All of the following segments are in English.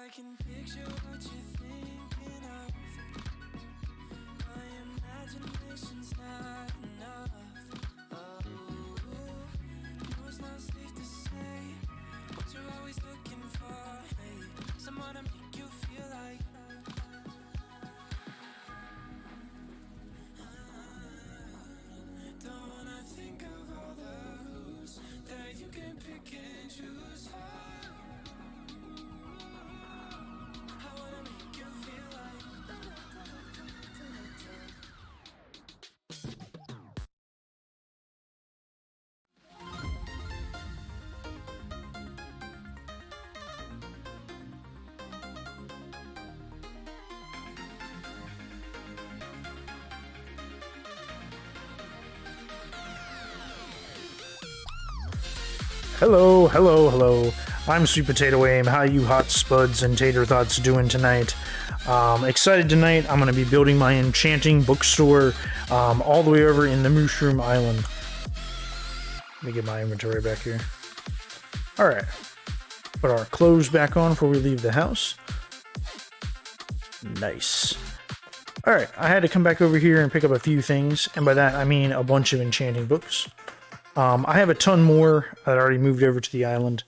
I can picture what you're thinking of. My imagination's not enough. Oh, no, it's not safe to say what you're always looking for. Hey, someone to make you feel like. Don't wanna think of all the who's that you can pick and choose for. Hello, hello, hello. I'm SweetPotatoaim. How you hot spuds and tater thoughts doing tonight? Excited tonight. I'm going to be building my enchanting bookstore all the way over in the Mushroom Island. Let me get my inventory back here. Alright. Put our clothes back on before we leave the house. Nice. Alright, I had to come back over here and pick up a few things, and by that I mean a bunch of enchanting books. I have a ton more that already moved over to the island,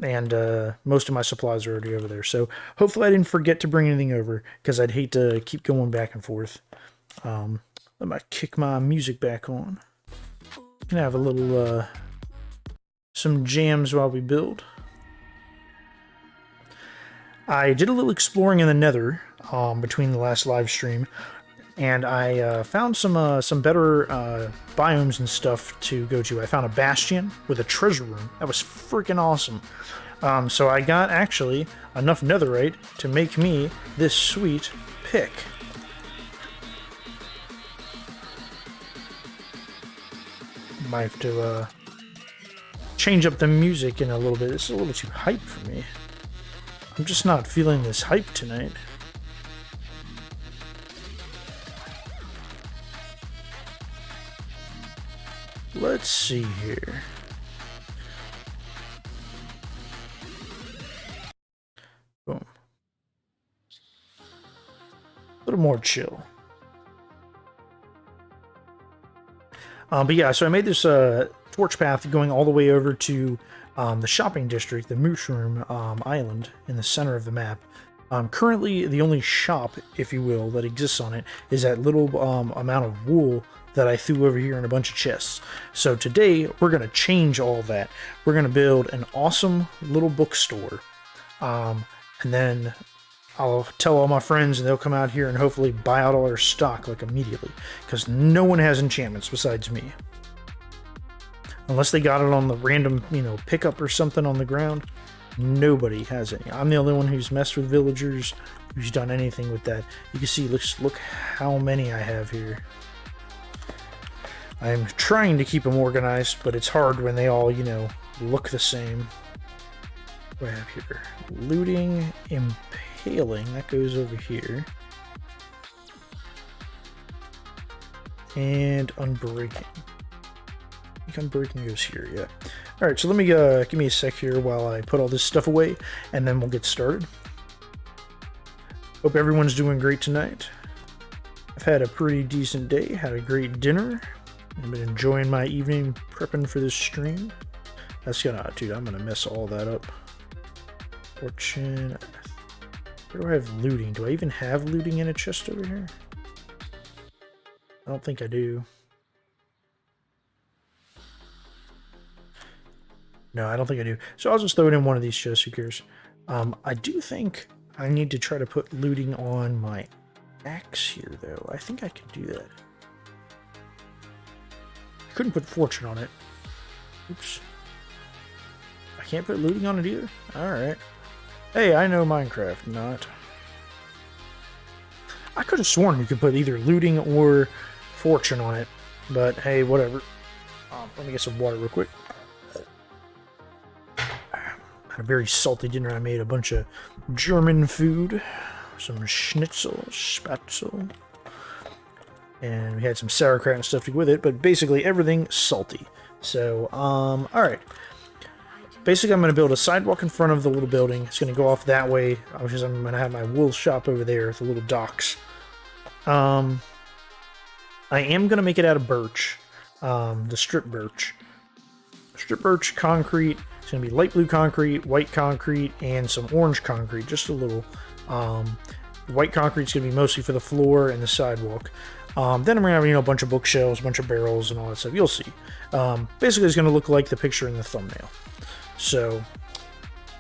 and most of my supplies are already over there. So hopefully I didn't forget to bring anything over, because I'd hate to keep going back and forth. Let me kick my music back on. Can have a little, some jams while we build. I did a little exploring in the Nether between the last live stream. And I found some better biomes and stuff to go to. I found a bastion with a treasure room. That was freaking awesome. So I got, actually, enough netherite to make me this sweet pick. Might have to change up the music in a little bit. This is a little too hype for me. I'm just not feeling this hype tonight. Let's see here. Boom. A little more chill. But yeah, so I made this torch path going all the way over to the shopping district, the Mushroom Island, in the center of the map. Currently, the only shop, if you will, that exists on it is that little amount of wool that I threw over here in a bunch of chests. So today, we're going to change all that. We're going to build an awesome little bookstore. And then I'll tell all my friends and they'll come out here and hopefully buy out all their stock like immediately. Because no one has enchantments besides me. Unless they got it on the random, pickup or something on the ground. Nobody has any. I'm the only one who's messed with villagers, who's done anything with that. You can see, look how many I have here. I'm trying to keep them organized, but it's hard when they all, look the same. What do I have here? Looting, impaling, that goes over here. And unbreaking. I think unbreaking goes here, yeah. Alright, so let me, give me a sec here while I put all this stuff away, and then we'll get started. Hope everyone's doing great tonight. I've had a pretty decent day, had a great dinner. I've been enjoying my evening prepping for this stream. That's gonna, dude, I'm gonna mess all that up. Fortune. Where do I have looting? Do I even have looting in a chest over here? I don't think I do. No, I don't think I do. So I'll just throw it in one of these chests, who cares? I do think I need to try to put looting on my axe here, though. I think I can do that. I couldn't put fortune on it. Oops. I can't put looting on it either? Alright. Hey, I know Minecraft, not. I could have sworn you could put either looting or fortune on it. But hey, whatever. Let me get some water real quick. Had a very salty dinner. I made a bunch of German food. Some schnitzel, spatzel. And we had some sauerkraut and stuff to go with it, but basically everything salty. So, alright. basically I'm going to build a sidewalk in front of the little building. It's going to go off that way, because I'm going to have my wool shop over there at the little docks. I am going to make it out of birch, the strip birch. Strip birch concrete. It's going to be light blue concrete, white concrete, and some orange concrete, just a little. White concrete is going to be mostly for the floor and the sidewalk. Then I'm going to have, a bunch of bookshelves, a bunch of barrels, and all that stuff. You'll see. Basically, it's going to look like the picture in the thumbnail. So,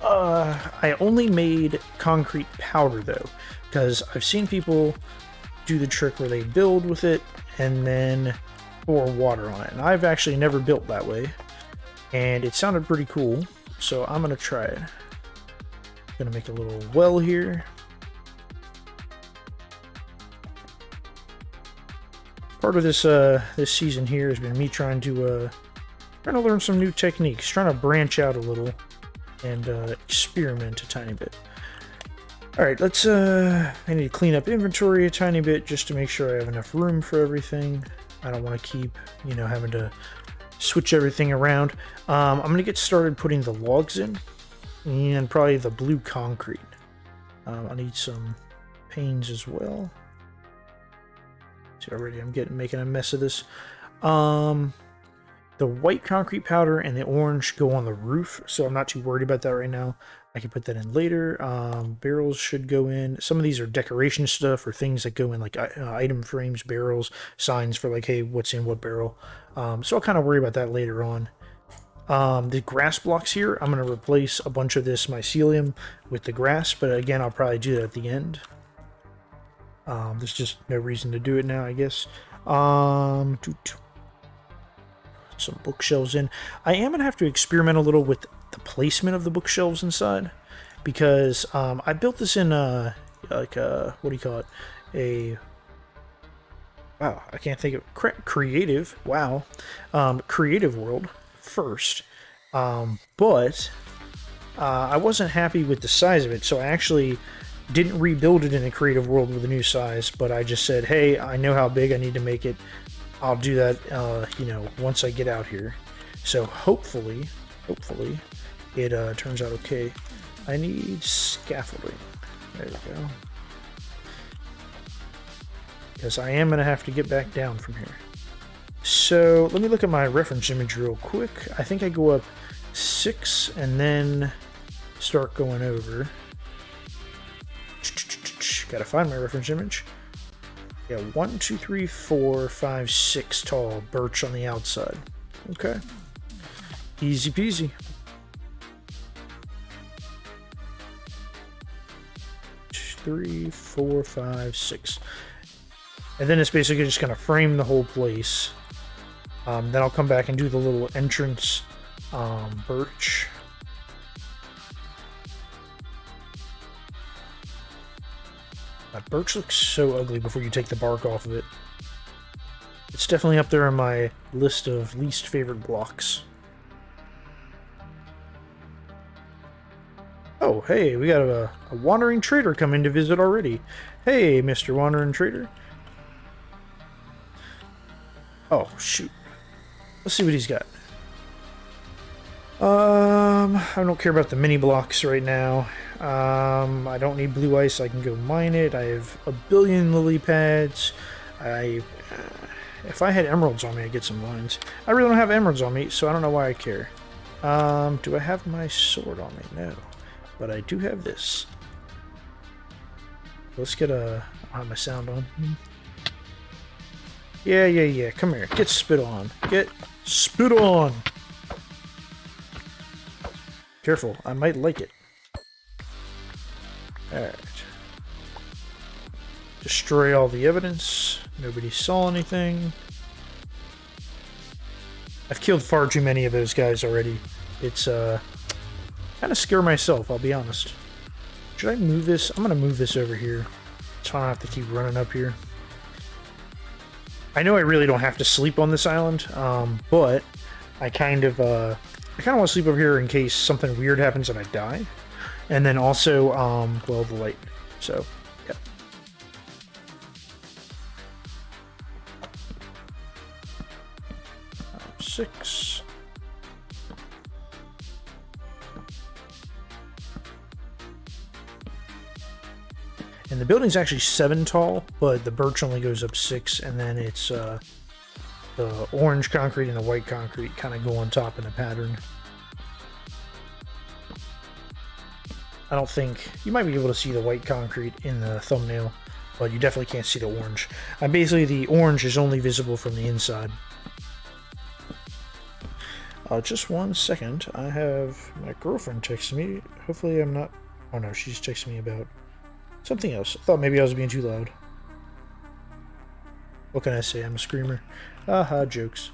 I only made concrete powder, though, because I've seen people do the trick where they build with it and then pour water on it. And I've actually never built that way, and it sounded pretty cool, so I'm going to try it. I'm going to make a little well here. Part of this this season here has been me trying to learn some new techniques, trying to branch out a little and experiment a tiny bit. All right, let's. I need to clean up inventory a tiny bit just to make sure I have enough room for everything. I don't want to keep, having to switch everything around. I'm gonna get started putting the logs in, and probably the blue concrete. I need some panes as well. See, already I'm making a mess of this. The white concrete powder and the orange go on the roof, so I'm not too worried about that right now. I can put that in later. Barrels should go in. Some of these are decoration stuff or things that go in, like item frames, barrels, signs for like, hey, what's in what barrel. So I'll kind of worry about that later on. The grass blocks here, I'm going to replace a bunch of this mycelium with the grass, but again, I'll probably do that at the end. There's just no reason to do it now, I guess. Some bookshelves in. I am gonna have to experiment a little with the placement of the bookshelves inside, because I built this in what do you call it? Wow, I can't think of creative. Wow, creative world first, but I wasn't happy with the size of it, so I actually didn't rebuild it in a creative world with a new size, but I just said, hey, I know how big I need to make it. I'll do that, once I get out here. So hopefully, it turns out okay. I need scaffolding. There we go. Because I am going to have to get back down from here. So let me look at my reference image real quick. I think I go up 6 and then start going over. Gotta find my reference image. Yeah, 1, 2, 3, 4, 5, 6 tall birch on the outside. Okay. Easy peasy. Three, 4, 5, 6. And then it's basically just going to frame the whole place. Then I'll come back and do the little entrance birch. That birch looks so ugly before you take the bark off of it. It's definitely up there on my list of least favorite blocks. Oh, hey, we got a wandering trader coming to visit already. Hey, Mr. Wandering Trader. Oh, shoot. Let's see what he's got. I don't care about the mini blocks right now. I don't need blue ice. I can go mine it. I have a billion lily pads. If I had emeralds on me, I'd get some vines. I really don't have emeralds on me, so I don't know why I care. Do I have my sword on me? No. But I do have this. Let's get I don't have my sound on. Yeah. Come here. Get spit on. Get spit on. Careful. I might like it. Alright. Destroy all the evidence. Nobody saw anything. I've killed far too many of those guys already. It's, kind of scare myself, I'll be honest. Should I move this? I'm gonna move this over here, so I don't have to keep running up here. I know I really don't have to sleep on this island, but I kind of want to sleep over here in case something weird happens and I die. And then also, well, the light. So, yeah. Six. the building's actually 7 tall, but the birch only goes up 6, and then it's the orange concrete and the white concrete kind of go on top in a pattern. I don't think you might be able to see the white concrete in the thumbnail, but you definitely can't see the orange. Basically, the orange is only visible from the inside. Just 1 second. I have my girlfriend texting me. Hopefully I'm not... Oh no, she's texting me about something else. I thought maybe I was being too loud. What can I say? I'm a screamer. Haha, jokes.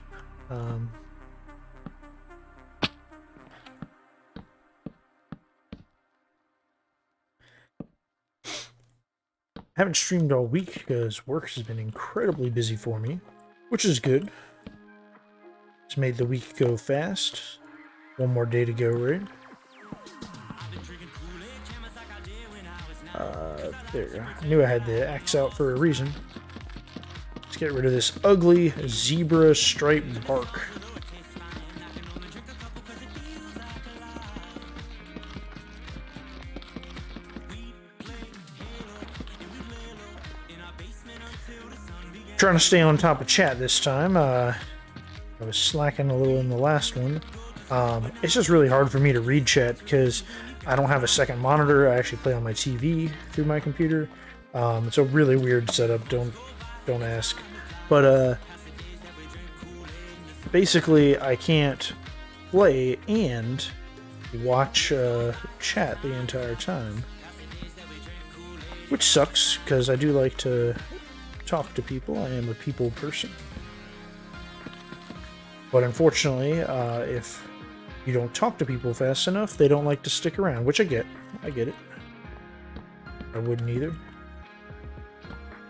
Haven't streamed all week because work has been incredibly busy for me, which is good. It's made the week go fast. 1 more day to go, right? There. I knew I had the axe out for a reason. Let's get rid of this ugly zebra striped bark. Trying to stay on top of chat this time. I was slacking a little in the last one. It's just really hard for me to read chat because I don't have a second monitor. I actually play on my TV through my computer. It's a really weird setup. Don't ask. But basically, I can't play and watch chat the entire time, which sucks because I do like to talk to people. I am a people person. But unfortunately, if you don't talk to people fast enough, they don't like to stick around, which I get. I get it. I wouldn't either.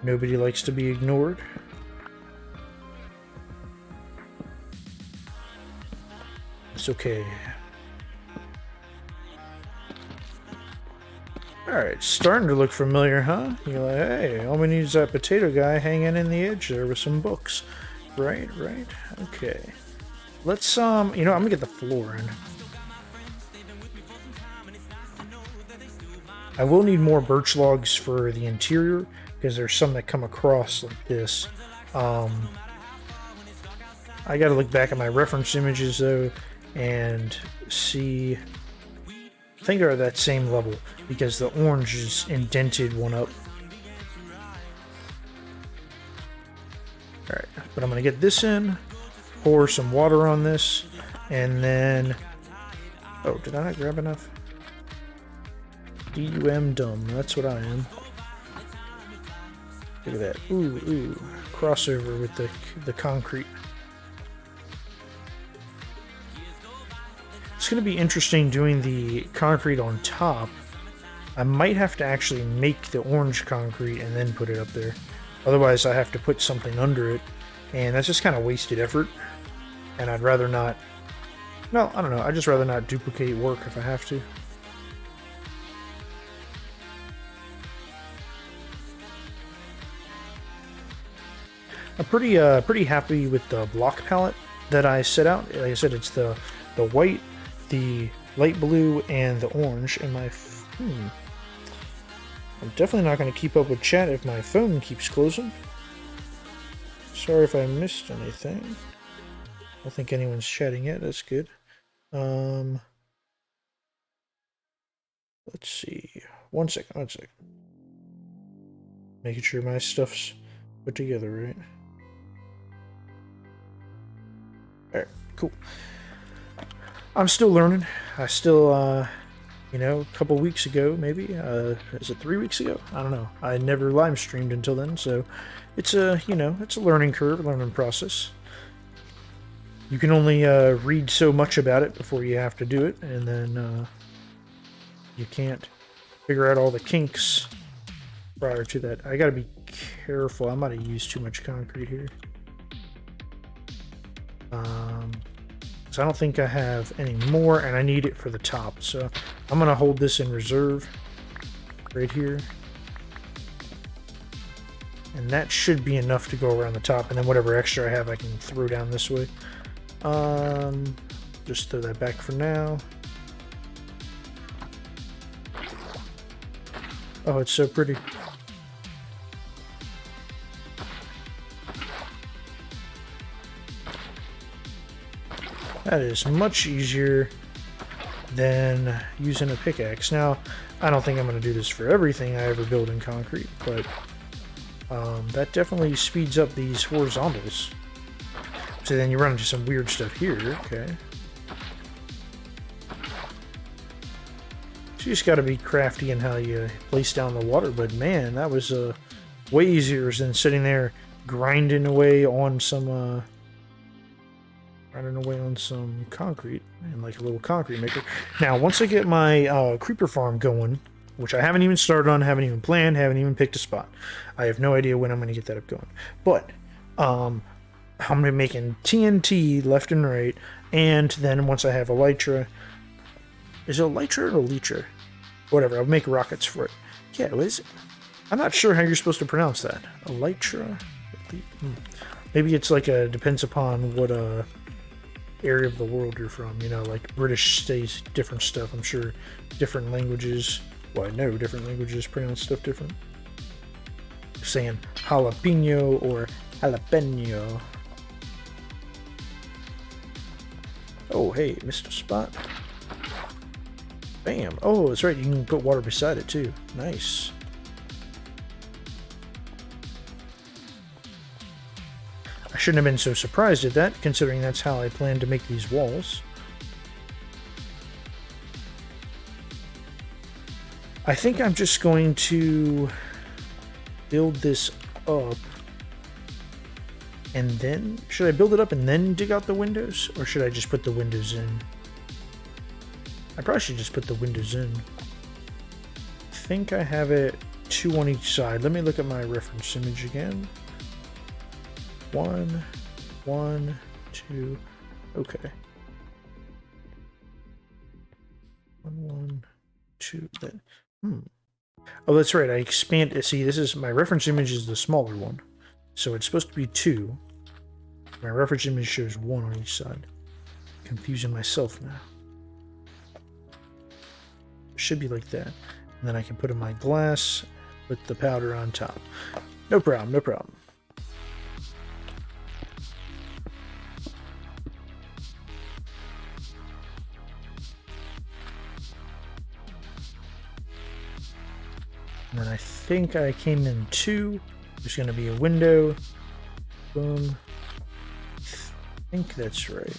Nobody likes to be ignored. It's okay. Alright, starting to look familiar, huh? You're like, hey, all we need is that potato guy hanging in the edge there with some books. Right. Okay. Let's, you know, I'm gonna get the floor in. I will need more birch logs for the interior, because there's some that come across like this. I gotta look back at my reference images, though, and see... I think they're at that same level, because the orange is indented one up. Alright, but I'm going to get this in, pour some water on this, and then... Oh, did I not grab enough? D-U-M dumb, that's what I am. Look at that. Ooh. Crossover with the concrete. It's going to be interesting doing the concrete on top. I might have to actually make the orange concrete and then put it up there. Otherwise, I have to put something under it. And that's just kind of wasted effort. And I'd rather not... No, I don't know. I'd just rather not duplicate work if I have to. I'm pretty happy with the block palette that I set out. Like I said, it's the white, the light blue, and the orange. And my... I'm definitely not going to keep up with chat if my phone keeps closing. Sorry if I missed anything. I don't think anyone's chatting yet. That's good. Let's see. One second. Making sure my stuff's put together, right? Alright, cool. I'm still learning. I still, you know, a couple weeks ago, maybe. Is it 3 weeks ago? I don't know. I never live streamed until then, so it's a, you know, it's a learning curve, learning process. You can only read so much about it before you have to do it, and then you can't figure out all the kinks prior to that. I gotta be careful. I might have used too much concrete here. So I don't think I have any more, and I need it for the top. So I'm gonna hold this in reserve right here. And that should be enough to go around the top, and then whatever extra I have I can throw down this way. Just throw that back for now. Oh, it's so pretty. That is much easier than using a pickaxe. Now, I don't think I'm going to do this for everything I ever build in concrete, but that definitely speeds up these horizontals. So then you run into some weird stuff here. Okay. So you just got to be crafty in how you place down the water, but man, that was way easier than sitting there grinding away on some concrete and like a little concrete maker. Now, once I get my creeper farm going, which I haven't even started on, haven't even planned, haven't even picked a spot. I have no idea when I'm going to get that up going. But I'm going to be making TNT left and right, and then once I have elytra, is it elytra or elytra? Whatever, I'll make rockets for it. Yeah, what is it? I'm not sure how you're supposed to pronounce that. Elytra? Maybe it's like depends upon what area of the world you're from. You know, like British states, different stuff. I'm sure different languages, well, I know different languages pronounce stuff different. Saying jalapeno or jalapeno. Oh, hey, Mr. Spot. Bam. Oh, that's right. You can put water beside it, too. Nice. I shouldn't have been so surprised at that, considering that's how I planned to make these walls. I think I'm just going to build this up. And then, should I build it up and then dig out the windows? Or should I just put the windows in? I probably should just put the windows in. I think I have it 2 on each side. Let me look at my reference image again. 1, 1, 2. Okay. 1, 2. Then. Oh, that's right. I expand. See, this is my reference image is the smaller one, so it's supposed to be 2. My reference image shows 1 on each side. Confusing myself now. It should be like that, and then I can put in my glass with the powder on top. No problem. No problem. And then I think I came in 2. There's going to be a window. Boom. I think that's right.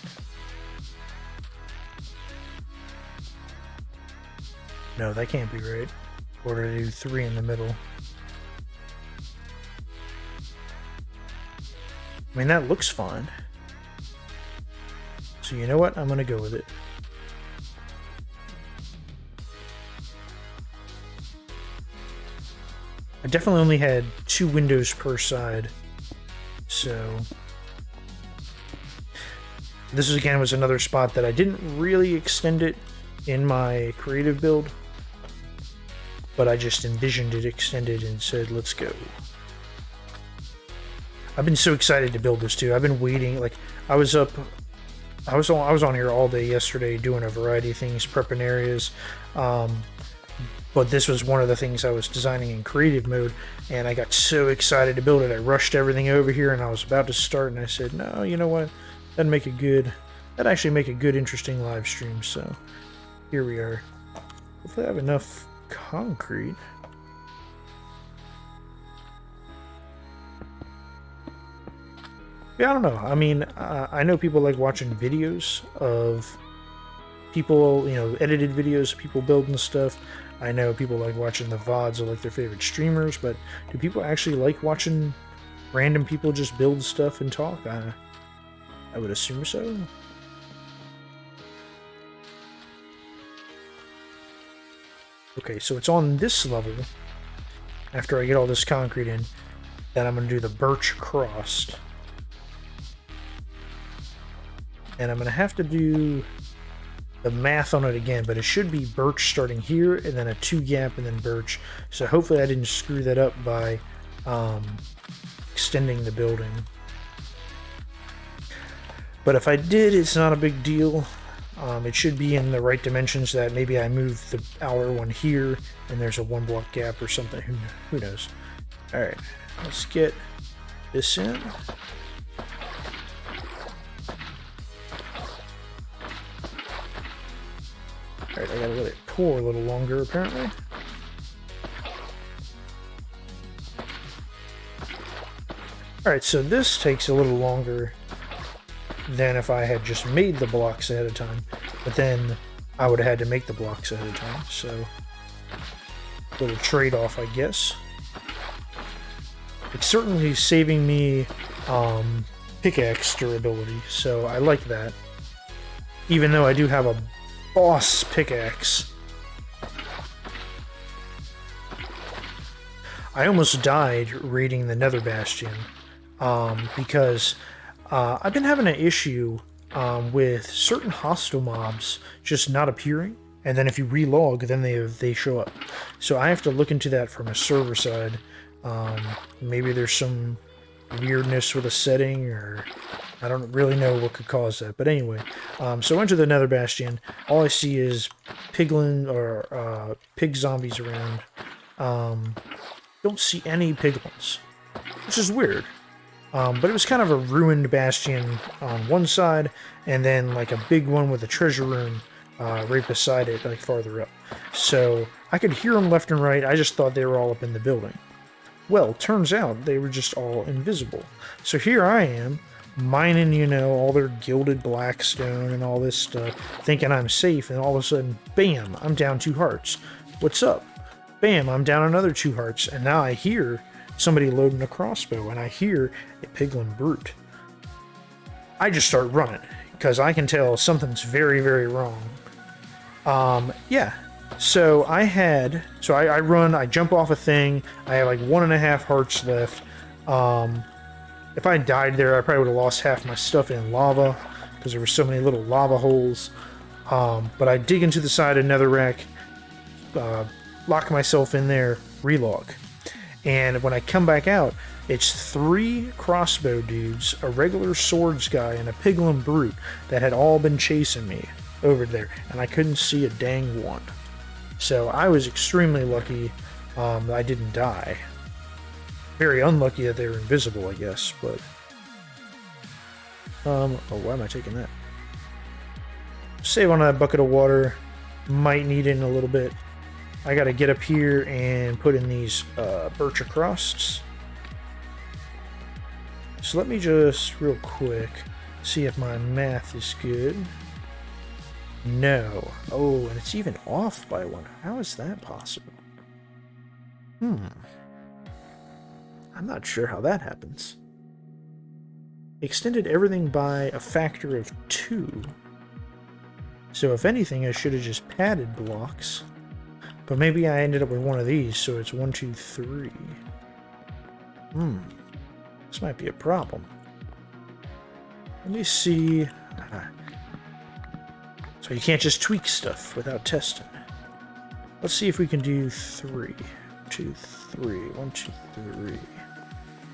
No, that can't be right. Or to do 3 in the middle. I mean, that looks fine. So you know what? I'm going to go with it. I definitely only had 2 windows per side, so this again was another spot that I didn't really extend it in my creative build, but I just envisioned it extended and said, let's go. I've been so excited to build this too. I've been waiting, like I was on here all day yesterday doing a variety of things, prepping areas. But this was one of the things I was designing in creative mode, and I got so excited to build it. I rushed everything over here, and I was about to start, and I said, no, you know what? That'd actually make a good, interesting live stream. So here we are. Hopefully I have enough concrete. Yeah, I don't know. I mean, I know people like watching videos of people, you know, edited videos of people building stuff. I know people like watching the VODs of like their favorite streamers, but do people actually like watching random people just build stuff and talk? I would assume so. Okay, so it's on this level, after I get all this concrete in, that I'm going to do the birch crossed. And I'm going to have to do the math on it again, but it should be birch starting here and then a 2 gap and then birch. So hopefully I didn't screw that up by extending the building. But if I did, it's not a big deal. It should be in the right dimensions, that maybe I moved the outer one here and there's a 1 block gap or something. Who knows? All right, let's get this in. Alright, I gotta let it pour a little longer, apparently. Alright, so this takes a little longer than if I had just made the blocks ahead of time. But then I would have had to make the blocks ahead of time, so... little trade-off, I guess. It's certainly saving me pickaxe durability, so I like that. Even though I do have a boss pickaxe. I almost died raiding the Nether Bastion because I've been having an issue with certain hostile mobs just not appearing, and then if you relog, then they show up. So I have to look into that from a server side. Maybe there's some weirdness with a setting, or I don't really know what could cause that. But anyway, so I went to the Nether Bastion. All I see is piglin or pig zombies around. Don't see any piglins, which is weird. But it was kind of a ruined bastion on one side, and then like a big one with a treasure room right beside it, like farther up. So I could hear them left and right. I just thought they were all up in the building. Well, turns out they were just all invisible. So here I am, mining, you know, all their gilded blackstone and all this stuff, thinking I'm safe, and all of a sudden, bam, I'm down 2 hearts. What's up? Bam, I'm down another 2 hearts, and now I hear somebody loading a crossbow, and I hear a piglin brute. I just start running, because I can tell something's very, very wrong. Yeah. So I run, I jump off a thing, I have like 1.5 hearts left. If I died there, I probably would have lost half my stuff in lava, because there were so many little lava holes. But I dig into the side of Netherrack, lock myself in there, relog. And when I come back out, it's 3 crossbow dudes, a regular swords guy, and a piglin brute that had all been chasing me over there, and I couldn't see a dang one. So I was extremely lucky that I didn't die. Very unlucky that they were invisible, I guess, but... oh, why am I taking that? Save on that bucket of water. Might need it in a little bit. I gotta get up here and put in these birch acrosts. So let me just, real quick, see if my math is good. No. Oh, and it's even off by 1. How is that possible? I'm not sure how that happens. Extended everything by a factor of 2. So if anything, I should have just padded blocks. But maybe I ended up with one of these, so it's 1, 2, 3. This might be a problem. Let me see. So you can't just tweak stuff without testing. Let's see if we can do 3. 2, 3. 1, 2, 3.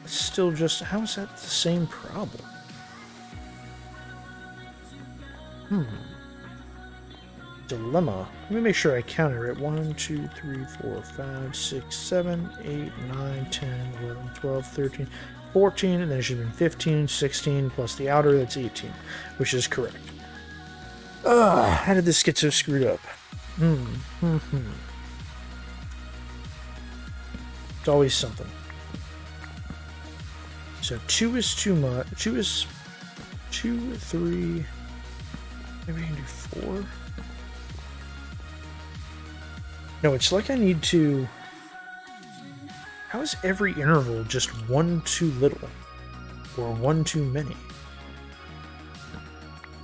It's still just... How is that the same problem? Dilemma. Let me make sure I counter it. 1, 2, 3, 4, 5, 6, 7, 8, 9, 10, 11, 12, 13, 14, and then it should have been 15, 16, plus the outer, that's 18, which is correct. How did this get so screwed up? It's always something. So 2 is too much. 2 is 2, 3. Maybe I can do 4. No, it's like I need to... How is every interval just 1 too little? Or 1 too many?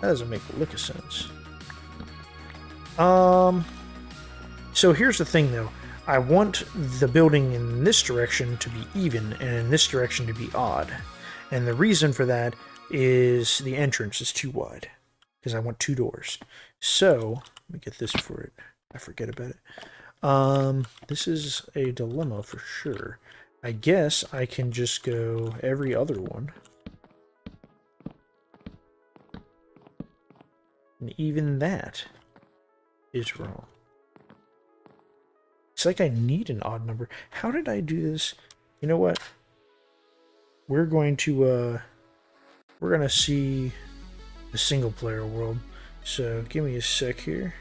That doesn't make a lick of sense. So here's the thing, though. I want the building in this direction to be even, and in this direction to be odd. And the reason for that is the entrance is too wide. Because I want 2 doors. So, let me get this for it. I forget about it. This is a dilemma for sure. I guess I can just go every other one. And even that is wrong. It's like I need an odd number. How did I do this? You know what? We're going to see the single player world. So give me a sec here.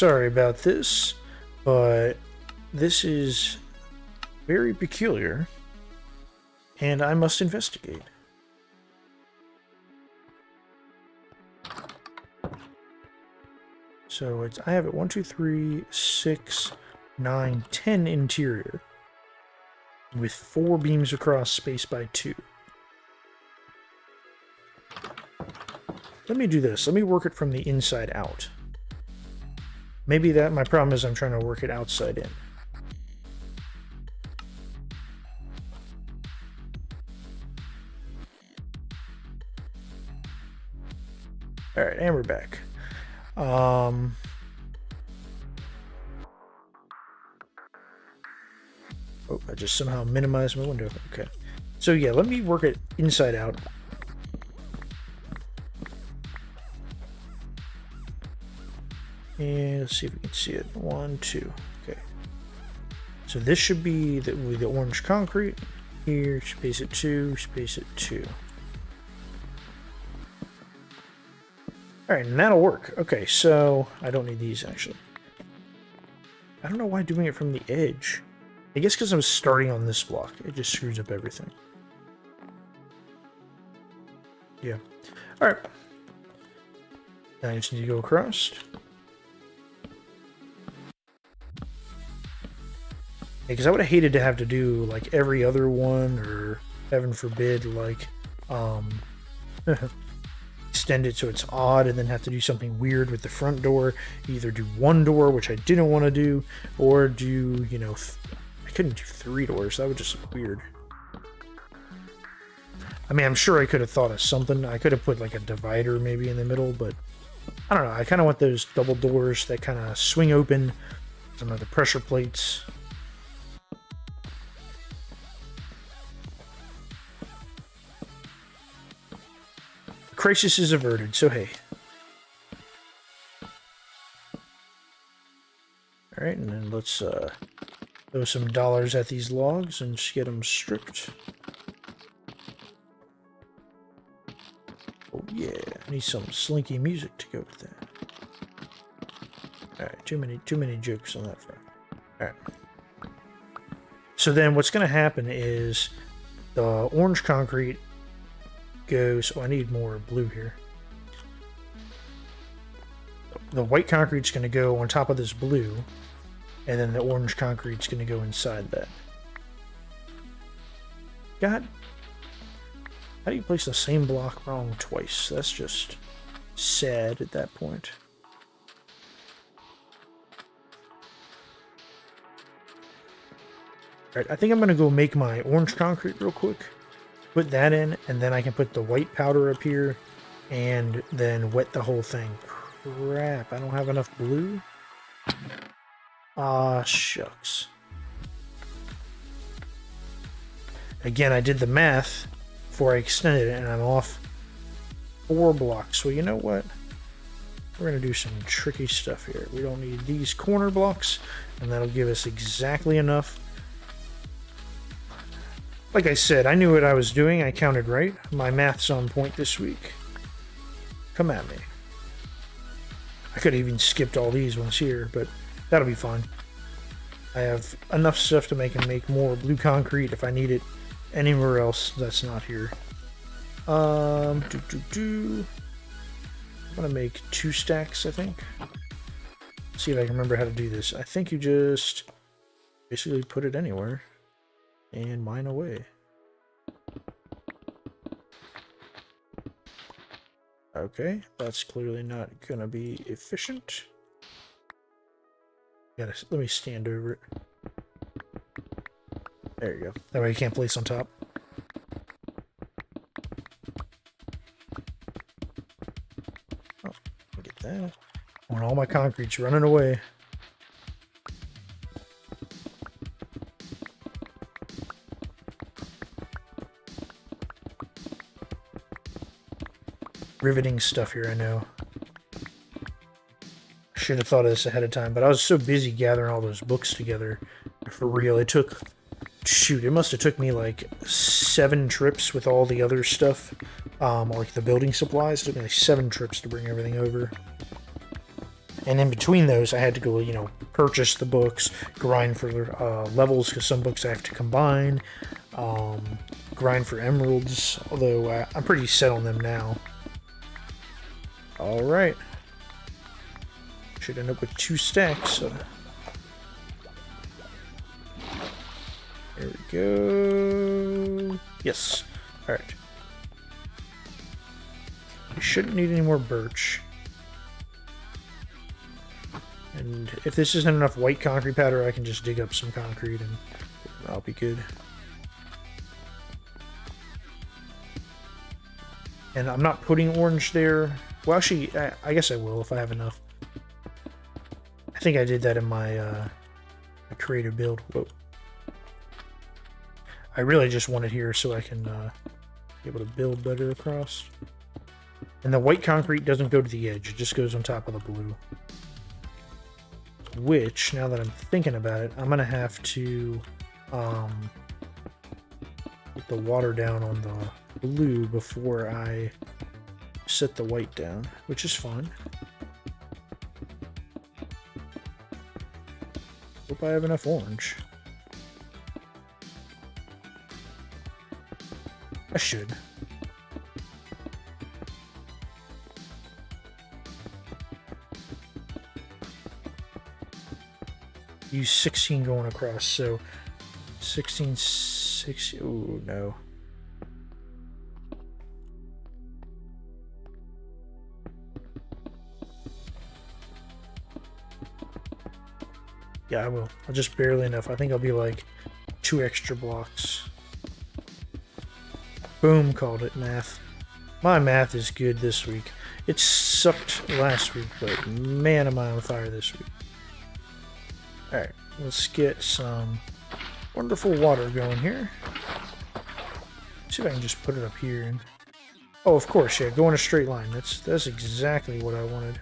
sorry about this, but this is very peculiar, and I must investigate. So I have it 1, 2, 3, 6, 9, 10 interior, with 4 beams across, spaced by 2. Let me do this. Let me work it from the inside out. Maybe that my problem is I'm trying to work it outside in. Alright, and we're back. Oh, I just somehow minimized my window. Okay. So yeah, let me work it inside out. And let's see if we can see it. 1, 2. Okay. So this should be the orange concrete. Here, space it 2, space it 2. Alright, and that'll work. Okay, so I don't need these actually. I don't know why doing it from the edge. I guess because I was starting on this block. It just screws up everything. Yeah. Alright. Now I just need to go across. Because I would have hated to have to do like every other one, or heaven forbid, like extend it so it's odd and then have to do something weird with the front door. Either do 1 door, which I didn't want to do, or do, you know, I couldn't do 3 doors. That would just look weird. I mean, I'm sure I could have thought of something. I could have put like a divider maybe in the middle, but I don't know. I kind of want those double doors that kind of swing open. Some of the pressure plates. Crisis is averted, so hey. Alright, and then let's throw some dollars at these logs and just get them stripped. Oh yeah, I need some slinky music to go with that. Alright, too many jokes on that front. Alright. So then what's gonna happen is the orange concrete goes. Oh, I need more blue here. The white concrete's going to go on top of this blue, and then the orange concrete's going to go inside that. God, how do you place the same block wrong twice? That's just sad at that point. Alright, I think I'm going to go make my orange concrete real quick. Put that in, and then I can put the white powder up here, and then wet the whole thing. Crap, I don't have enough blue? Ah, shucks. Again, I did the math before I extended it, and I'm off 4 blocks. Well, you know what? We're going to do some tricky stuff here. We don't need these corner blocks, and that'll give us exactly enough. Like I said, I knew what I was doing. I counted right. My math's on point this week. Come at me. I could have even skipped all these ones here, but that'll be fine. I have enough stuff to make more blue concrete if I need it anywhere else that's not here. I'm gonna make 2 stacks, I think. See if I can remember how to do this. I think you just basically put it anywhere and mine away. Okay, that's clearly not gonna be efficient. Let me stand over it. There you go. That way you can't place on top. Oh, get that. I want all my concrete's running away. Riveting stuff here, I know. I should have thought of this ahead of time, but I was so busy gathering all those books together. For real, it took... Shoot, it must have took me like 7 trips with all the other stuff. Like the building supplies. It took me like 7 trips to bring everything over. And in between those, I had to go, you know, purchase the books, grind for levels, because some books I have to combine, grind for emeralds, although I'm pretty set on them now. Alright. Should end up with 2 stacks. There we go. Yes. Alright. We shouldn't need any more birch. And if this isn't enough white concrete powder, I can just dig up some concrete and I'll be good. And I'm not putting orange there. Well, actually, I guess I will if I have enough. I think I did that in my creative build. Whoa. I really just want it here so I can be able to build better across. And the white concrete doesn't go to the edge. It just goes on top of the blue. Which, now that I'm thinking about it, I'm going to have to put the water down on the blue before I set the white down, which is fine. Hope I have enough orange. I should. Use 16 going across, so 16, 6, oh no. Yeah, I will. I'll just barely enough. I think I'll be like 2 extra blocks. Boom, called it. Math. My math is good this week. It sucked last week, but man am I on fire this week. Alright, let's get some wonderful water going here. See if I can just put it up here. And... oh, of course, yeah, go in a straight line. That's exactly what I wanted.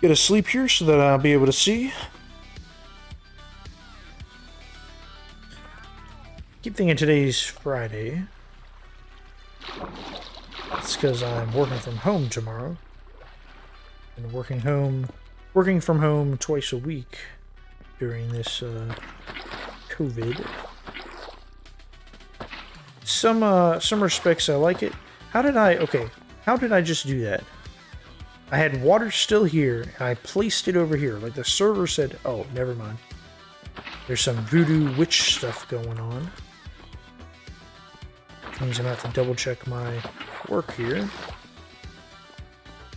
Get a sleep here so that I'll be able to see. Keep thinking today's Friday. It's because I'm working from home tomorrow. And working from home twice a week during this COVID. Some respects I like it. How did I just do that? I had water still here, and I placed it over here. Like the server said, oh, never mind. There's some voodoo witch stuff going on. Which means I'm going to have to double check my work here.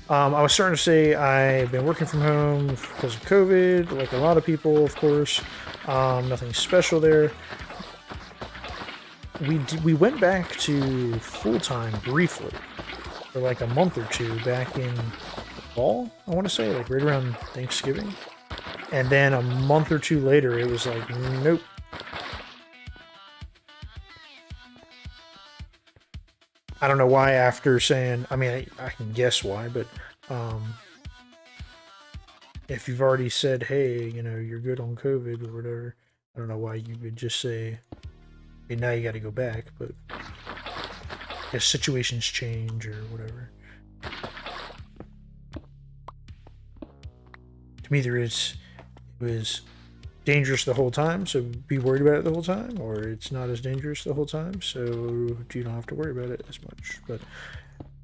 I was starting to say I've been working from home because of COVID, like a lot of people, of course. Nothing special there. We went back to full-time briefly for like a month or two back in fall, I want to say, like right around Thanksgiving. And then a month or two later, it was like, nope. I don't know why after saying, I mean, I can guess why, but if you've already said, hey, you know, you're good on COVID or whatever, I don't know why you would just say, hey, now you got to go back, but I guess situations change or whatever. To me, it was dangerous the whole time, so be worried about it the whole time, or it's not as dangerous the whole time, so you don't have to worry about it as much. But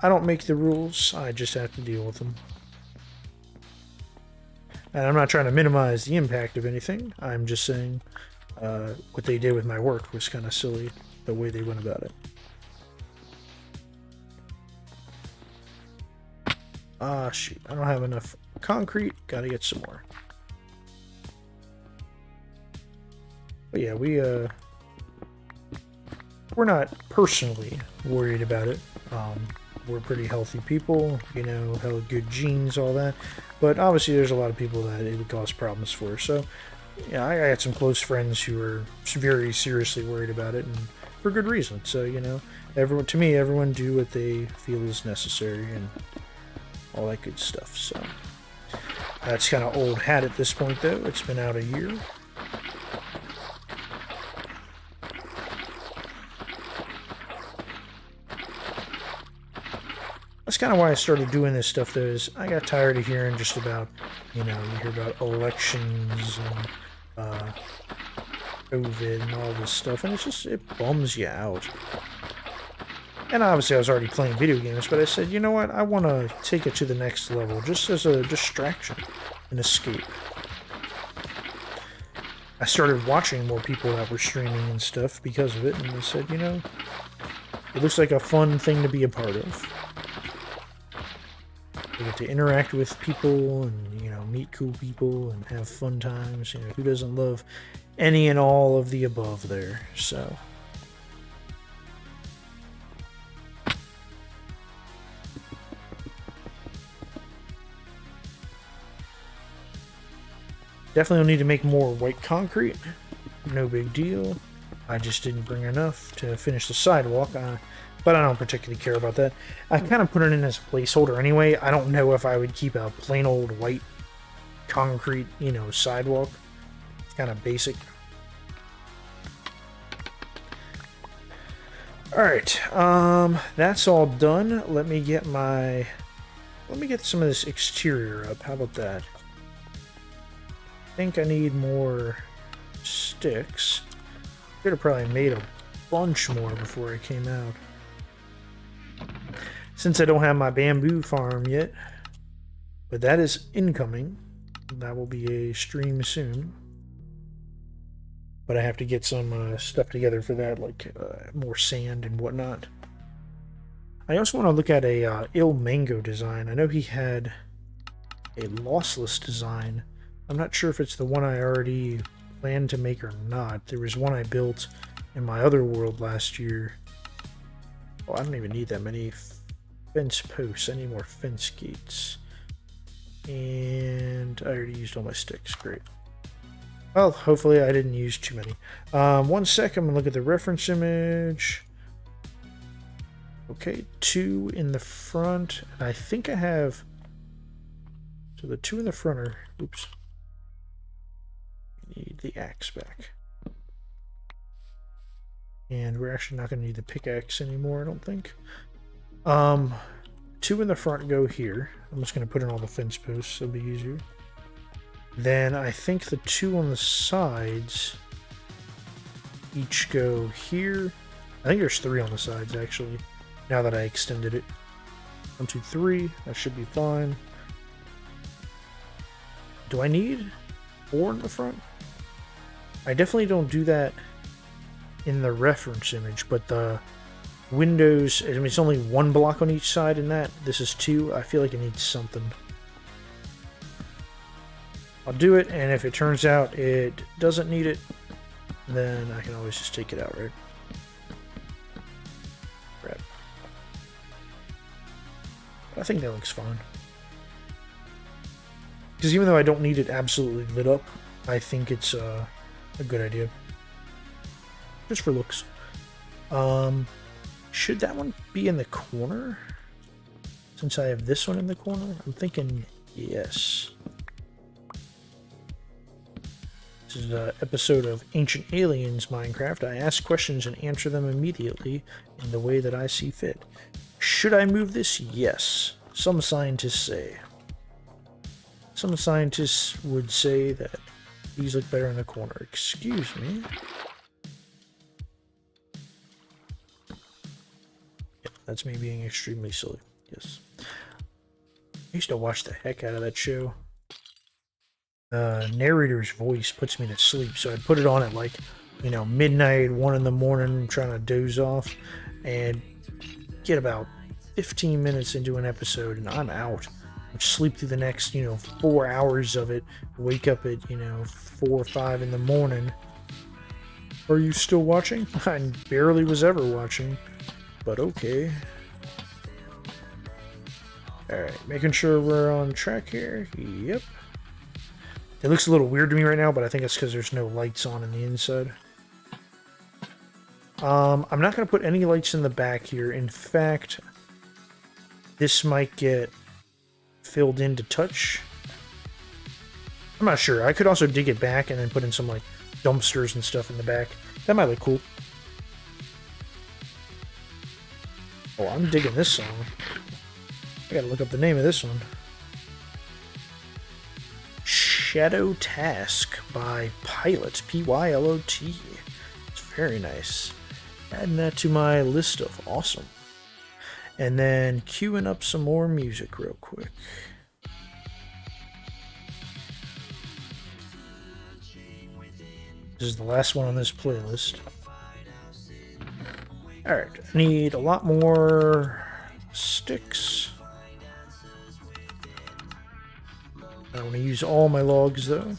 I don't make the rules, I just have to deal with them. And I'm not trying to minimize the impact of anything, I'm just saying what they did with my work was kind of silly, the way they went about it. Ah, shoot, I don't have enough concrete, gotta get some more. But yeah, we're not personally worried about it. We're pretty healthy people, you know, hella good genes, all that. But obviously there's a lot of people that it would cause problems for. So, yeah, I got some close friends who are very seriously worried about it, and for good reason. So, you know, everyone do what they feel is necessary and all that good stuff. So, that's kind of old hat at this point, though. It's been out a year. That's kind of why I started doing this stuff, though, is I got tired of hearing just about, you hear about elections and COVID and all this stuff, and it bums you out. And obviously I was already playing video games, but I said, you know what, I want to take it to the next level, just as a distraction, an escape. I started watching more people that were streaming and stuff because of it, and I said, it looks like a fun thing to be a part of. You get to interact with people and, meet cool people and have fun times. Who doesn't love any and all of the above there? So... definitely will need to make more white concrete. No big deal. I just didn't bring enough to finish the sidewalk, but I don't particularly care about that. I kind of put it in as a placeholder anyway. I don't know if I would keep a plain old white concrete, sidewalk. It's kind of basic. Alright, that's all done. Let me get some of this exterior up. How about that? I think I need more sticks. Could have probably made a bunch more before I came out. Since I don't have my bamboo farm yet, but that is incoming. That will be a stream soon. But I have to get some stuff together for that, like more sand and whatnot. I also want to look at a Il Mango design. I know he had a lossless design. I'm not sure if it's the one I already planned to make or not. There was one I built in my other world last year. Oh, I don't even need that many fence posts. I need more fence gates. And I already used all my sticks. Great. Well, hopefully I didn't use too many. 1 sec, I'm going to look at the reference image. Okay, 2 in the front. And I think I have... So the 2 in the front are... Oops. Need the axe back. And we're actually not going to need the pickaxe anymore, I don't think. 2 in the front go here. I'm just going to put in all the fence posts, it'll be easier. Then I think the 2 on the sides each go here. I think there's 3 on the sides, actually, now that I extended it. 1, 2, 3. That should be fine. Do I need 4 in the front? I definitely don't do that in the reference image, but the windows, I mean, it's only 1 block on each side in that. This is 2. I feel like it needs something. I'll do it, and if it turns out it doesn't need it, then I can always just take it out, right? Crap. I think that looks fine. Because even though I don't need it absolutely lit up, I think it's a good idea. Just for looks. Should that one be in the corner? Since I have this one in the corner? I'm thinking yes. This is an episode of Ancient Aliens Minecraft. I ask questions and answer them immediately in the way that I see fit. Should I move this? Yes. Some scientists say. Some scientists would say that these look better in the corner. Excuse me. Yeah, that's me being extremely silly. Yes. I used to watch the heck out of that show. The narrator's voice puts me to sleep, so I'd put it on at like, midnight, 1 in the morning, trying to doze off, and get about 15 minutes into an episode, and I'm out. I'd sleep through the next, 4 hours of it, wake up at, 4 or 5 in the morning. Are you still watching? I barely was ever watching, but okay. Alright, making sure we're on track here. Yep. It looks a little weird to me right now, but I think it's because there's no lights on in the inside. I'm not going to put any lights in the back here. In fact, this might get filled in to touch. I'm not sure. I could also dig it back and then put in some like dumpsters and stuff in the back. That might look cool. Oh, I'm digging this song. I gotta look up the name of this one. Shadow Task by Pilot, P-Y-L-O-T. It's very nice. Adding that to my list of awesome. And then queuing up some more music real quick. This is the last one on this playlist. Alright, I need a lot more sticks. I want to use all my logs though,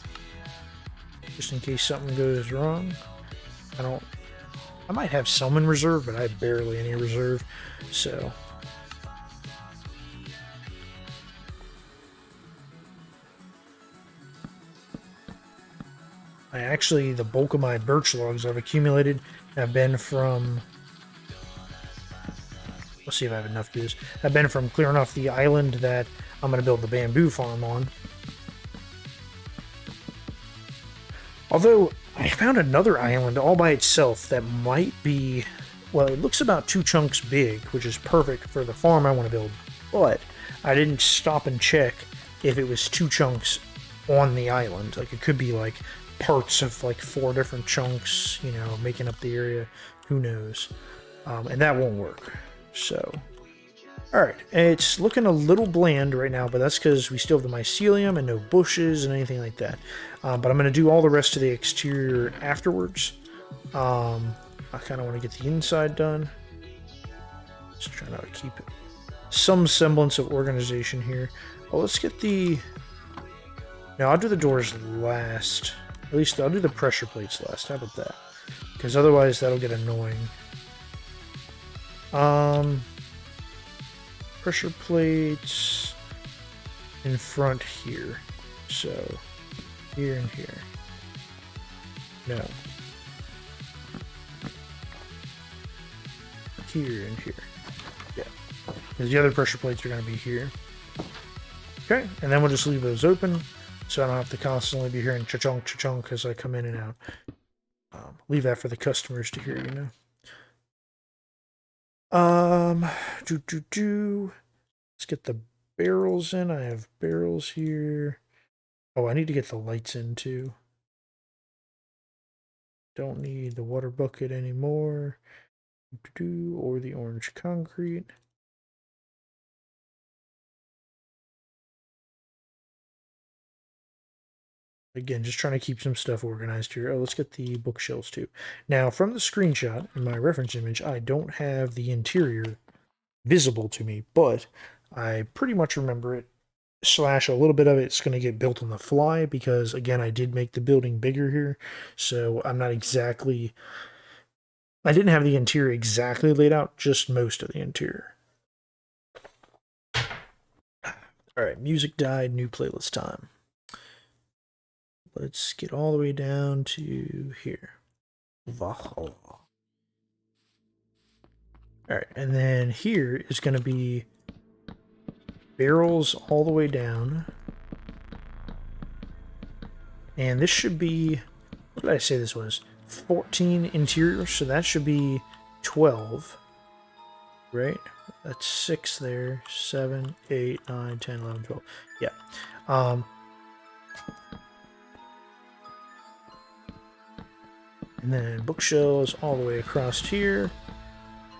just in case something goes wrong. I might have some in reserve, but I have barely any reserve, so. The bulk of my birch logs I've accumulated have been from, let's see if I have enough to do this, have been from clearing off the island that I'm going to build the bamboo farm on. Although, I found another island all by itself that might be, well, it looks about 2 chunks big, which is perfect for the farm I want to build, but I didn't stop and check if it was 2 chunks on the island. Like, it could be, like, parts of, like, 4 different chunks, you know, making up the area, who knows, and that won't work, so. Alright, it's looking a little bland right now, but that's because we still have the mycelium and no bushes and anything like that. But I'm going to do all the rest of the exterior afterwards. I kind of want to get the inside done. Just trying to keep some semblance of organization here. Well, let's get the... No, I'll do the doors last. At least I'll do the pressure plates last. How about that? Because otherwise that'll get annoying. Pressure plates in front here. So, here and here. No. Here and here. Yeah. Because the other pressure plates are going to be here. Okay, and then we'll just leave those open so I don't have to constantly be hearing cha-chunk, cha-chunk as I come in and out. Leave that for the customers to hear, you know. Let's get the barrels in. I have barrels here. Oh, I need to get the lights in too. Don't need the water bucket anymore. Or the orange concrete. Again, just trying to keep some stuff organized here. Oh, let's get the bookshelves too. Now, from the screenshot in my reference image, I don't have the interior visible to me, but I pretty much remember it. / a little bit of it's going to get built on the fly because, again, I did make the building bigger here, so I'm not exactly... I didn't have the interior exactly laid out, just most of the interior. Alright, music died, new playlist time. Let's get all the way down to here. Valhalla. Alright, and then here is going to be barrels all the way down. And this should be, what did I say this was? 14 interior, so that should be 12. Right? That's 6 there. 7, 8, 9, 10, 11, 12. Yeah. And then bookshelves all the way across here.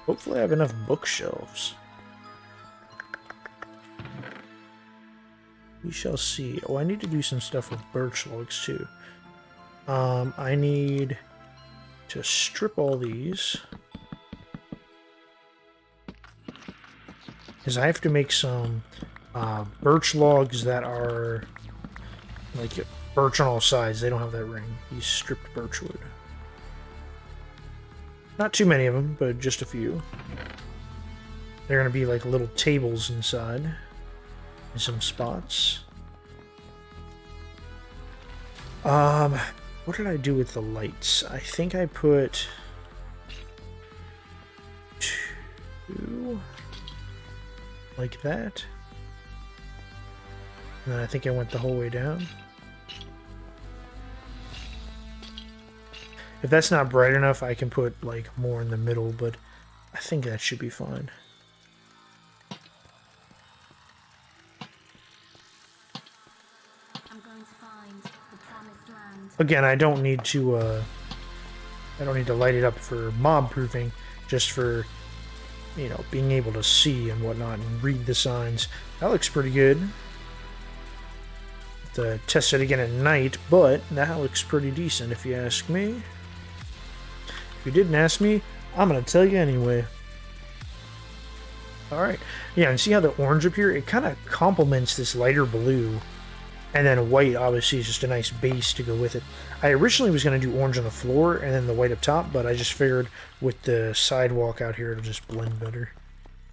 Hopefully I have enough bookshelves. We shall see. Oh, I need to do some stuff with birch logs too. I need to strip all these. Because I have to make some birch logs that are like birch on all sides. They don't have that ring. These stripped birch wood. Not too many of them, but just a few. They're going to be like little tables inside. In some spots. What did I do with the lights? I think I put 2 like that. And then I think I went the whole way down. If that's not bright enough, I can put like more in the middle, but I think that should be fine. Again, I don't need to light it up for mob proofing, just for, you know, being able to see and whatnot and read the signs. That looks pretty good. To test it again at night, but that looks pretty decent if you ask me. If you didn't ask me, I'm gonna tell you anyway. Alright, yeah, and see how the orange up here, it kind of complements this lighter blue, and then white obviously is just a nice base to go with it. I originally was going to do orange on the floor and then the white up top, but I just figured with the sidewalk out here it'll just blend better.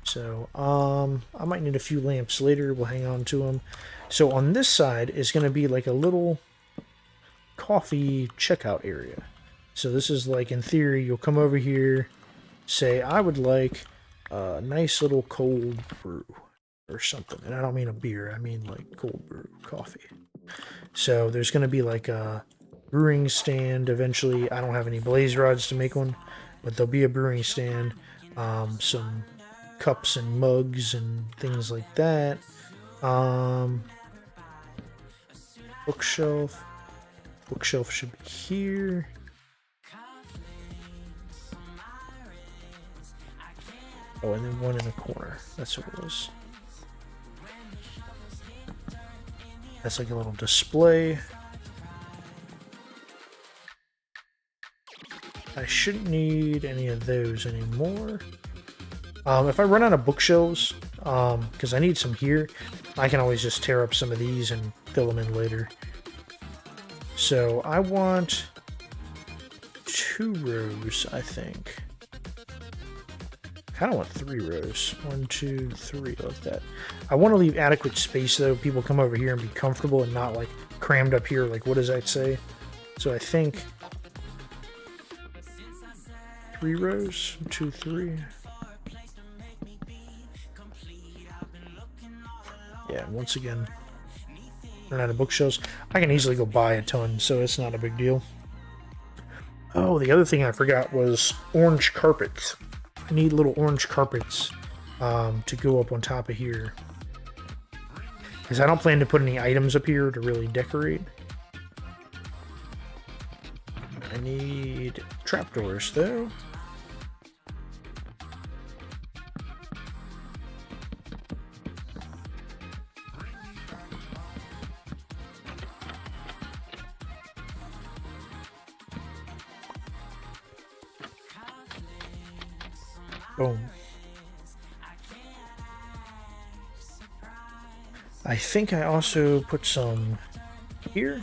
So, I might need a few lamps later, we'll hang on to them. So on this side is going to be like a little coffee checkout area. So this is like, in theory, you'll come over here, say, I would like a nice little cold brew or something. And I don't mean a beer, I mean like cold brew coffee. So there's going to be like a brewing stand eventually. I don't have any blaze rods to make one, but there'll be a brewing stand, some cups and mugs and things like that. Bookshelf. Bookshelf should be here. Oh, and then one in the corner. That's what it was. That's like a little display. I shouldn't need any of those anymore. If I run out of bookshelves, because I need some here, I can always just tear up some of these and fill them in later. So I want 2 rows, I think. I kind of want 3 rows. 1, 2, 3, like that. I want to leave adequate space, though. People come over here and be comfortable and not, like, crammed up here. Like, what does that say? So I think 3 rows. 2, 3. Yeah, once again, run out of bookshelves. I can easily go buy a ton, so it's not a big deal. Oh, the other thing I forgot was orange carpets. I need little orange carpets to go up on top of here, because I don't plan to put any items up here to really decorate. I need trapdoors, though. Boom. I think I also put some here,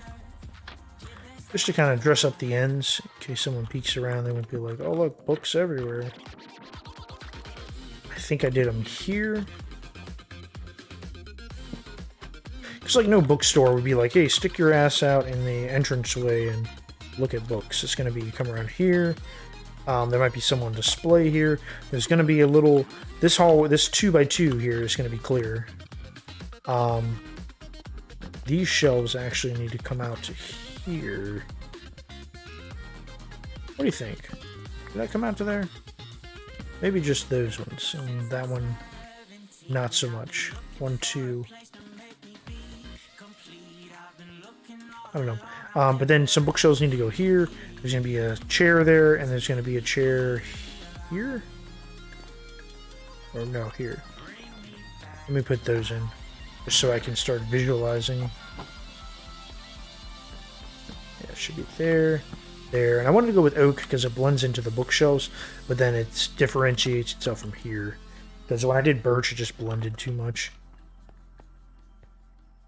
just to kind of dress up the ends, in case someone peeks around, they won't be like, oh look, books everywhere. I think I did them here. Because like no bookstore would be like, hey, stick your ass out in the entranceway and look at books. It's going to be, you come around here. There might be some on display here. There's going to be a little, this 2x2 here is going to be clear. These shelves actually need to come out to here. What do you think? Did that come out to there? Maybe just those ones, and that one not so much. 1, 2. I don't know. But then some bookshelves need to go here. There's going to be a chair there, and there's going to be a chair here. Or no, here. Let me put those in, just so I can start visualizing. Yeah, it should be there, there. And I wanted to go with oak because it blends into the bookshelves, but then it differentiates itself from here. Because when I did birch, it just blended too much.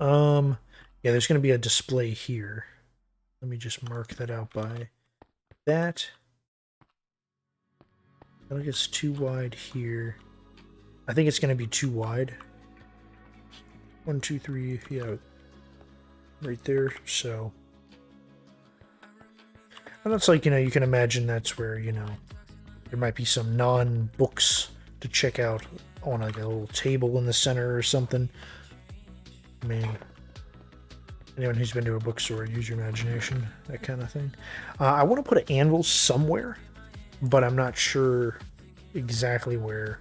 Yeah, there's going to be a display here. Let me just mark that out by that. I think it's too wide here. I think it's going to be too wide. 1, 2, 3, yeah, right there. So, and that's like, you know, you can imagine that's where, you know, there might be some non-books to check out on like a little table in the center or something. I mean, anyone who's been to a bookstore, use your imagination, that kind of thing. I want to put an anvil somewhere, but I'm not sure exactly where.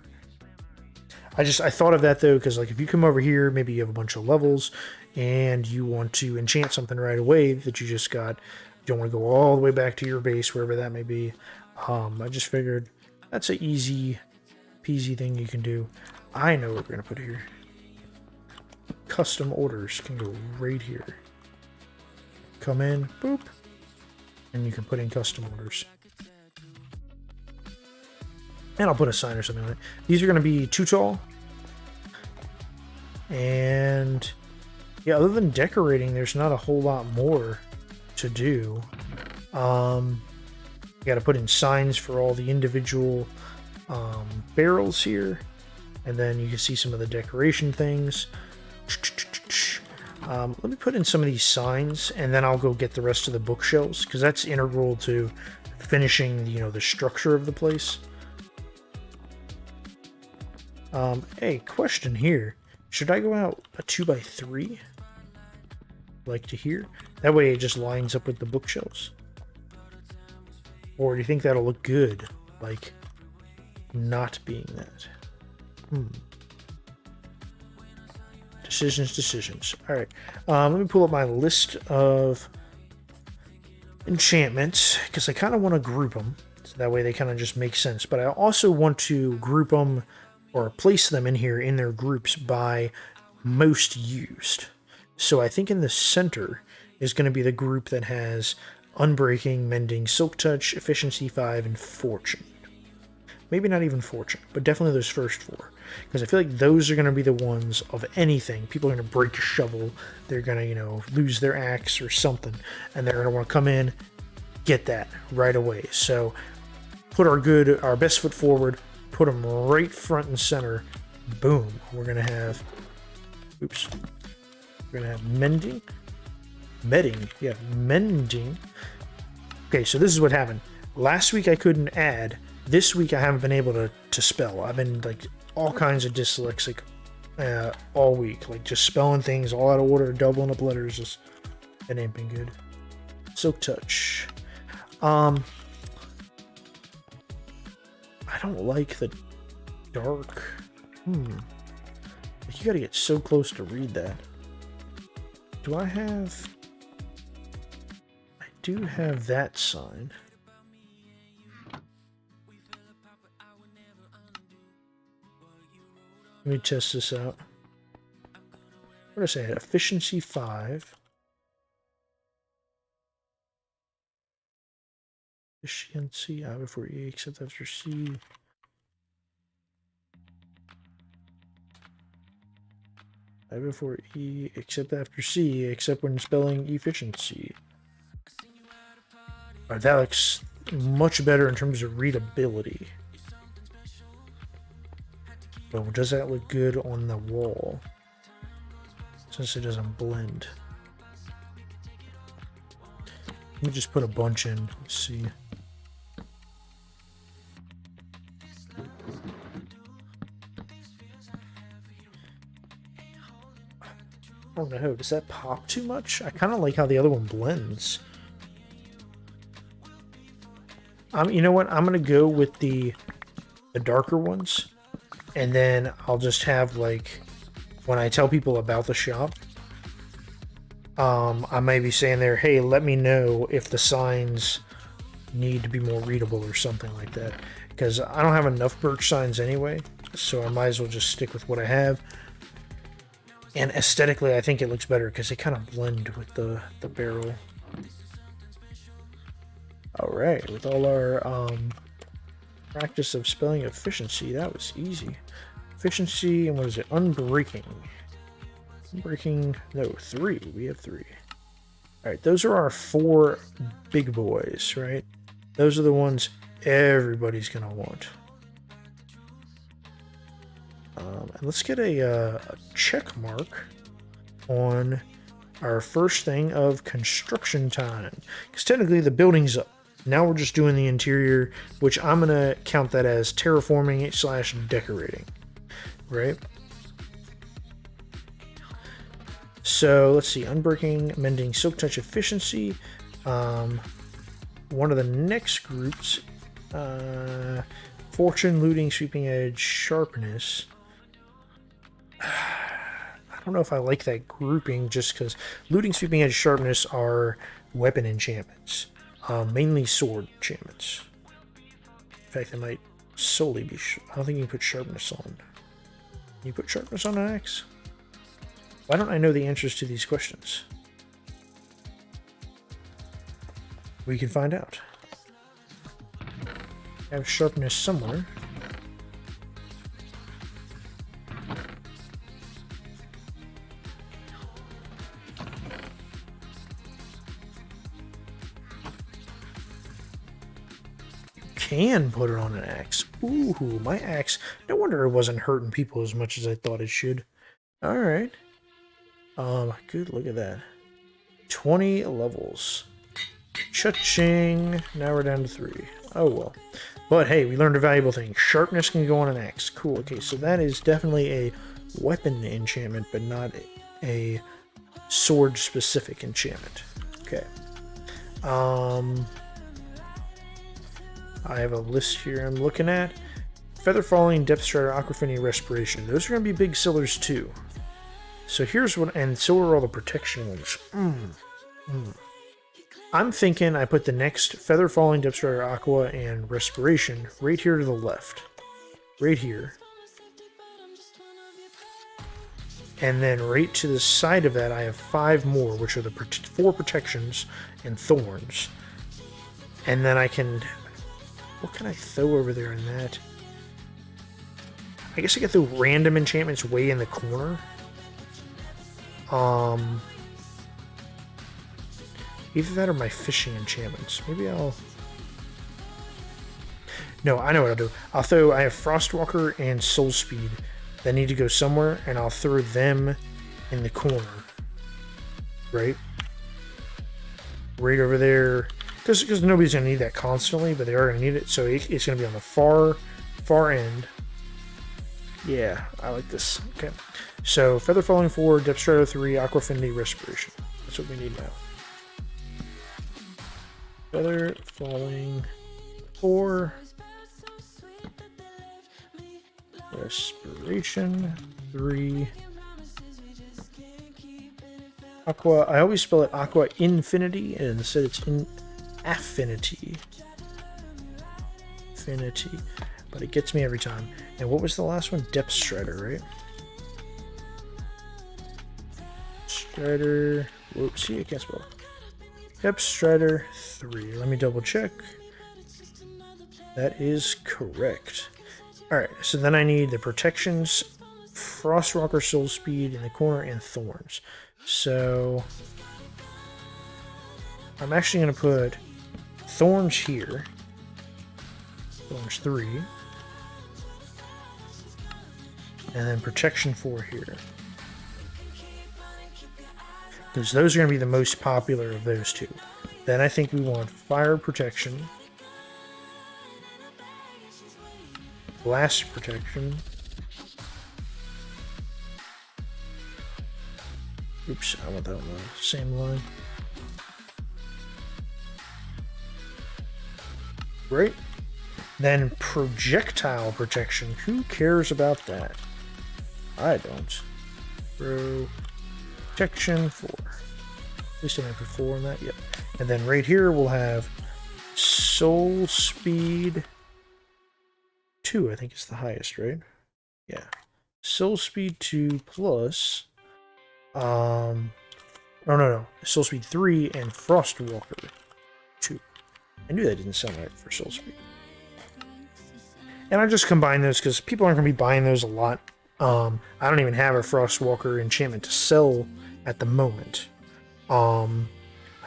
I thought of that though, because like if you come over here, maybe you have a bunch of levels and you want to enchant something right away that you just got. You don't want to go all the way back to your base, wherever that may be. I just figured that's an easy peasy thing you can do. I know what we're gonna put here. Custom orders can go right here. Come in, boop, and you can put in custom orders. And I'll put a sign or something on it. These are going to be too tall. And yeah, other than decorating, there's not a whole lot more to do. You got to put in signs for all the individual barrels here. And then you can see some of the decoration things. Let me put in some of these signs, and then I'll go get the rest of the bookshelves, because that's integral to finishing, you know, the structure of the place. Hey, question here. Should I go out a 2x3? Like to here? That way it just lines up with the bookshelves. Or do you think that'll look good? Like, not being that. Decisions. Alright. Let me pull up my list of enchantments, because I kind of want to group them. So that way they kind of just make sense. But I also want to group them, or place them in here in their groups by most used. So I think in the center is going to be the group that has Unbreaking, Mending, Silk Touch, Efficiency 5, and Fortune. Maybe not even Fortune, but definitely those first four. Because I feel like those are going to be the ones of anything. People are going to break a shovel. They're going to, you know, lose their axe or something. And they're going to want to come in, get that right away. So put our best foot forward. Put them right front and center. Boom. We're going to have... Oops. We're going to have Mending. Mending. Okay, so this is what happened. Last week I couldn't add. This week I haven't been able to spell. I've been like all kinds of dyslexic all week. Like just spelling things all out of order, doubling up letters. Just, it ain't been good. Silk Touch. I don't like the dark. You gotta get so close to read that. Do I have... I do have that sign. Let me test this out. What did I say? Efficiency 5. Efficiency, I before E, except after C. I before E, except after C, except when spelling efficiency. Alright, that looks much better in terms of readability. But does that look good on the wall? Since it doesn't blend. Let me just put a bunch in. Let's see. I don't know. Does that pop too much? I kind of like how the other one blends. You know what? I'm gonna go with the darker ones, and then I'll just have like when I tell people about the shop, I may be saying there, hey, let me know if the signs need to be more readable or something like that, because I don't have enough birch signs anyway, so I might as well just stick with what I have. And aesthetically, I think it looks better because they kind of blend with the barrel. Alright, with all our practice of spelling efficiency, that was easy. Efficiency, and what is it? Unbreaking. Unbreaking, no, 3. We have 3. Alright, those are our 4 big boys, right? Those are the ones everybody's going to want. And let's get a check mark on our first thing of construction time. Because technically the building's up. Now we're just doing the interior, which I'm going to count that as terraforming / decorating. Right? So let's see. Unbreaking, Mending, Silk Touch, Efficiency. One of the next groups, Fortune, Looting, Sweeping Edge, Sharpness. don't know if I like that grouping just because looting, sweeping edge, sharpness are weapon enchantments, mainly sword enchantments. In fact, they might solely be. I don't think you can put sharpness on. Can you put sharpness on an axe? Why don't I know the answers to these questions? We can find out. I have sharpness somewhere. Can put it on an axe. Ooh, my axe. No wonder it wasn't hurting people as much as I thought it should. Alright. Good, look at that. 20 levels. Cha-ching. Now we're down to 3. Oh well. But hey, we learned a valuable thing. Sharpness can go on an axe. Cool. Okay, so that is definitely a weapon enchantment, but not a sword-specific enchantment. Okay. I have a list here I'm looking at. Feather Falling, Depth Strider, Aquafini, Respiration. Those are going to be big sellers too. So here's what, and so are all the protection ones. I'm thinking I put the next Feather Falling, Depth Strider, Aqua, and Respiration right here to the left. Right here. And then right to the side of that I have 5 more, which are the 4 protections and thorns. And then I can... What can I throw over there in that? I guess I could throw random enchantments way in the corner. Either that or my fishing enchantments. Maybe I'll... No, I know what I'll do. I have Frostwalker and Soul Speed that need to go somewhere, and I'll throw them in the corner. Right? Right over there. Because nobody's going to need that constantly, but they are going to need it, so it's going to be on the far end. Yeah, I like this. Okay. So, Feather Falling 4, Depth Strider 3, Aqua Affinity, Respiration. That's what we need now. Feather Falling 4, Respiration 3, Aqua. I always spell it Aqua Infinity, and instead it's in Affinity. Affinity. But it gets me every time. And what was the last one? Depth Strider, right? Strider. Whoops, see, I can't spell. Depth Strider 3. Let me double check. That is correct. Alright, so then I need the protections, Frostwalker, Soul Speed in the corner, and Thorns. So I'm actually going to put Thorns here. Thorns 3. And then Protection 4 here. Because those are going to be the most popular of those two. Then I think we want Fire Protection. Blast Protection. Oops, I want that on the same line. Right? Then Projectile Protection. Who cares about that? I don't. Protection 4. At least I didn't put 4 on that. Yep. And then right here we'll have Soul Speed 2, I think is the highest, right? Yeah. Soul Speed 2 plus... no. Soul Speed 3 and Frostwalker 2. I knew that didn't sound right for Soul Speed. And I just combine those because people aren't going to be buying those a lot. I don't even have a Frostwalker enchantment to sell at the moment. I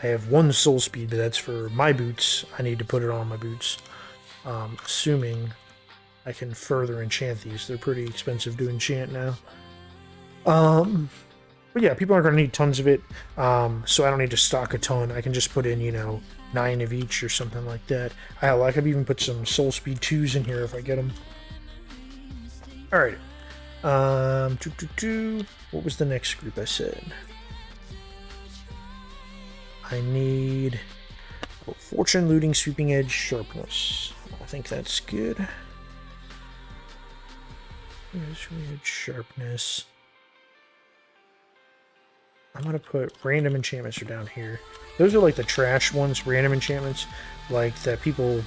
have 1 Soul Speed, but that's for my boots. I need to put it on my boots. Assuming I can further enchant these. They're pretty expensive to enchant now. But yeah, people aren't going to need tons of it, so I don't need to stock a ton. I can just put in, 9 of each or something like that. I could even put some Soul Speed 2s in here if I get them. Alright. What was the next group I said? I need Fortune, Looting, Sweeping Edge, Sharpness. I think that's good. Sweeping Edge, Sharpness. I'm gonna put random enchantments are down here. Those are like the trash ones, random enchantments, like that people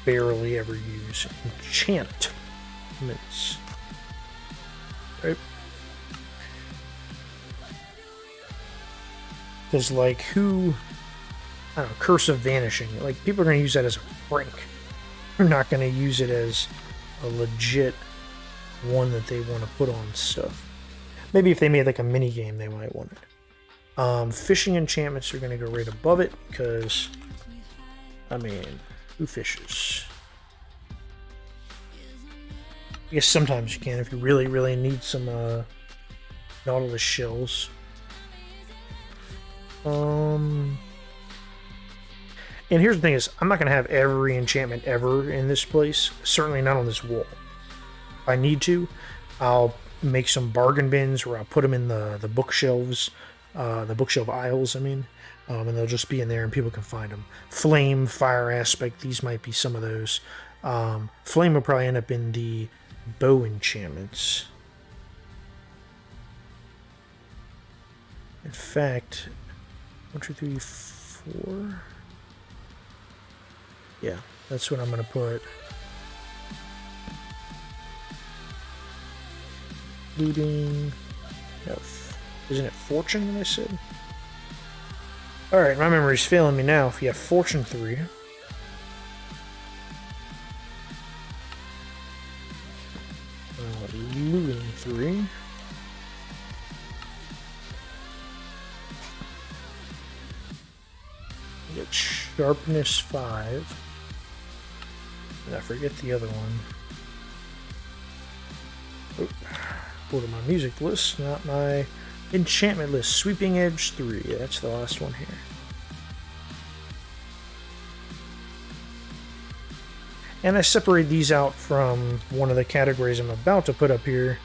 barely ever use. Enchantments. Right? Because, like, who... I don't know, Curse of Vanishing. Like, people are going to use that as a prank. They're not going to use it as a legit one that they want to put on stuff. Maybe if they made, like, a mini game, they might want it. Fishing enchantments are going to go right above it, because... I mean, who fishes? I guess sometimes you can if you really, really need some Nautilus shells. And here's the thing is, I'm not going to have every enchantment ever in this place. Certainly not on this wall. If I need to, I'll make some bargain bins where I'll put them in the bookshelves, the bookshelf aisles, I mean. And they'll just be in there and people can find them. Flame, fire aspect, these might be some of those. Flame will probably end up in the bow enchantments. In fact, 1, 2, 3, 4. Yeah, that's what I'm going to put. Looting. No, isn't it fortune that I said? Alright, my memory's failing me now. If you have fortune 3. Looting 3. Get sharpness 5. And I forget the other one. Oh, go to my music list, not my enchantment list. Sweeping edge 3. That's the last one here. And I separate these out from one of the categories I'm about to put up here,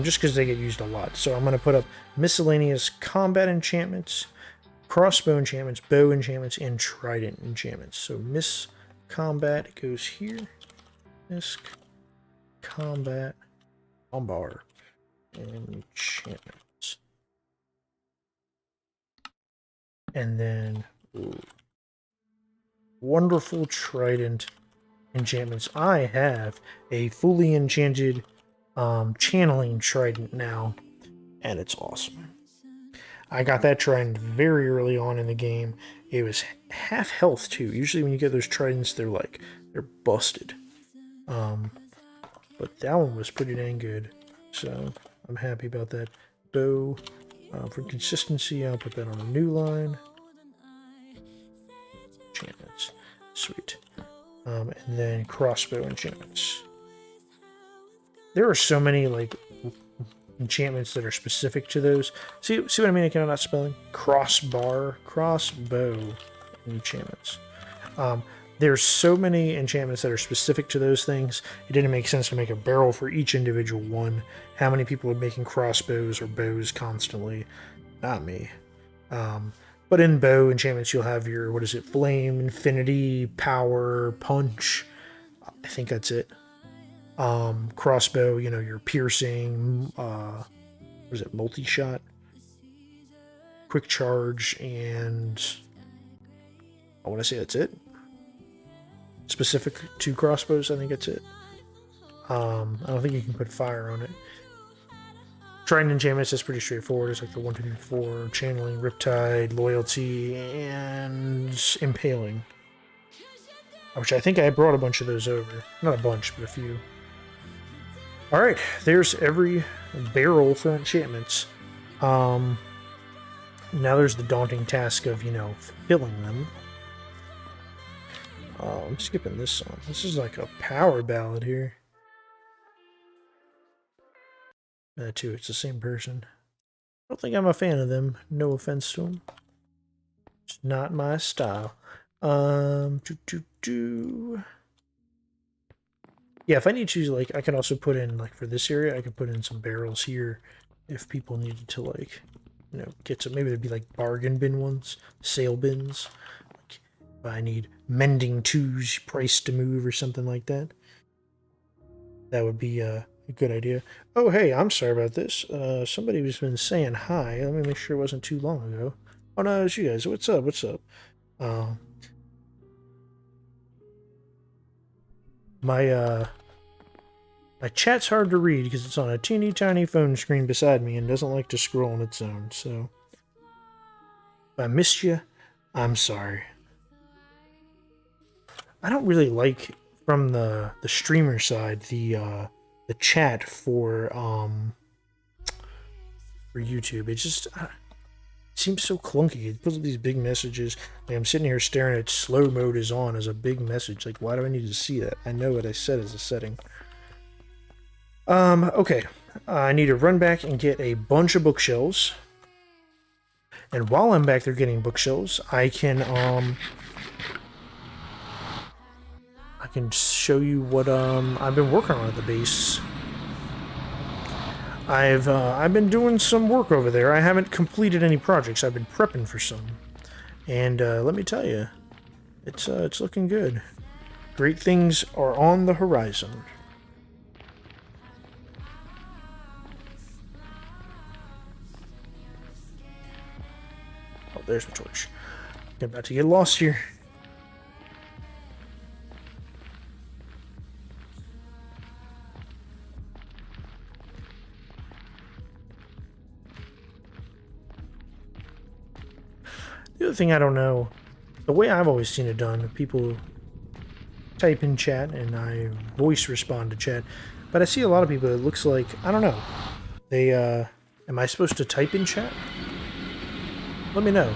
just because they get used a lot. So I'm going to put up miscellaneous combat enchantments, crossbow enchantments, bow enchantments, and trident enchantments. So miss combat goes here. Miss combat bombar enchantments. And then wonderful trident enchantments. I have a fully enchanted channeling trident now, and it's awesome. I got that trident very early on in the game. It was half health too. Usually when you get those tridents, they're busted. But that one was pretty dang good, so I'm happy about that. Bow, for consistency, I'll put that on a new line. Enchantments, sweet. And then crossbow enchantments. There are so many like enchantments that are specific to those. See what I mean? I'm not spelling. Crossbow enchantments. There's so many enchantments that are specific to those things. It didn't make sense to make a barrel for each individual one. How many people are making crossbows or bows constantly? Not me. But in bow enchantments, you'll have your, what is it, flame, infinity, power, punch. I think that's it. Crossbow, you know, your piercing, what is it, multi-shot, quick charge, and I want to say that's it. Specific to crossbows, I think that's it. I don't think you can put fire on it. Trident enchantments is pretty straightforward. It's like the 1, 2, 3, 4, channeling, riptide, loyalty, and impaling. Which I think I brought a bunch of those over. Not a bunch, but a few. Alright, there's every barrel for enchantments. Now there's the daunting task of, you know, filling them. I'm skipping this song. This is like a power ballad here. That too, it's the same person. I don't think I'm a fan of them. No offense to them. It's not my style. Yeah, if I need to, like, I can also put in, like, for this area, I could put in some barrels here if people needed to, like, you know, get some, maybe there'd be, like, bargain bin ones, sale bins. Like, if I need mending 2's price to move or something like that. That would be, a good idea. Oh, hey, I'm sorry about this. Somebody was been saying hi. Let me make sure it wasn't too long ago. Oh, no, it's you guys. What's up? What's up? My chat's hard to read because it's on a teeny tiny phone screen beside me and doesn't like to scroll on its own, so if I missed you, I'm sorry. I don't really like, from the streamer side, the chat for YouTube. It just seems so clunky. It puts up these big messages. Like, I'm sitting here staring at slow mode is on as a big message. Like, why do I need to see that? I know what I set as a setting. Okay. I need to run back and get a bunch of bookshelves. And while I'm back there getting bookshelves, I can show you what I've been working on at the base. I've been doing some work over there. I haven't completed any projects. I've been prepping for some, and let me tell you, it's looking good. Great things are on the horizon. Oh, there's my torch. I'm about to get lost here. The other thing I don't know, the way I've always seen it done, people type in chat and I voice respond to chat, but I see a lot of people, it looks like, I don't know, they, am I supposed to type in chat? Let me know.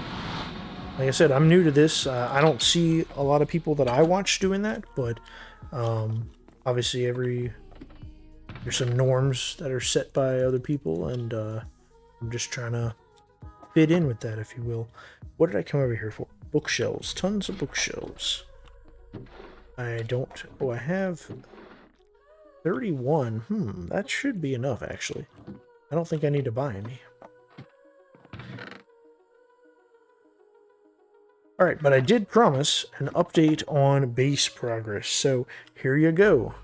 Like I said, I'm new to this. I don't see a lot of people that I watch doing that, but obviously there's some norms that are set by other people, and I'm just trying to fit in with that, if you will. What did I come over here for? Bookshelves. Tons of bookshelves. I have 31. That should be enough, actually. I don't think I need to buy any. Alright, but I did promise an update on base progress, so here you go.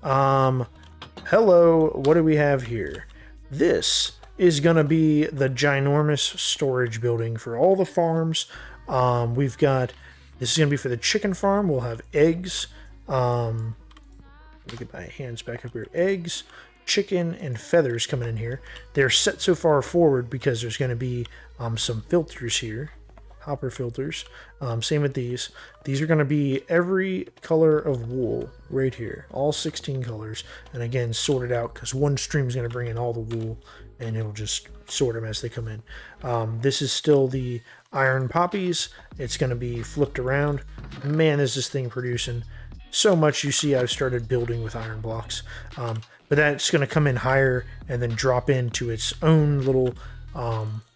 Hello, what do we have here? This is going to be the ginormous storage building for all the farms. This is going to be for the chicken farm. We'll have eggs. Let me get my hands back up here. Eggs, chicken, and feathers coming in here. They're set so far forward because there's going to be some filters here. Hopper filters. Same with these. These are going to be every color of wool right here. All 16 colors. And again, sorted out because one stream is going to bring in all the wool and it'll just sort them as they come in. This is still the iron poppies. It's going to be flipped around. Man, is this thing producing so much. You see I've started building with iron blocks. But that's going to come in higher and then drop into its own little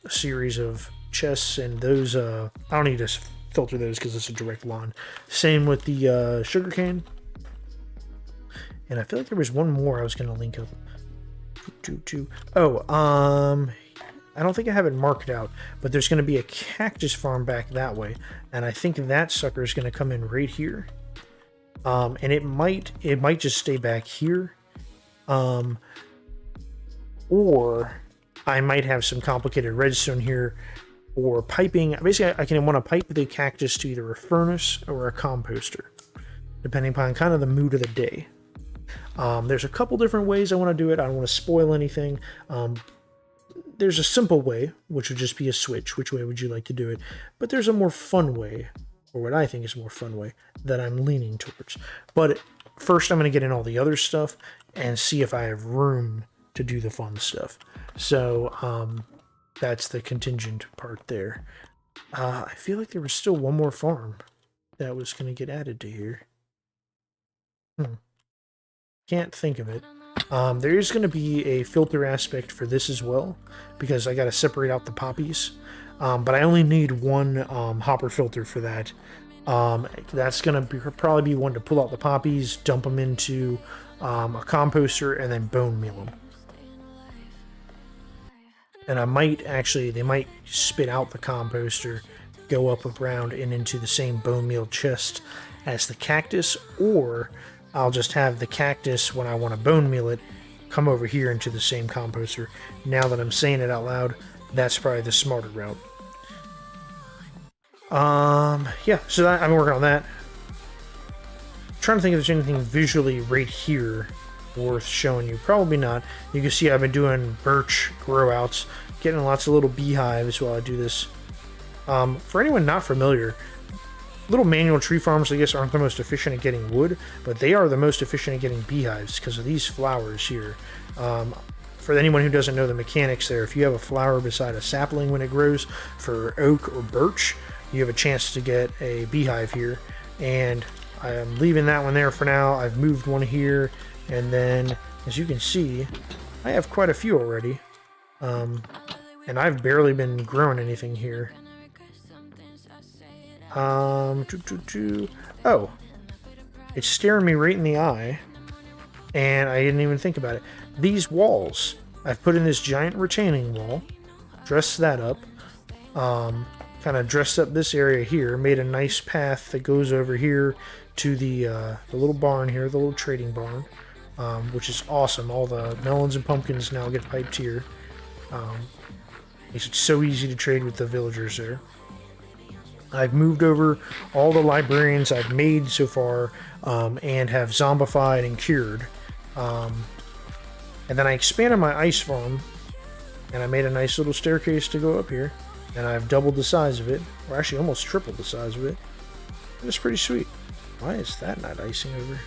series of chests, and those I don't need to filter those because it's a direct line. Same with the sugarcane, and I feel like there was one more I was going to link up. Oh, I don't think I have it marked out, but there's going to be a cactus farm back that way, and I think that sucker is going to come in right here. And it might just stay back here, or I might have some complicated redstone here. Or piping. Basically, I can want to pipe the cactus to either a furnace or a composter, depending upon kind of the mood of the day. There's a couple different ways I want to do it. I don't want to spoil anything. There's a simple way, which would just be a switch. Which way would you like to do it? But there's a more fun way, or what I think is a more fun way, that I'm leaning towards. But first, I'm going to get in all the other stuff and see if I have room to do the fun stuff. So, that's the contingent part there. I feel like there was still one more farm that was going to get added to here. Can't think of it. There is going to be a filter aspect for this as well, because I got to separate out the poppies. But I only need one hopper filter for that. That's going to probably be one to pull out the poppies, dump them into a composter, and then bone meal them. And they might spit out the composter, go up around and into the same bone meal chest as the cactus, or I'll just have the cactus when I want to bone meal it come over here into the same composter. Now that I'm saying it out loud, that's probably the smarter route. Yeah, so I'm working on that. Trying to think if there's anything visually right here worth showing you. Probably not. You can see I've been doing birch grow outs, getting lots of little beehives while I do this. For anyone not familiar, little manual tree farms, I guess, aren't the most efficient at getting wood, but they are the most efficient at getting beehives because of these flowers here. For anyone who doesn't know the mechanics there, if you have a flower beside a sapling when it grows for oak or birch, you have a chance to get a beehive here. And I am leaving that one there for now. I've moved one here, and then, as you can see, I have quite a few already. And I've barely been growing anything here. Oh, it's staring me right in the eye, and I didn't even think about it. These walls, I've put in this giant retaining wall, dressed that up, kind of dressed up this area here, made a nice path that goes over here to the little barn here, the little trading barn, which is awesome. All the melons and pumpkins now get piped here. Makes it so easy to trade with the villagers there. I've moved over all the librarians I've made so far, and have zombified and cured. And then I expanded my ice farm, and I made a nice little staircase to go up here. And I've doubled the size of it, or actually almost tripled the size of it. And it's pretty sweet. Why is that not icing over?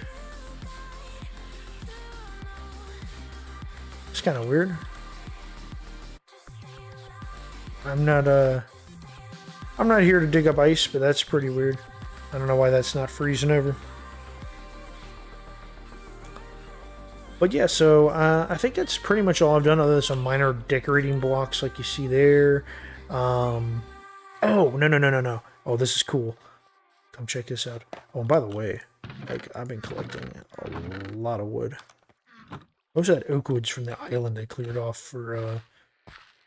It's kind of weird. I'm not here to dig up ice, but that's pretty weird. I don't know why that's not freezing over. But yeah, so I think that's pretty much all I've done, other than some minor decorating blocks like you see there. Oh, no. Oh, this is cool. Come check this out. Oh, and by the way, like, I've been collecting a lot of wood. Most of that oak wood's from the island I cleared off for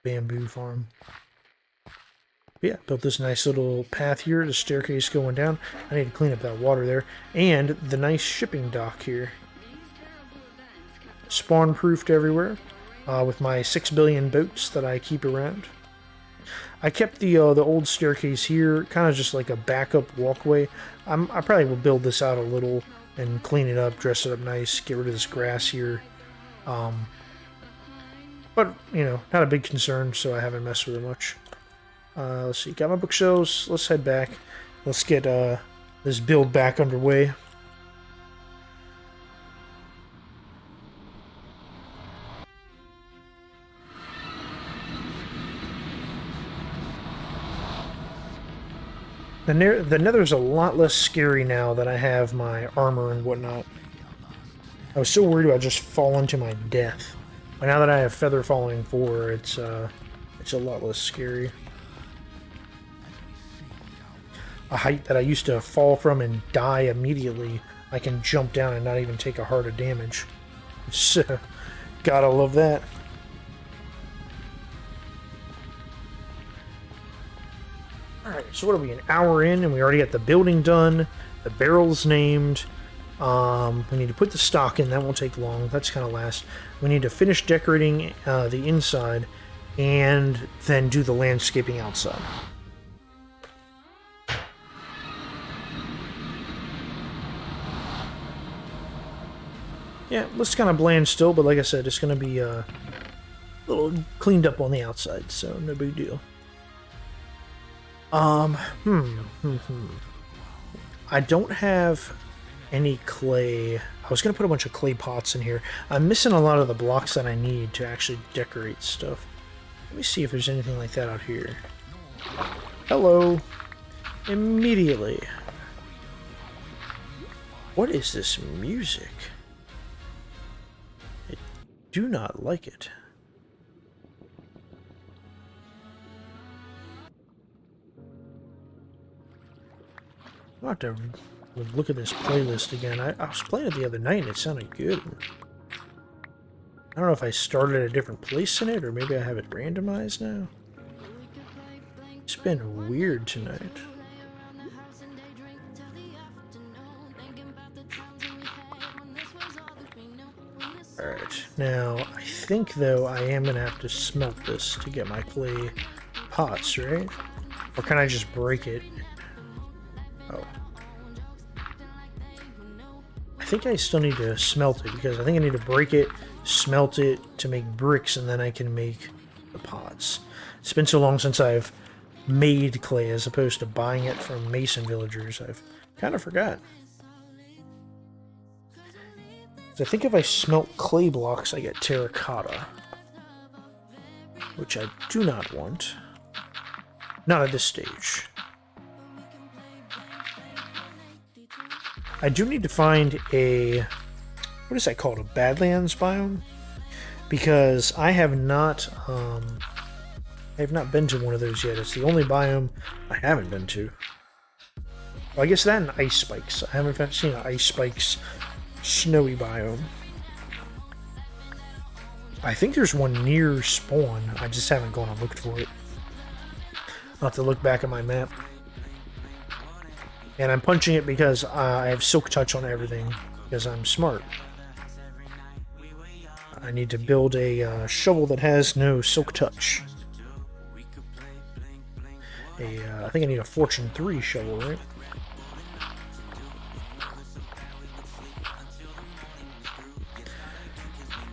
bamboo farm. But yeah, built this nice little path here, the staircase going down. I need to clean up that water there. And the nice shipping dock here. Spawn-proofed everywhere, with my 6 billion boats that I keep around. I kept the old staircase here, kind of just like a backup walkway. I probably will build this out a little and clean it up, dress it up nice, get rid of this grass here. But, you know, not a big concern, so I haven't messed with it much. Let's see, got my bookshelves. Let's head back. Let's get this build back underway. The nether's a lot less scary now that I have my armor and whatnot. I was so worried about just falling to my death. But now that I have Feather Falling 4, it's a lot less scary. A height that I used to fall from and die immediately, I can jump down and not even take a heart of damage. So, gotta love that. Alright, so what are we, an hour in, and we already got the building done, the barrels named. We need to put the stock in, that won't take long, that's kind of last. We need to finish decorating the inside, and then do the landscaping outside. Yeah, it looks kind of bland still, but like I said, it's going to be a little cleaned up on the outside, so no big deal. I don't have any clay. I was going to put a bunch of clay pots in here. I'm missing a lot of the blocks that I need to actually decorate stuff. Let me see if there's anything like that out here. Hello. Immediately. What is this music? I do not like it. I'll have to look at this playlist again. I was playing it the other night and it sounded good. I don't know if I started at a different place in it or maybe I have it randomized now. It's been weird tonight. Alright. Now, I think, though, I am going to have to smelt this to get my clay pots, right? Or can I just break it? Oh. I think I still need to smelt it, because I think I need to break it, smelt it to make bricks, and then I can make the pots. It's been so long since I've made clay as opposed to buying it from mason villagers. I've kind of forgot. I think if I smelt clay blocks, I get terracotta, which I do not want. Not at this stage. I do need to find a, what is that called? A Badlands biome? Because I have not been to one of those yet. It's the only biome I haven't been to. Well, I guess that and ice spikes. I haven't seen an ice spikes snowy biome. I think there's one near spawn. I just haven't gone and looked for it. I'll have to look back at my map. And I'm punching it because I have silk touch on everything, because I'm smart. I need to build a shovel that has no silk touch. I think I need a Fortune 3 shovel, right?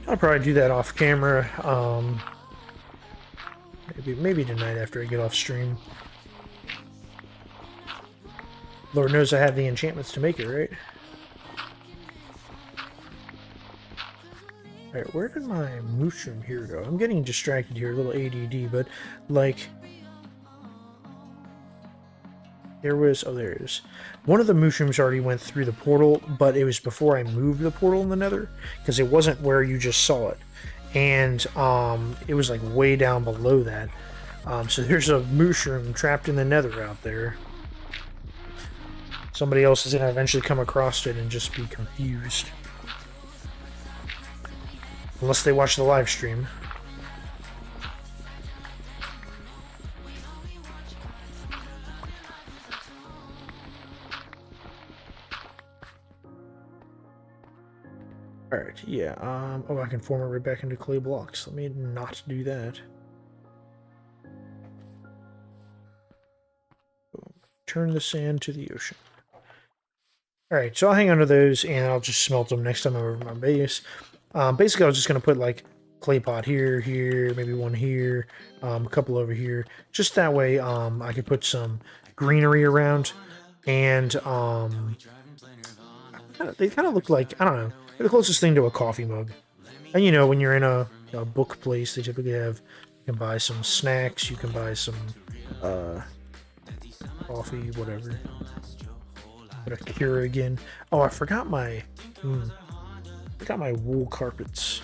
I'll probably do that off camera. Maybe tonight after I get off stream. Lord knows I have the enchantments to make it, right? Alright, where did my mushroom here go? I'm getting distracted here, a little ADD, but like... There was... Oh, there it is. One of the mushrooms already went through the portal, but it was before I moved the portal in the nether, because it wasn't where you just saw it. And it was like way down below that. So there's a mushroom trapped in the nether out there. Somebody else is going to eventually come across it and just be confused. Unless they watch the live stream. Alright, yeah, oh, I can form it right back into clay blocks. Let me not do that. Turn the sand to the ocean. Alright, so I'll hang on to those, and I'll just smelt them next time I'm over my base. Basically, I was just going to put, like, clay pot here, maybe one here, a couple over here. Just that way, I could put some greenery around, and, they kind of look like, I don't know, they're the closest thing to a coffee mug. And, you know, when you're in a book place, they typically have, you can buy some snacks, you can buy some, coffee, whatever. But a cure again. Oh, I forgot my wool carpets.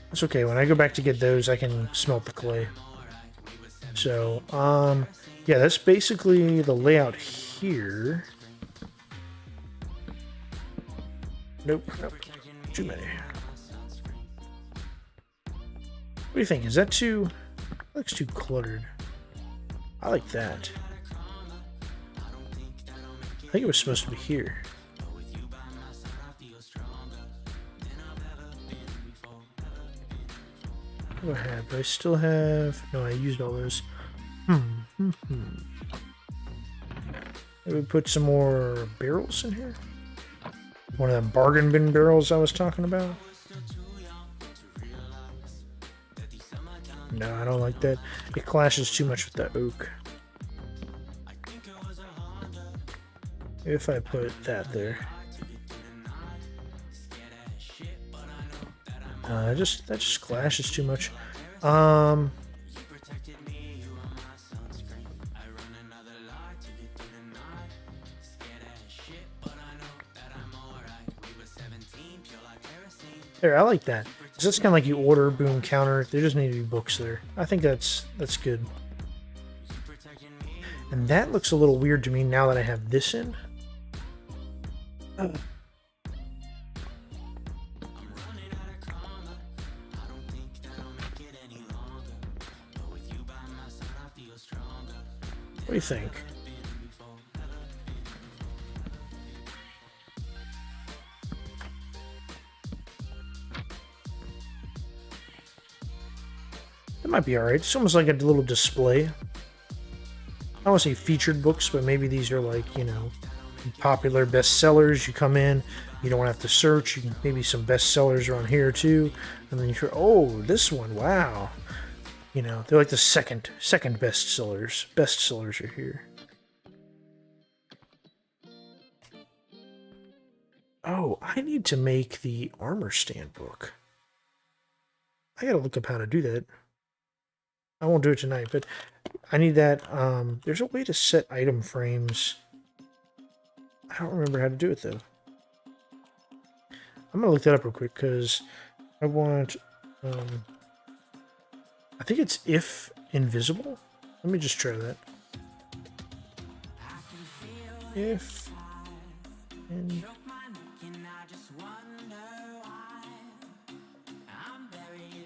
That's okay. When I go back to get those, I can smelt the clay. So, yeah, that's basically the layout here. Nope. Too many. What do you think? Is that too... That looks too cluttered. I like that. I think it was supposed to be here. What do I have? Do I still have... No, I used all those. Maybe put some more barrels in here? One of them bargain bin barrels I was talking about? No, I don't like that. It clashes too much with that oak. If I put that there. That just clashes too much. There, I like that. So that's kind of like you order, boom, counter. There just need to be books there. I think that's good. And that looks a little weird to me now that I have this in. What do you think? might be alright. It's almost like a little display. I don't want to say featured books, but maybe these are like, you know, popular bestsellers. You come in, you don't want to have to search. You can, maybe some bestsellers are on here too. And then you hear, oh, this one, wow. You know, they're like the second bestsellers. Bestsellers are here. Oh, I need to make the armor stand book. I gotta look up how to do that. I won't do it tonight, but I need that. There's a way to set item frames. I don't remember how to do it, though. I'm gonna look that up real quick, because I want... I think it's if invisible. Let me just try that. If...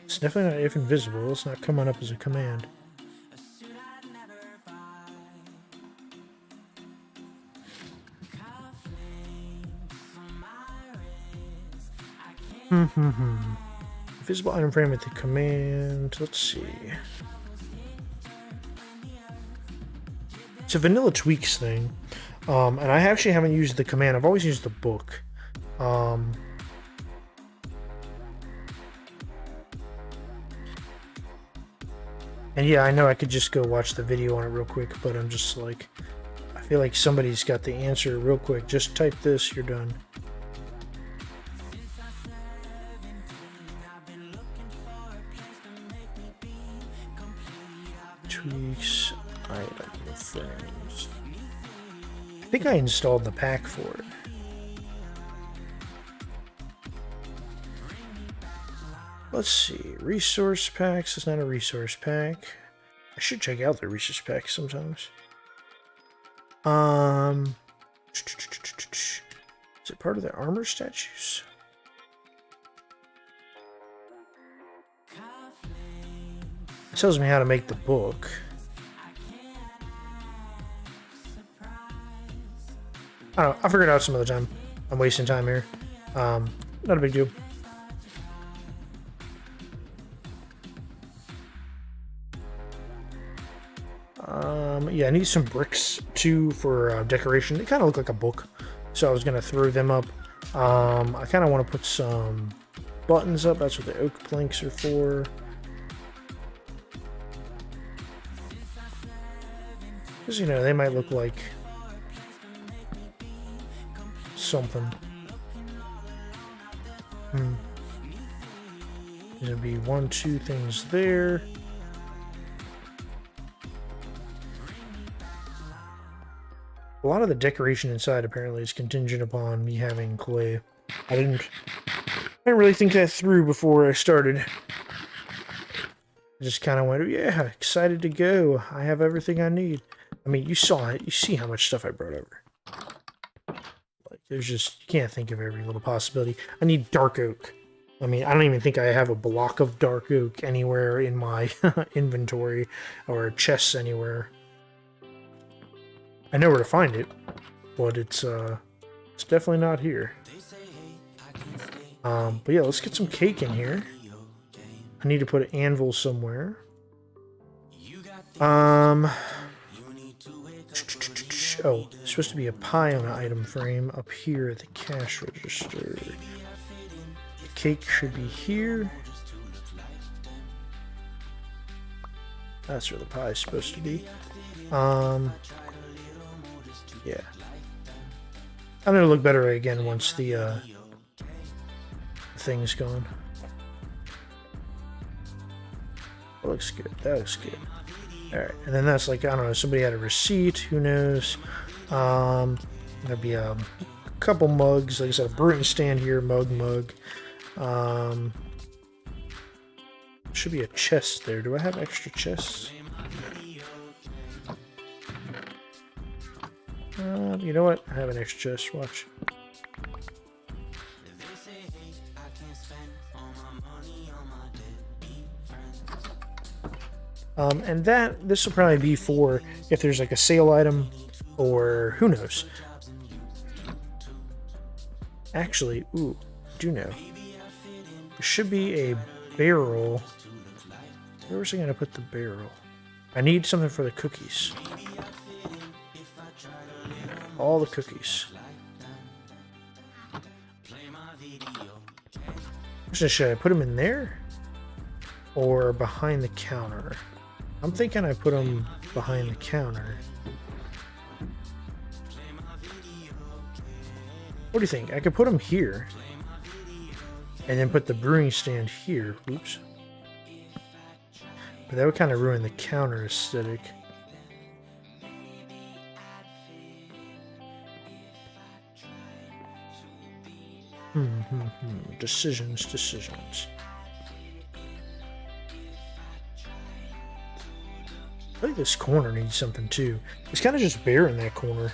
It's definitely not if invisible. It's not coming up as a command. Invisible item frame with the command. Let's see. It's a vanilla tweaks thing. And I actually haven't used the command. I've always used the book. And yeah, I know I could just go watch the video on it real quick, but I'm just like, I feel like somebody's got the answer real quick. Just type this, you're done. Tweaks, item frames. I think I installed the pack for it. Let's see, resource packs. It's not a resource pack. I should check out the resource packs sometimes. Is it part of the armor statues? It tells me how to make the book. I don't know, I'll figure it out some other time. I'm wasting time here. Not a big deal. Yeah, I need some bricks too for decoration. They kind of look like a book, so I was gonna throw them up. I kind of want to put some buttons up. That's what the oak planks are for. Because, you know, they might look like something. There'll be 1, 2 things there. A lot of the decoration inside apparently is contingent upon me having clay. I didn't really think that through before I started. I just kind of went, yeah, excited to go. I have everything I need. I mean, you saw it. You see how much stuff I brought over. Like, there's just, you can't think of every little possibility. I need dark oak. I mean, I don't even think I have a block of dark oak anywhere in my inventory or chests anywhere. I know where to find it, but it's definitely not here. But yeah, let's get some cake in here. I need to put an anvil somewhere. Oh, there's supposed to be a pie on an item frame up here at the cash register. The cake should be here. That's where the pie is supposed to be. Yeah. I'm gonna look better again once the thing's gone. That looks good. That looks good. Alright, and then that's like, I don't know, somebody had a receipt, who knows. There'll be a couple mugs, like I said, a brewing stand here, mug. Should be a chest there. Do I have extra chests? You know what? I have an extra chest. Watch. And this will probably be for if there's like a sale item, or who knows. Actually, ooh, I do know. There should be a barrel Where was I going to put the barrel? I need something for the cookies. All the cookies. Should I put them in there? Or behind the counter? I'm thinking I put them behind the counter. What do you think? I could put them here. And then put the brewing stand here. Oops. But that would kind of ruin the counter aesthetic. Decisions. I think this corner needs something too. It's kind of just bare in that corner.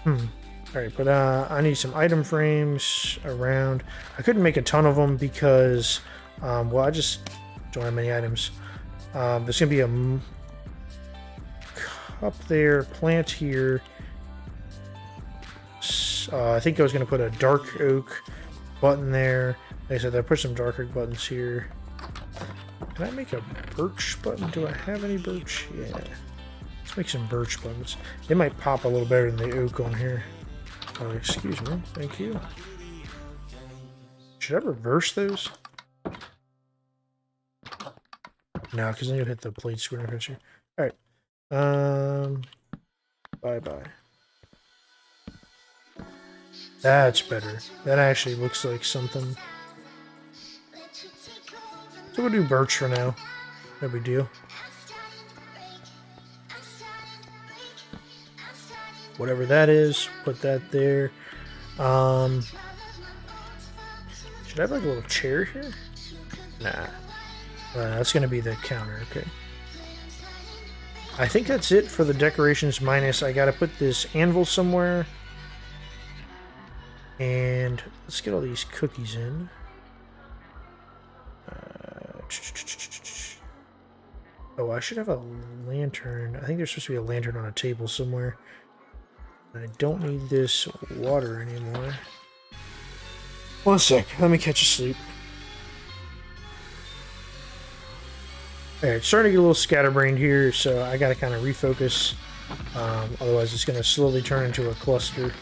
Alright, but I need some item frames around. I couldn't make a ton of them because, well, I just don't have many items. There's going to be a cup there, plant here. I think I was going to put a dark oak button there. Like I said, I put some dark oak buttons here. Can I make a birch button? Do I have any birch? Yeah. Let's make some birch buttons. They might pop a little better than the oak on here. Oh, excuse me. Thank you. Should I reverse those? No, because then you'll hit the plate square picture. Alright. Bye-bye. That's better. That actually looks like something. So we'll do birch for now. No big deal. Whatever that is, put that there. Should I have like a little chair here? Nah. That's going to be the counter, okay. I think that's it for the decorations minus I got to put this anvil somewhere. And let's get all these cookies in. Oh, I should have a lantern. I think there's supposed to be a lantern on a table somewhere. I don't need this water anymore. One sec. Let me catch a sleep. Alright, starting to get a little scatterbrained here, so I gotta kind of refocus. Otherwise, it's going to slowly turn into a cluster.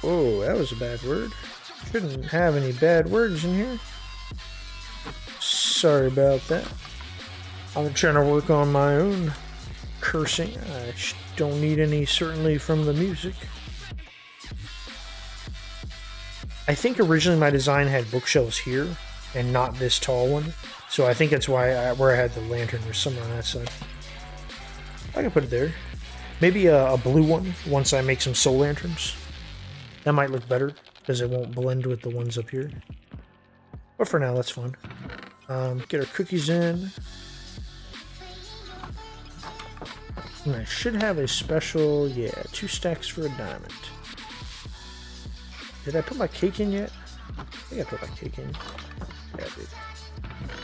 Whoa, that was a bad word. Shouldn't have any bad words in here. Sorry about that. I'm trying to work on my own cursing. I don't need any, certainly, from the music. I think originally my design had bookshelves here and not this tall one. So I think that's why where I had the lantern or somewhere on that side. I can put it there. Maybe a blue one once I make some soul lanterns. That might look better because it won't blend with the ones up here. But for now, that's fine. Get our cookies in. And I should have a special, yeah, 2 stacks for a diamond. Did I put my cake in yet? I think I put my cake in. Yeah, I did.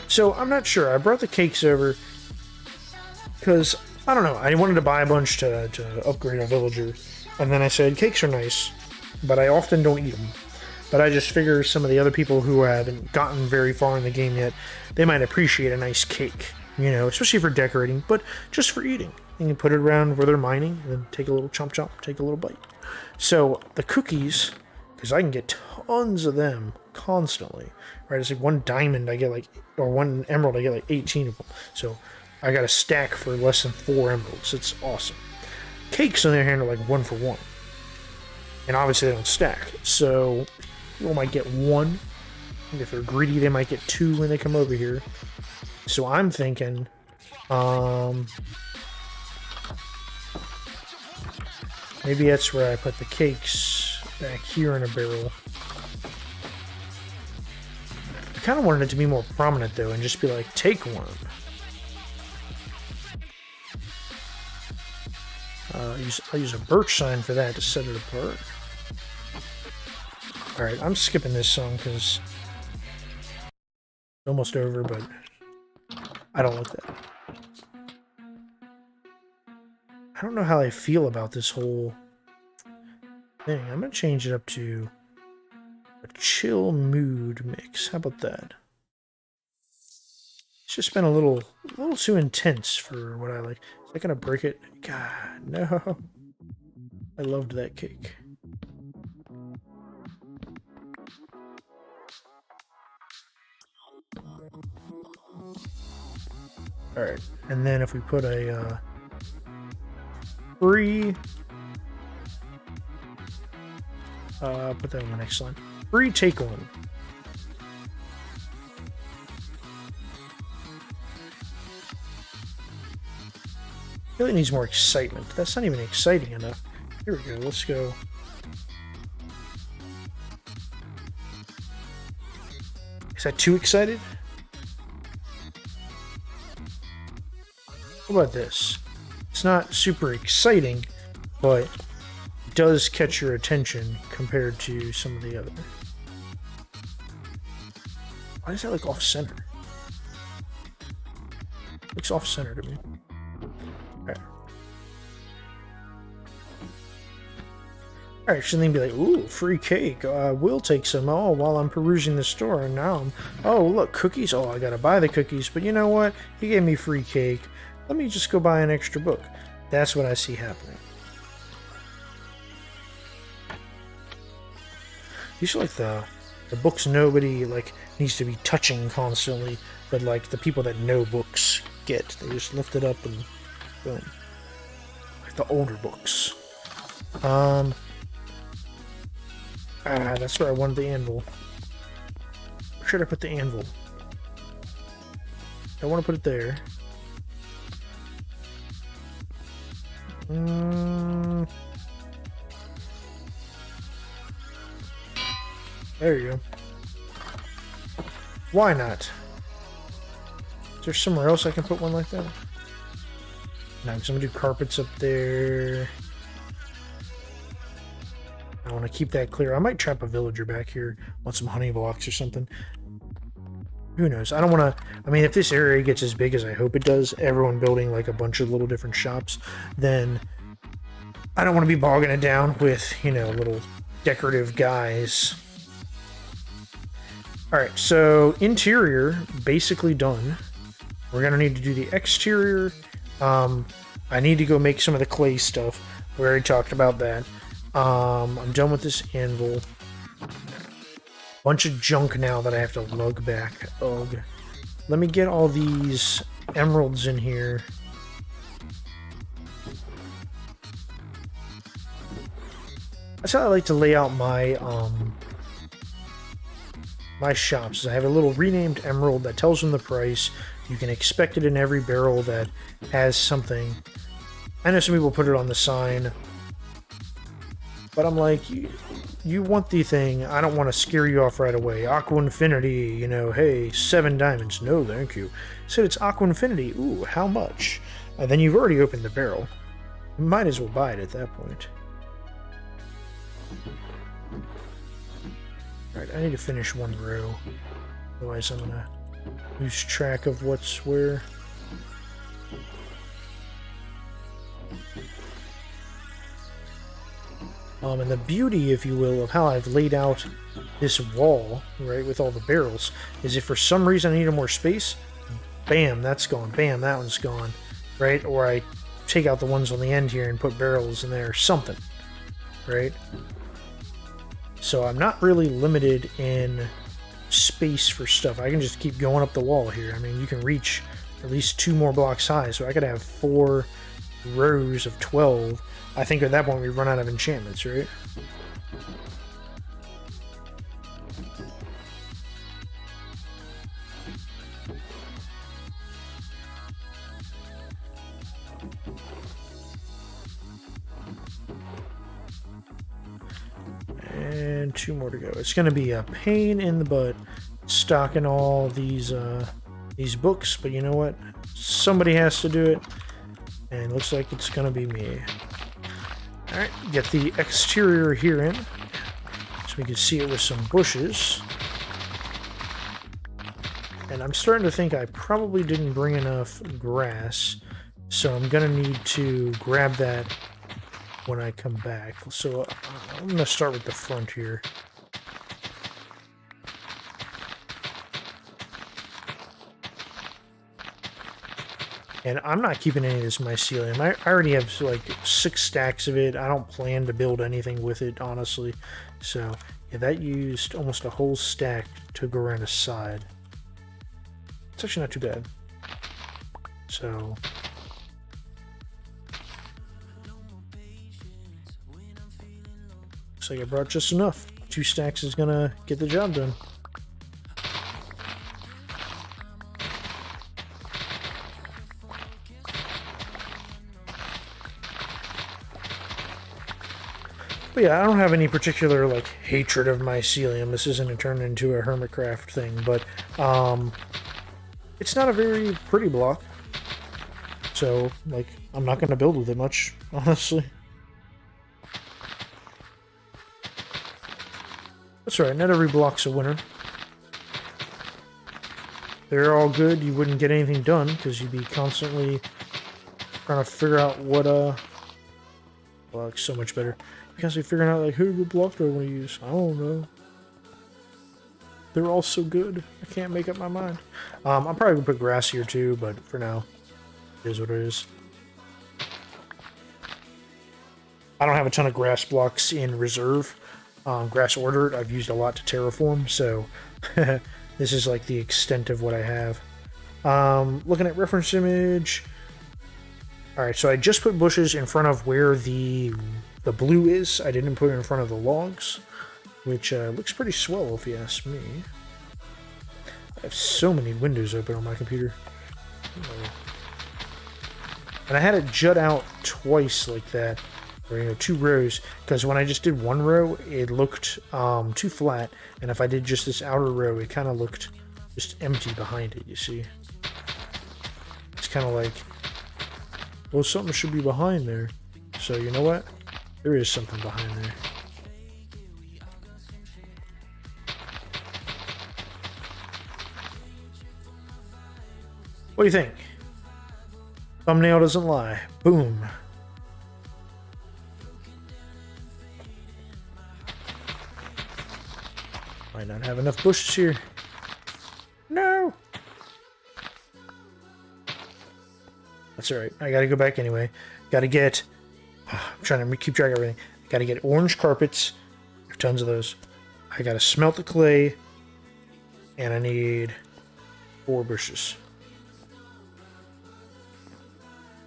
So, I'm not sure. I brought the cakes over because, I don't know, I wanted to buy a bunch to upgrade our villager. And then I said, cakes are nice, but I often don't eat them. But I just figure some of the other people who haven't gotten very far in the game yet, they might appreciate a nice cake, you know, especially for decorating, but just for eating. You can put it around where they're mining, and then take a little chomp chomp, take a little bite. So, the cookies, because I can get tons of them constantly, right? It's like 1 diamond, I get like, or 1 emerald, I get like 18 of them. So, I got a stack for less than 4 emeralds. It's awesome. Cakes, on the other hand, are like 1 for 1. And obviously they don't stack. So, people might get 1. And if they're greedy, they might get 2 when they come over here. So I'm thinking, maybe that's where I put the cakes, back here in a barrel. I kind of wanted it to be more prominent though, and just be like, take 1. I'll use a birch sign for that to set it apart. Alright, I'm skipping this song because it's almost over, but I don't like that. I don't know how I feel about this whole thing. I'm going to change it up to A chill mood mix. How about that? It's just been a little too intense for what I like. Is that gonna break it? God, no. I loved that cake. Alright, and then if we put a free... put that on the next line. Free take one. Really needs more excitement. That's not even exciting enough. Here we go. Let's go. Is that too excited? How about this? It's not super exciting, but it does catch your attention compared to some of the other. Why is that like off-center? Looks off-center to me. Alright, shouldn't they be like, ooh, free cake, we'll take some, oh, while I'm perusing the store, and now I'm, oh, look, cookies, oh, I gotta buy the cookies, but you know what, he gave me free cake, let me just go buy an extra book. That's what I see happening. These are like the books nobody, like, needs to be touching constantly, but, like, the people that know books get. They just lift it up and boom. Like the older books. That's where I wanted the anvil. Where should I put the anvil? I want to put it there. There you go. Why not? Is there somewhere else I can put one like that? No, because I'm going to do carpets up there. I want to keep that clear. I might trap a villager back here. Want some honey blocks or something. Who knows? I don't want to... I mean, if this area gets as big as I hope it does, everyone building like a bunch of little different shops, then I don't want to be bogging it down with, you know, little decorative guys. Alright, so interior, basically done. We're going to need to do the exterior. I need to go make some of the clay stuff. We already talked about that. I'm done with this anvil. Bunch of junk now that I have to lug back. Ugh. Let me get all these emeralds in here. That's how I like to lay out my my shops. I have a little renamed emerald that tells them the price. You can expect it in every barrel that has something. I know some people put it on the sign, but I'm like, you want the thing. I don't want to scare you off right away. Aqua Infinity, you know, hey, 7 diamonds. No, thank you. Said it's Aqua Infinity. Ooh, how much? And then you've already opened the barrel. You might as well buy it at that point. Alright, I need to finish one row. Otherwise I'm gonna lose track of what's where. And the beauty, if you will, of how I've laid out this wall, right, with all the barrels, is if for some reason I need more space, bam, that's gone. Bam, that one's gone, right? Or I take out the ones on the end here and put barrels in there, something, right? So I'm not really limited in space for stuff. I can just keep going up the wall here. I mean, you can reach at least 2 more blocks high, so I could have 4 rows of 12. I think at that point we run out of enchantments, right? And 2 more to go. It's going to be a pain in the butt stocking all these books, but you know what? Somebody has to do it, and it looks like it's going to be me. Alright, get the exterior here in, so we can see it with some bushes. And I'm starting to think I probably didn't bring enough grass, so I'm going to need to grab that when I come back. So I'm going to start with the front here. And I'm not keeping any of this mycelium. I already have like 6 stacks of it. I don't plan to build anything with it, honestly. So, yeah, that used almost a whole stack to go around the side. It's actually not too bad. So, looks like I brought just enough. 2 stacks is gonna get the job done. But yeah, I don't have any particular like hatred of mycelium. This isn't turned into a hermitcraft thing, but it's not a very pretty block. So like, I'm not going to build with it much, honestly. That's right. Not every block's a winner. They're all good. You wouldn't get anything done because you'd be constantly trying to figure out what well, it's so much better. Because you're figuring out like, who block do I want to use? I don't know. They're all so good. I can't make up my mind. I'm probably gonna put grass here too, but for now, it is what it is. I don't have a ton of grass blocks in reserve. Grass ordered, I've used a lot to terraform, so this is like the extent of what I have. Looking at reference image. Alright, so I just put bushes in front of where the blue is. I didn't put it in front of the logs, which looks pretty swell if you ask me. I have so many windows open on my computer. And I had it jut out twice like that, or 2 rows, because when I just did 1 row, it looked too flat, and if I did just this outer row, it kind of looked just empty behind it, you see? It's kind of like, well, something should be behind there. So, you know what? There is something behind there. What do you think? Thumbnail doesn't lie. Boom. Might not have enough bushes here. No! That's alright. I gotta go back anyway. Gotta get... I'm trying to keep track of everything. Gotta get orange carpets. Tons of those. I gotta smelt the clay. And I need 4 bushes.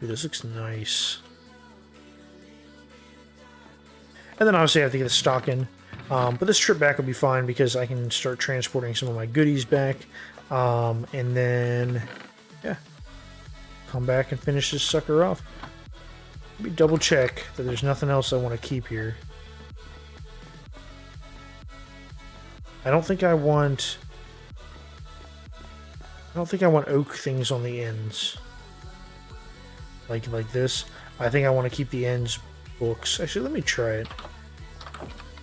Dude, this looks nice. And then obviously I have to get the stock in. But this trip back will be fine because I can start transporting some of my goodies back. And then, yeah. Come back and finish this sucker off. Let me double check that there's nothing else I want to keep here. I don't think I want oak things on the ends. Like this. I think I want to keep the ends books. Actually, let me try it.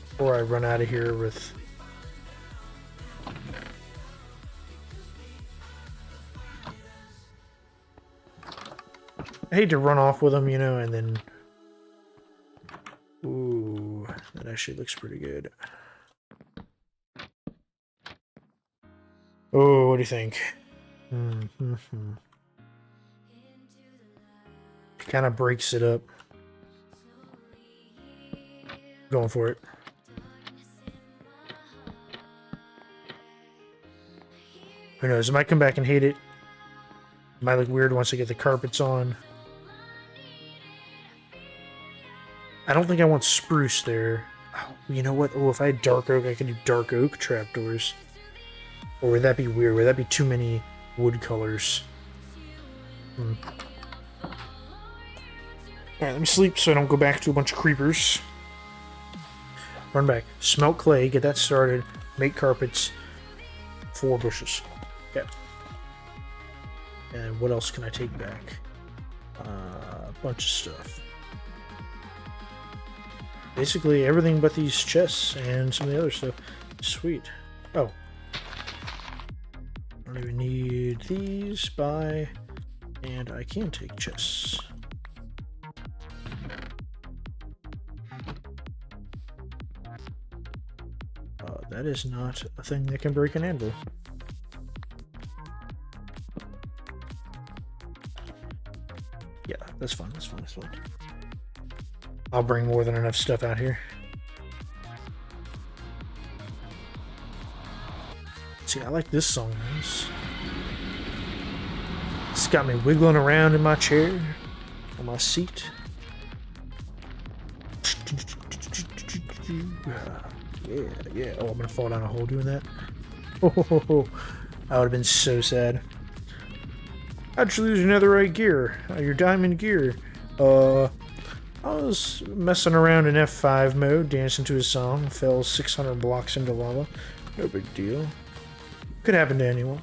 Before I run out of here with... I hate to run off with them, you know, and then... Ooh, that actually looks pretty good. Oh, what do you think? Kind of breaks it up. Going for it. Who knows? I might come back and hate it. It might look weird once I get the carpets on. I don't think I want spruce there. Oh, you know what? Oh, if I had dark oak, I could do dark oak trapdoors. Or would that be weird? Would that be too many wood colors? Alright, let me sleep so I don't go back to a bunch of creepers. Run back. Smelt clay, get that started. Make carpets. 4 bushes. Okay. And what else can I take back? A bunch of stuff. Basically everything but these chests and some of the other stuff. Sweet. Oh. I don't even need these. Buy. And I can take chests. That is not a thing that can break an anvil. Yeah, that's fun. That's fun. That's fun. I'll bring more than enough stuff out here. See, I like this song. It's got me wiggling around in my chair, on my seat. Yeah. Oh, I'm gonna fall down a hole doing that. Oh, I would have been so sad. How'd you lose your netherite gear? Your diamond gear? I was messing around in F5 mode, dancing to a song, fell 600 blocks into lava. No big deal. Could happen to anyone.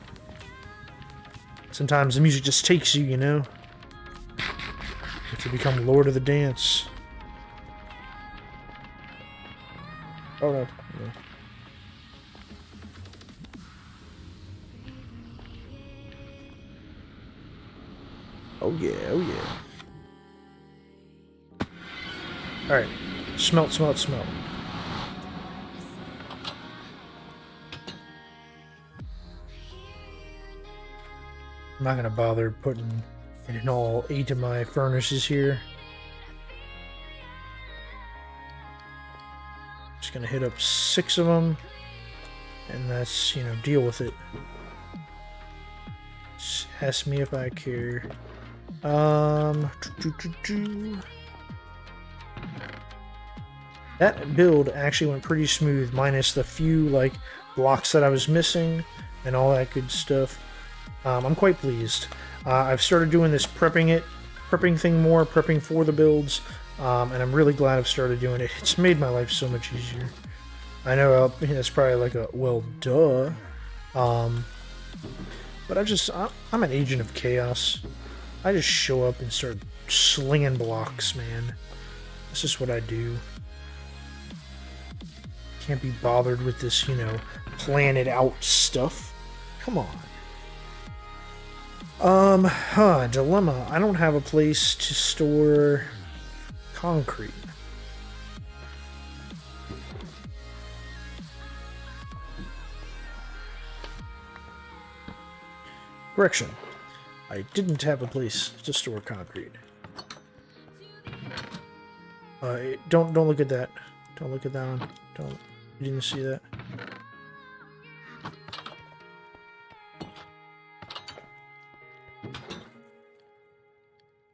Sometimes the music just takes you, you know? You become Lord of the Dance. Oh no. Oh yeah. Alright. Smelt. I'm not gonna bother putting in all 8 of my furnaces here. Just gonna hit up 6 of them, and that's, you know, deal with it. Just ask me if I care. That build actually went pretty smooth, minus the few like blocks that I was missing and all that good stuff. I'm quite pleased. I've started doing this prepping thing more, prepping for the builds, and I'm really glad I've started doing it. It's made my life so much easier. I know that's probably like a, well, duh. But I'm an agent of chaos. I just show up and start slinging blocks, man. That's just what I do. Can't be bothered with this, you know, planted out stuff. Come on. Dilemma. I don't have a place to store concrete. Correction. I didn't have a place to store concrete. Don't look at that. Don't look at that one. You didn't see that.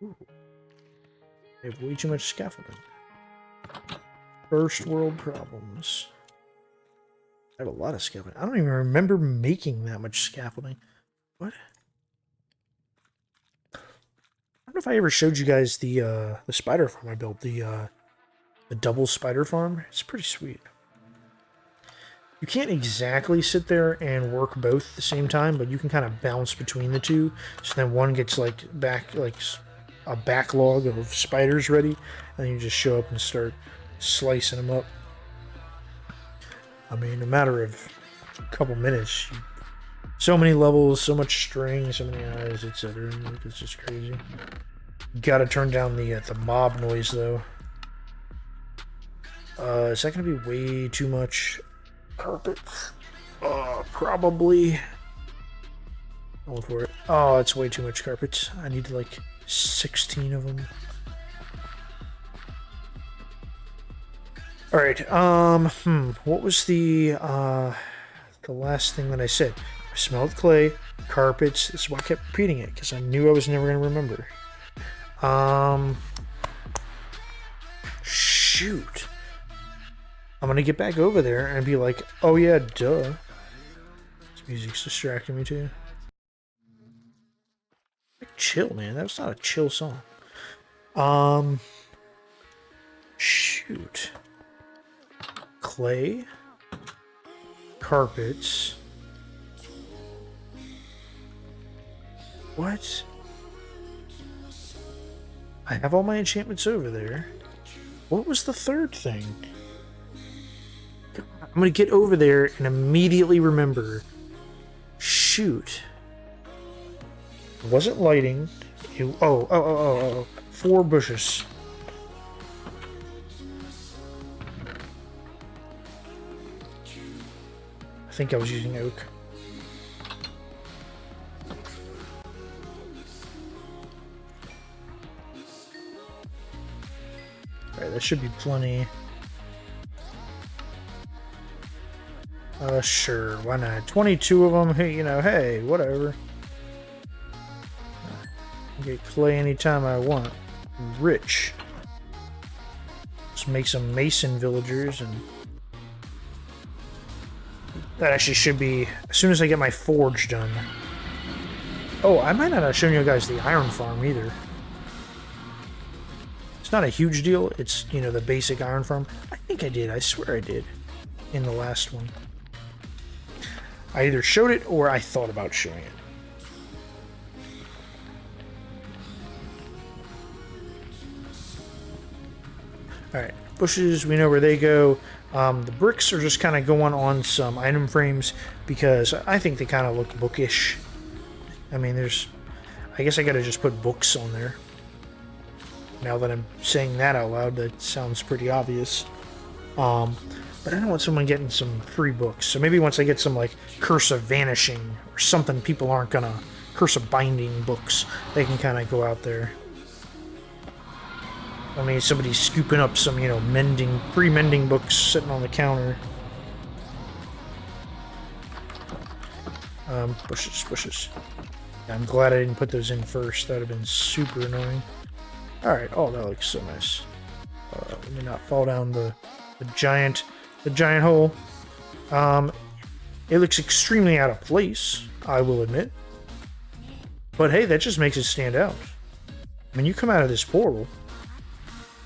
Ooh. I have way too much scaffolding. First world problems. I have a lot of scaffolding. I don't even remember making that much scaffolding. What? I don't know if I ever showed you guys the spider farm I built. The double spider farm. It's pretty sweet. You can't exactly sit there and work both at the same time, but you can kind of bounce between the two. So then one gets like a backlog of spiders ready, and you just show up and start slicing them up. I mean, in a matter of a couple minutes, so many levels, so much string, so many eyes, etc. It's just crazy. You gotta turn down the mob noise though. Is that gonna be way too much? Carpets? Probably. Going for it. Oh, it's way too much carpets. I need like 16 of them. Alright, what was the last thing that I said? I smelled clay, carpets. This is why I kept repeating it, because I knew I was never going to remember. Shoot. I'm going to get back over there and be like, oh yeah, duh. This music's distracting me too. Like, chill, man. That's not a chill song. Shoot. Clay. Carpets. What? I have all my enchantments over there. What was the third thing? I'm gonna get over there and immediately remember. Shoot. It wasn't lighting. Oh. 4 bushes. I think I was using oak. Alright, that should be plenty. Sure, why not? 22 of them, hey, you know, hey, whatever. I get clay anytime I want. I'm rich. Just make some mason villagers, and that actually should be as soon as I get my forge done. Oh, I might not have shown you guys the iron farm either. It's not a huge deal. It's, you know, the basic iron farm. I think I did. I swear I did in the last one. I either showed it or I thought about showing it. Alright, bushes, we know where they go. The bricks are just kind of going on some item frames because I think they kind of look bookish. I mean, I guess I gotta just put books on there. Now that I'm saying that out loud, that sounds pretty obvious. But I don't want someone getting some free books. So maybe once I get some, like, Curse of Vanishing or something people aren't gonna... Curse of Binding books, they can kind of go out there. I mean, somebody's scooping up some, you know, free mending books sitting on the counter. Bushes. Yeah, I'm glad I didn't put those in first. That would have been super annoying. Alright, oh, that looks so nice. Let me not fall down the giant hole. It looks extremely out of place, I will admit. But hey, that just makes it stand out. I mean, you come out of this portal.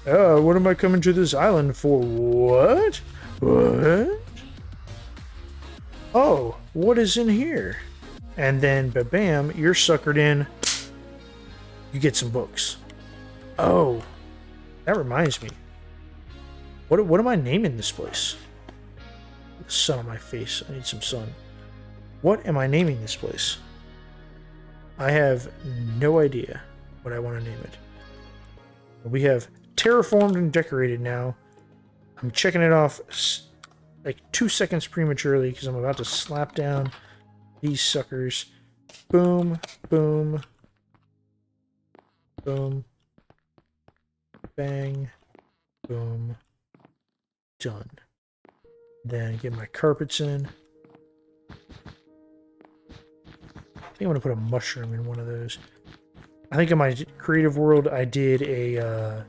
What am I coming to this island for? What? What? Oh, what is in here? And then, ba-bam, you're suckered in. You get some books. Oh, that reminds me. What am I naming this place? The sun on my face. I need some sun. What am I naming this place? I have no idea what I want to name it. We have terraformed and decorated now. I'm checking it off like 2 seconds prematurely because I'm about to slap down these suckers. Boom, boom, boom, bang, boom, done. Then get my carpets in. I think I'm going to put a mushroom in one of those. I think in my creative world I did a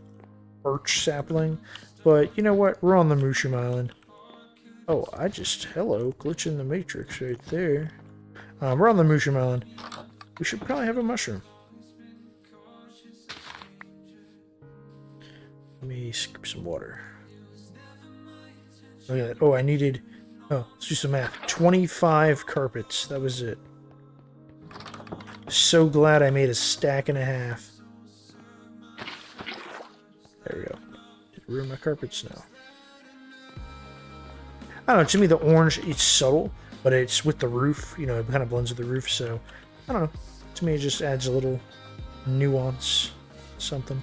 birch sapling, but you know what? We're on the Mushroom Island. Oh, hello, glitch in the matrix right there. We're on the Mushroom Island. We should probably have a mushroom. Let me scoop some water. Look at that. Oh, let's do some math. 25 carpets. That was it. So glad I made a stack and a half. There we go. Did ruin my carpets now. I don't know, to me the orange, it's subtle, but it's with the roof, you know, it kind of blends with the roof, so, I don't know. To me it just adds a little nuance, something.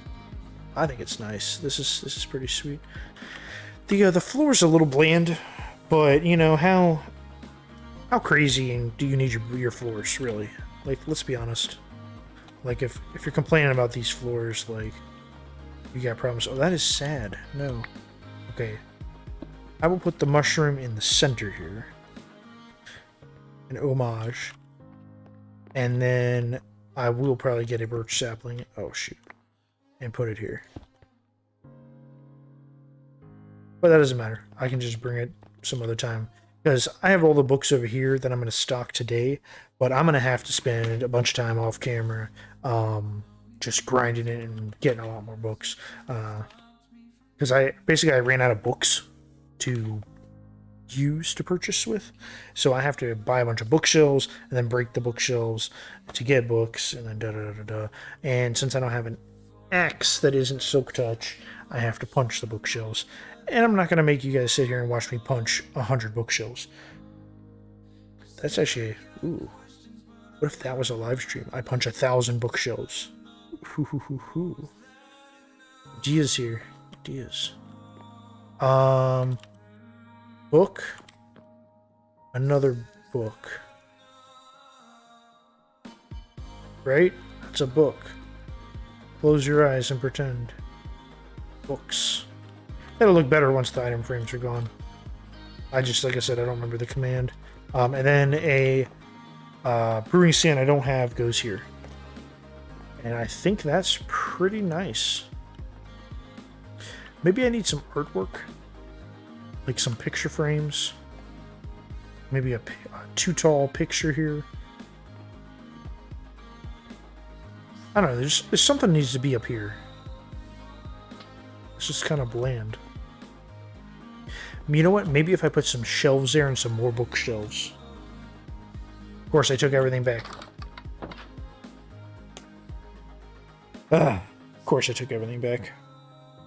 I think it's nice. This is pretty sweet. The floor's a little bland, but, you know, how crazy do you need your floors, really? Like, let's be honest. Like, if you're complaining about these floors, like, you got problems. Oh, that is sad. No. Okay. I will put the mushroom in the center here. An homage. And then I will probably get a birch sapling. Oh, shoot. And put it here. But that doesn't matter. I can just bring it some other time. Because I have all the books over here that I'm going to stock today. But I'm going to have to spend a bunch of time off camera just grinding it and getting a lot more books. Because I ran out of books to use to purchase with. So I have to buy a bunch of bookshelves and then break the bookshelves to get books and then da-da-da-da-da. And since I don't have an axe that isn't Silk Touch, I have to punch the bookshelves. And I'm not going to make you guys sit here and watch me punch 100 bookshelves. That's actually... Ooh. What if that was a live stream? I punch 1,000 bookshelves. Hoo. Ideas here. Ideas. Book. Another book. Right? It's a book. Close your eyes and pretend. Books. It'll look better once the item frames are gone. I just, like I said, I don't remember the command. And then a brewing stand I don't have goes here. And I think that's pretty nice. Maybe I need some artwork. Like some picture frames. Maybe a too tall picture here. I don't know, there's something needs to be up here. It's just kind of bland. You know what? Maybe if I put some shelves there and some more bookshelves. Of course, I took everything back. Of course I took everything back.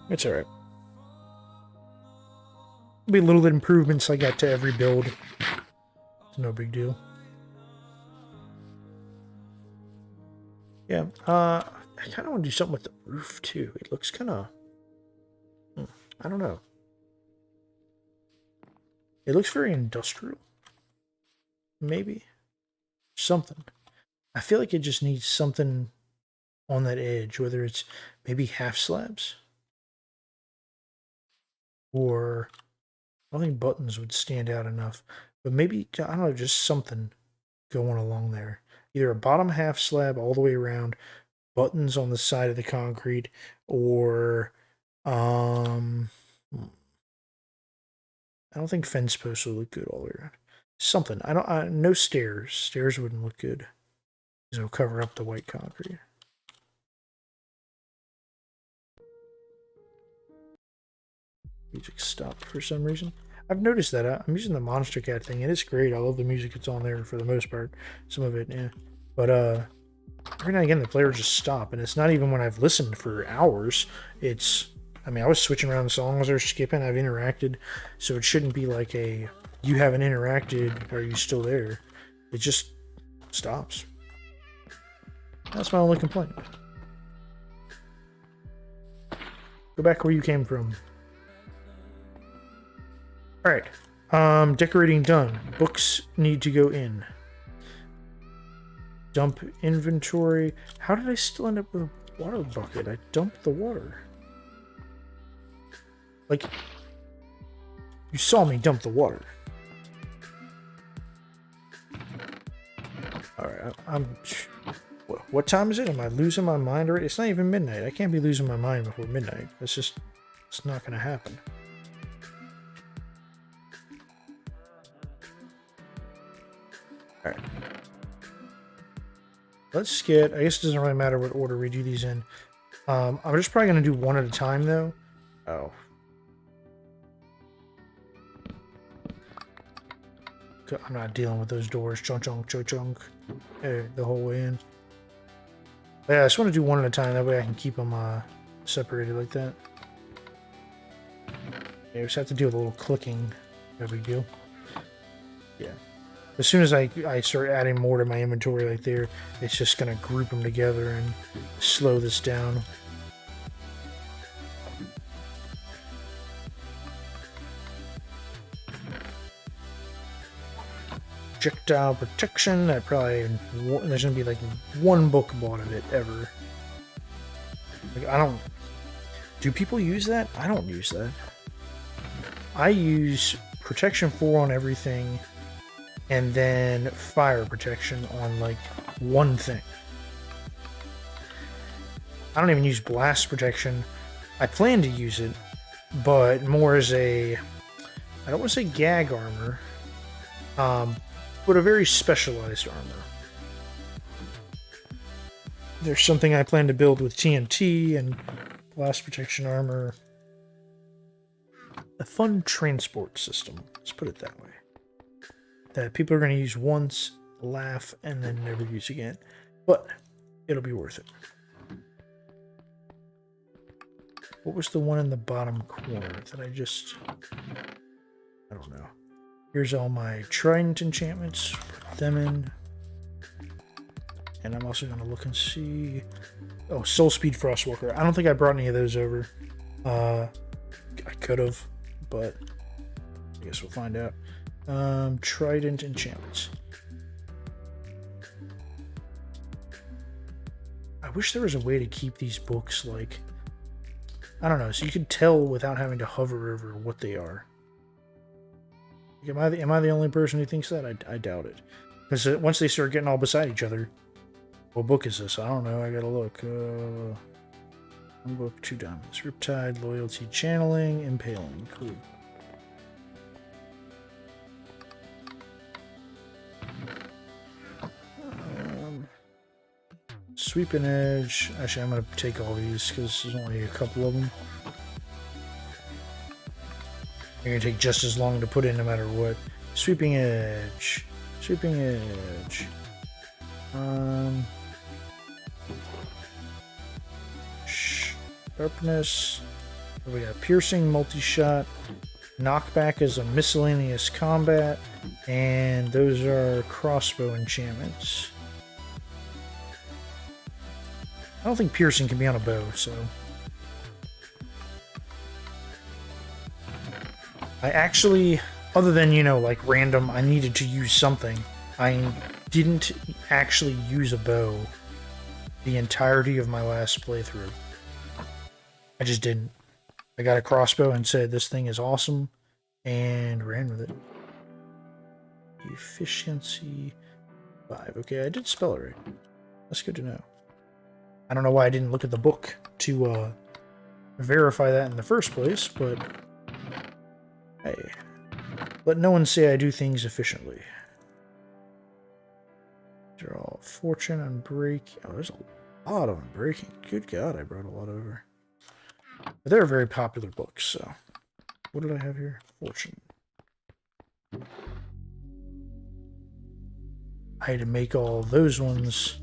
It's alright. Be little improvements I got to every build. It's no big deal. Yeah, I kind of want to do something with the roof, too. It looks kind of... I don't know. It looks very industrial. Maybe. Something. I feel like it just needs something on that edge, whether it's maybe half slabs. Or... I don't think buttons would stand out enough. But maybe, I don't know, just something going along there. Either a bottom half slab all the way around, buttons on the side of the concrete, or I don't think fence posts would look good all the way around. Something. No stairs. Stairs wouldn't look good. Because it'll cover up the white concrete. Music stopped for some reason. I've noticed that. I'm using the Monster Cat thing, and it's great. I love the music that's on there for the most part. Some of it, yeah. But every now and again, the player just stop, and it's not even when I've listened for hours. It's, I mean, I was switching around the songs or skipping. I've interacted, so it shouldn't be like a, you haven't interacted, are you still there? It just stops. That's my only complaint. Go back where you came from. Alright, decorating done. Books need to go in. Dump inventory. How did I still end up with a water bucket? I dumped the water. Like, you saw me dump the water. Alright, what time is it? Am I losing my mind already? It's not even midnight. I can't be losing my mind before midnight. It's not gonna happen. Alright. Let's get... I guess it doesn't really matter what order we do these in. I'm just probably going to do one at a time, though. Oh. I'm not dealing with those doors. Chunk, chunk, chunk, chunk. Hey, the whole way in. But yeah, I just want to do one at a time. That way I can keep them separated like that. Yeah, we just have to deal with a little clicking. No big deal. Yeah. As soon as I start adding more to my inventory like there, it's just going to group them together and slow this down. Projectile protection, there's going to be like one book bought of it ever. Like, do people use that? I don't use that. I use protection 4 on everything, and then fire protection on like one thing. I don't even use blast protection. I plan to use it, but more as a, I don't want to say gag armor, but a very specialized armor. There's something I plan to build with TNT and blast protection armor. A fun transport system, let's put it that way. That people are going to use once, laugh, and then never use again. But it'll be worth it. What was the one in the bottom corner that I don't know. Here's all my trident enchantments. Put them in. And I'm also going to look and see... Oh, Soul Speed Frostwalker. I don't think I brought any of those over. I could have, but I guess we'll find out. Trident enchantments. I wish there was a way to keep these books like I don't know. So you can tell without having to hover over what they are. Am I the only person who thinks that? I doubt it. Because once they start getting all beside each other, what book is this? I don't know. I gotta look. One book, 2 diamonds. Riptide, Loyalty, Channeling, Impaling. Cool. Sweeping Edge. Actually, I'm going to take all these because there's only a couple of them. They're going to take just as long to put in no matter what. Sweeping Edge. Sweeping Edge. Sharpness. We got Piercing, Multi-Shot. Knockback is a miscellaneous combat. And those are crossbow enchantments. I don't think piercing can be on a bow, so... I actually, other than, you know, like random, I needed to use something, I didn't actually use a bow the entirety of my last playthrough. I just didn't. I got a crossbow and said, this thing is awesome, and ran with it. Efficiency 5. Okay, I did spell it right. That's good to know. I don't know why I didn't look at the book to verify that in the first place, but hey, let no one say I do things efficiently. Draw Fortune, Unbreak. Oh, there's a lot of Unbreaking. Good God, I brought a lot over. But they're very popular books, so. What did I have here? Fortune. I had to make all those ones.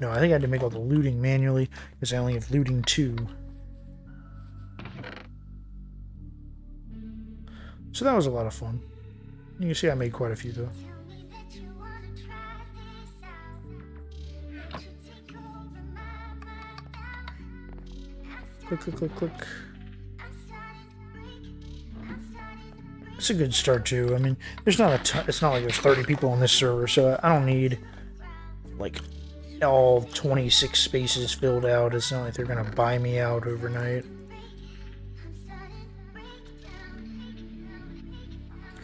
No, I think I had to make all the looting manually, because I only have looting 2. So that was a lot of fun. You can see I made quite a few, though. Click, click, click, click. It's a good start, too. I mean, there's not a ton. It's not like there's 30 people on this server, so I don't need, like, all 26 spaces filled out. It's not like they're gonna buy me out overnight.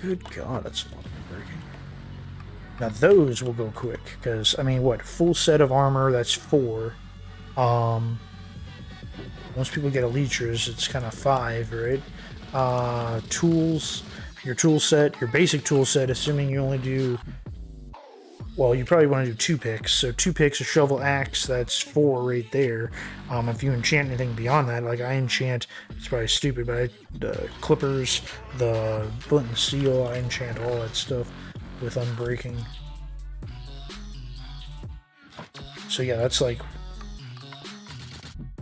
Good God, that's a lot of breaking. Now those will go quick, because, I mean, what, full set of armor, that's 4. Once people get elytras, it's kind of 5, right? Tools, your tool set, your basic tool set, assuming you only do... Well, you probably want to do 2 picks. So 2 picks, a shovel, axe, that's 4 right there. If you enchant anything beyond that, like I enchant, it's probably stupid, but the clippers, the flint and steel, I enchant all that stuff with unbreaking. So yeah, that's like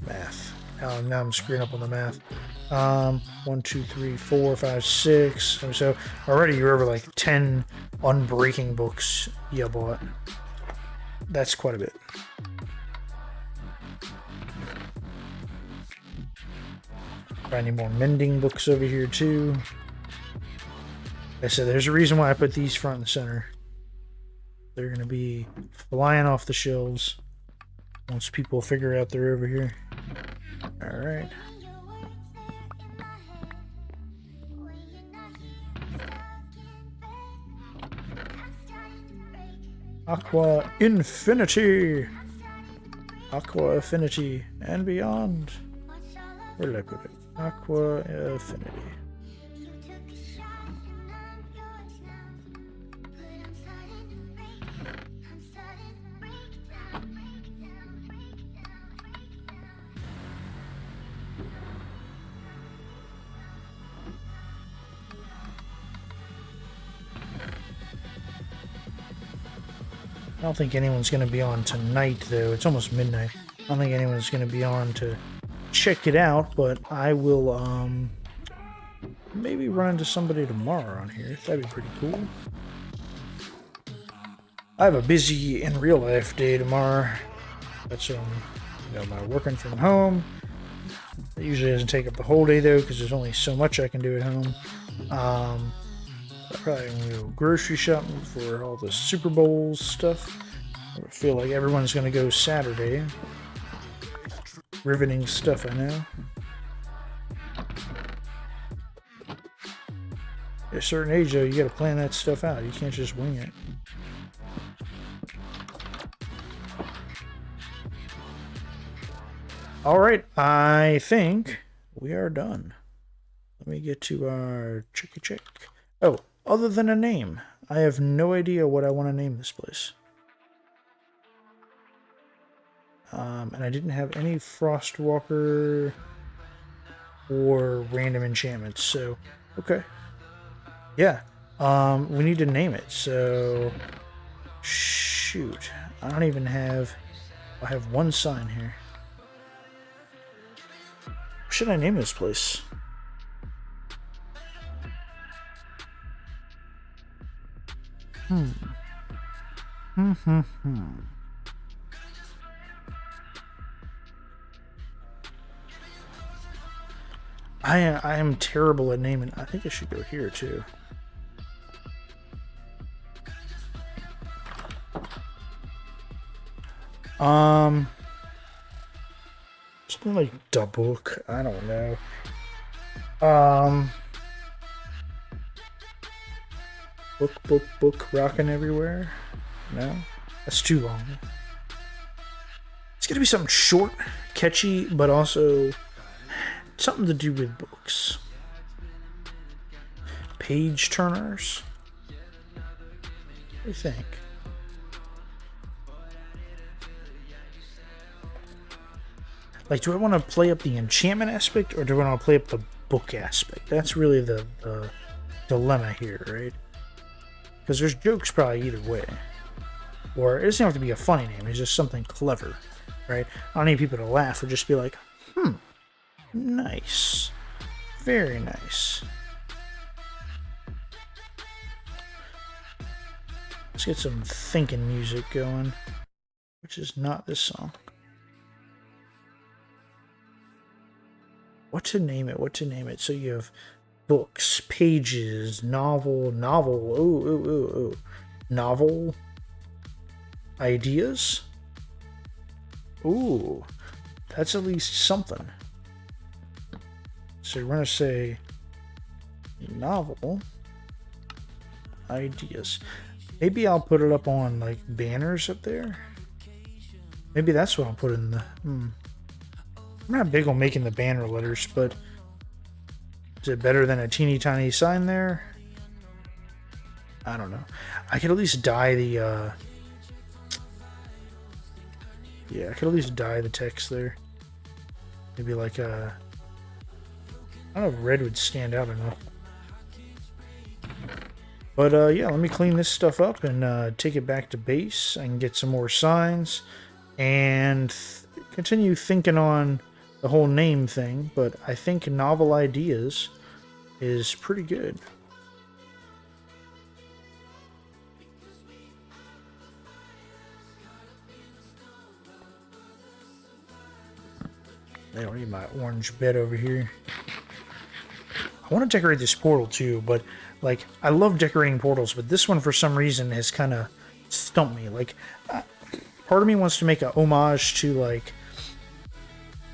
math. Now I'm screwing up on the math. 1, 2, 3, 4, 5, 6. So already you're over like 10 unbreaking books you bought. That's quite a bit. I need more mending books over here too. Like I said, there's a reason why I put these front and center. They're gonna be flying off the shelves once people figure out they're over here. Alright. Aqua Infinity! Aqua Affinity and beyond. Where did I put it? Aqua Affinity. I don't think anyone's going to be on tonight, though. It's almost midnight. I don't think anyone's going to be on to check it out, but I will, maybe run into somebody tomorrow on here. That'd be pretty cool. I have a busy in real life day tomorrow. That's, you know, my working from home. It usually doesn't take up the whole day, though, because there's only so much I can do at home. I'm probably going to go grocery shopping for all the Super Bowl stuff. I feel like everyone's going to go Saturday. Riveting stuff, I know. At a certain age, though, you gotta plan that stuff out. You can't just wing it. Alright, I think we are done. Let me get to our check. Oh, other than a name, I have no idea what I want to name this place. And I didn't have any Frostwalker or random enchantments, so okay. Yeah, we need to name it, so shoot. I don't even have, I have one sign here. What should I name this place? I am terrible at naming. I think I should go here too. Something like the book. I don't know. Book rocking everywhere. No, that's too long. It's gonna be something short, catchy, but also something to do with books. Page turners. What do you think? Like, do I want to play up the enchantment aspect, or do I want to play up the book aspect? That's really the dilemma here, right? Because there's jokes probably either way. Or it doesn't have to be a funny name, it's just something clever, right? I don't need people to laugh or just be like, nice. Very nice. Let's get some thinking music going, which is not this song. What to name it? So you have books, pages, novel, novel ideas. Ooh, that's at least something. So we're gonna say novel ideas. Maybe I'll put it up on like banners up there. Maybe that's what I'll put in the. I'm not big on making the banner letters, but is it better than a teeny tiny sign there? I don't know. I could at least dye the yeah, I could at least dye the text there. Maybe like a, I don't know if red would stand out enough. But yeah, let me clean this stuff up and take it back to base. I can get some more signs and continue thinking on the whole name thing, but I think novel ideas is pretty good. I don't need my orange bed over here. I want to decorate this portal too, but like, I love decorating portals, but this one for some reason has kind of stumped me. Like, part of me wants to make a homage to like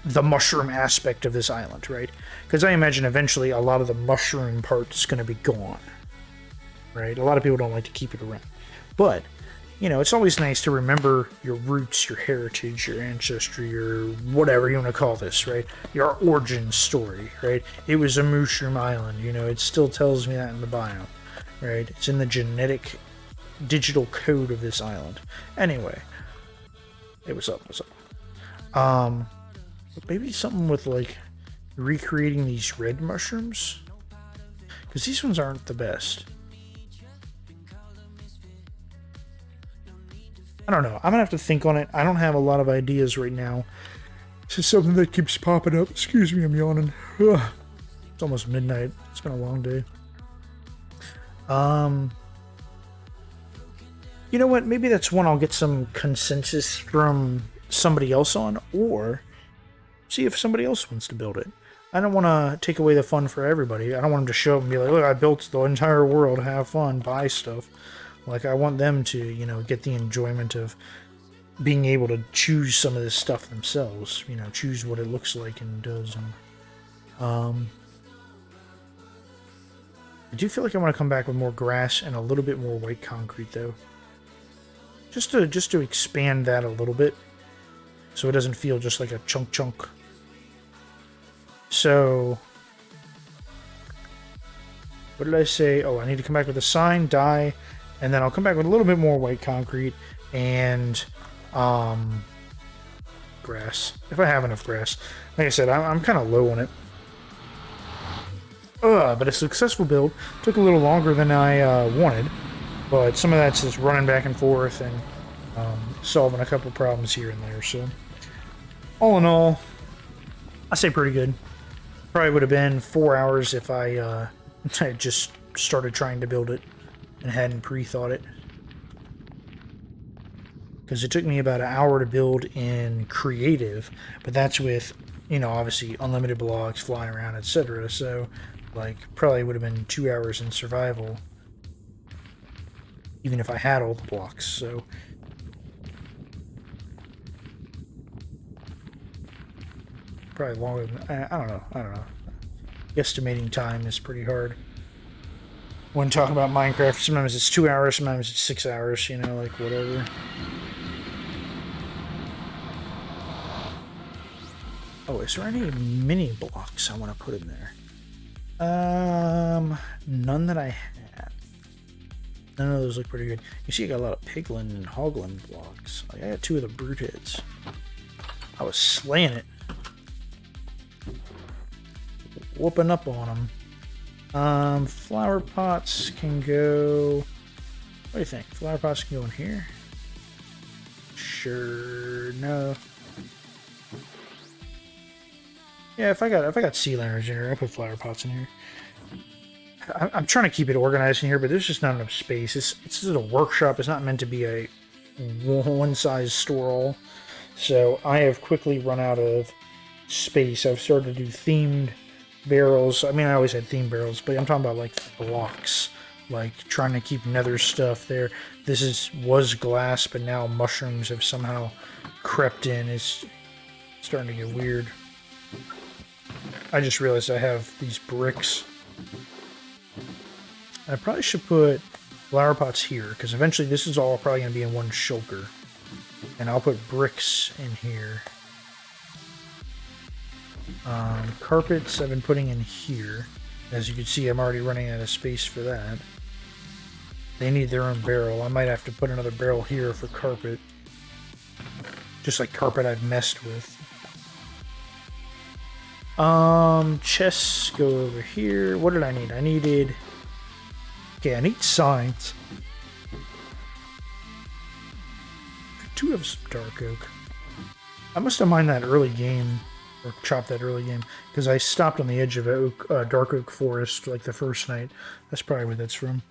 the mushroom aspect of this island, right? Because I imagine eventually a lot of the mushroom part's going to be gone, right? A lot of people don't like to keep it around. But, you know, it's always nice to remember your roots, your heritage, your ancestry, your whatever you want to call this, right? Your origin story, right? It was a mushroom island, you know, it still tells me that in the biome, right? It's in the genetic digital code of this island. Anyway, hey, what's up? Maybe something with like recreating these red mushrooms, because these ones aren't the best. I don't know. I'm gonna have to think on it. I don't have a lot of ideas right now. This is something that keeps popping up. Excuse me, I'm yawning. Ugh. It's almost midnight. It's been a long day. You know what? Maybe that's one I'll get some consensus from somebody else on, or see if somebody else wants to build it. I don't want to take away the fun for everybody. I don't want them to show up and be like, look, I built the entire world, have fun, buy stuff. Like, I want them to, you know, get the enjoyment of being able to choose some of this stuff themselves. You know, choose what it looks like and does. And, I do feel like I want to come back with more grass and a little bit more white concrete, though. Just to expand that a little bit, so it doesn't feel just like a chunk. So, what did I say? Oh, I need to come back with a sign, dye, and then I'll come back with a little bit more white concrete and grass, if I have enough grass. Like I said, I'm kind of low on it. But a successful build. Took a little longer than I wanted, but some of that's just running back and forth and solving a couple problems here and there. So, all in all, I say pretty good. Probably would have been 4 hours if I had just started trying to build it and hadn't pre-thought it. Because it took me about an hour to build in creative, but that's with, you know, obviously unlimited blocks, flying around, etc. So, like, probably would have been 2 hours in survival, even if I had all the blocks. So, probably longer than, I don't know. Estimating time is pretty hard. When talking about Minecraft, sometimes it's 2 hours, sometimes it's 6 hours, you know, like whatever. Oh, is there any mini blocks I want to put in there? None that I have. None of those look pretty good. You see I got a lot of piglin and hoglin blocks. Like, I got 2 of the brute heads. I was slaying it. Whooping up on them. Flower pots can go... What do you think? Flower pots can go in here? Sure, no. Yeah, if I got sea lanterns in here, I'll put flower pots in here. I'm trying to keep it organized in here, but there's just not enough space. It's just a workshop. It's not meant to be a one-size store-all. So I have quickly run out of space. I've started to do themed barrels. I mean, I always had themed barrels, but I'm talking about like blocks. Like trying to keep nether stuff there. This was glass, but now mushrooms have somehow crept in. It's starting to get weird. I just realized I have these bricks. I probably should put flower pots here, because eventually this is all probably going to be in one shulker. And I'll put bricks in here. Carpets I've been putting in here. As you can see, I'm already running out of space for that. They need their own barrel. I might have to put another barrel here for carpet. Just like carpet I've messed with. Chests go over here. What did I need? I needed... Okay, I need signs. 2 of some dark oak. I must have mined that early game, or chopped that early game, because I stopped on the edge of oak, dark oak forest like the first night. That's probably where that's from.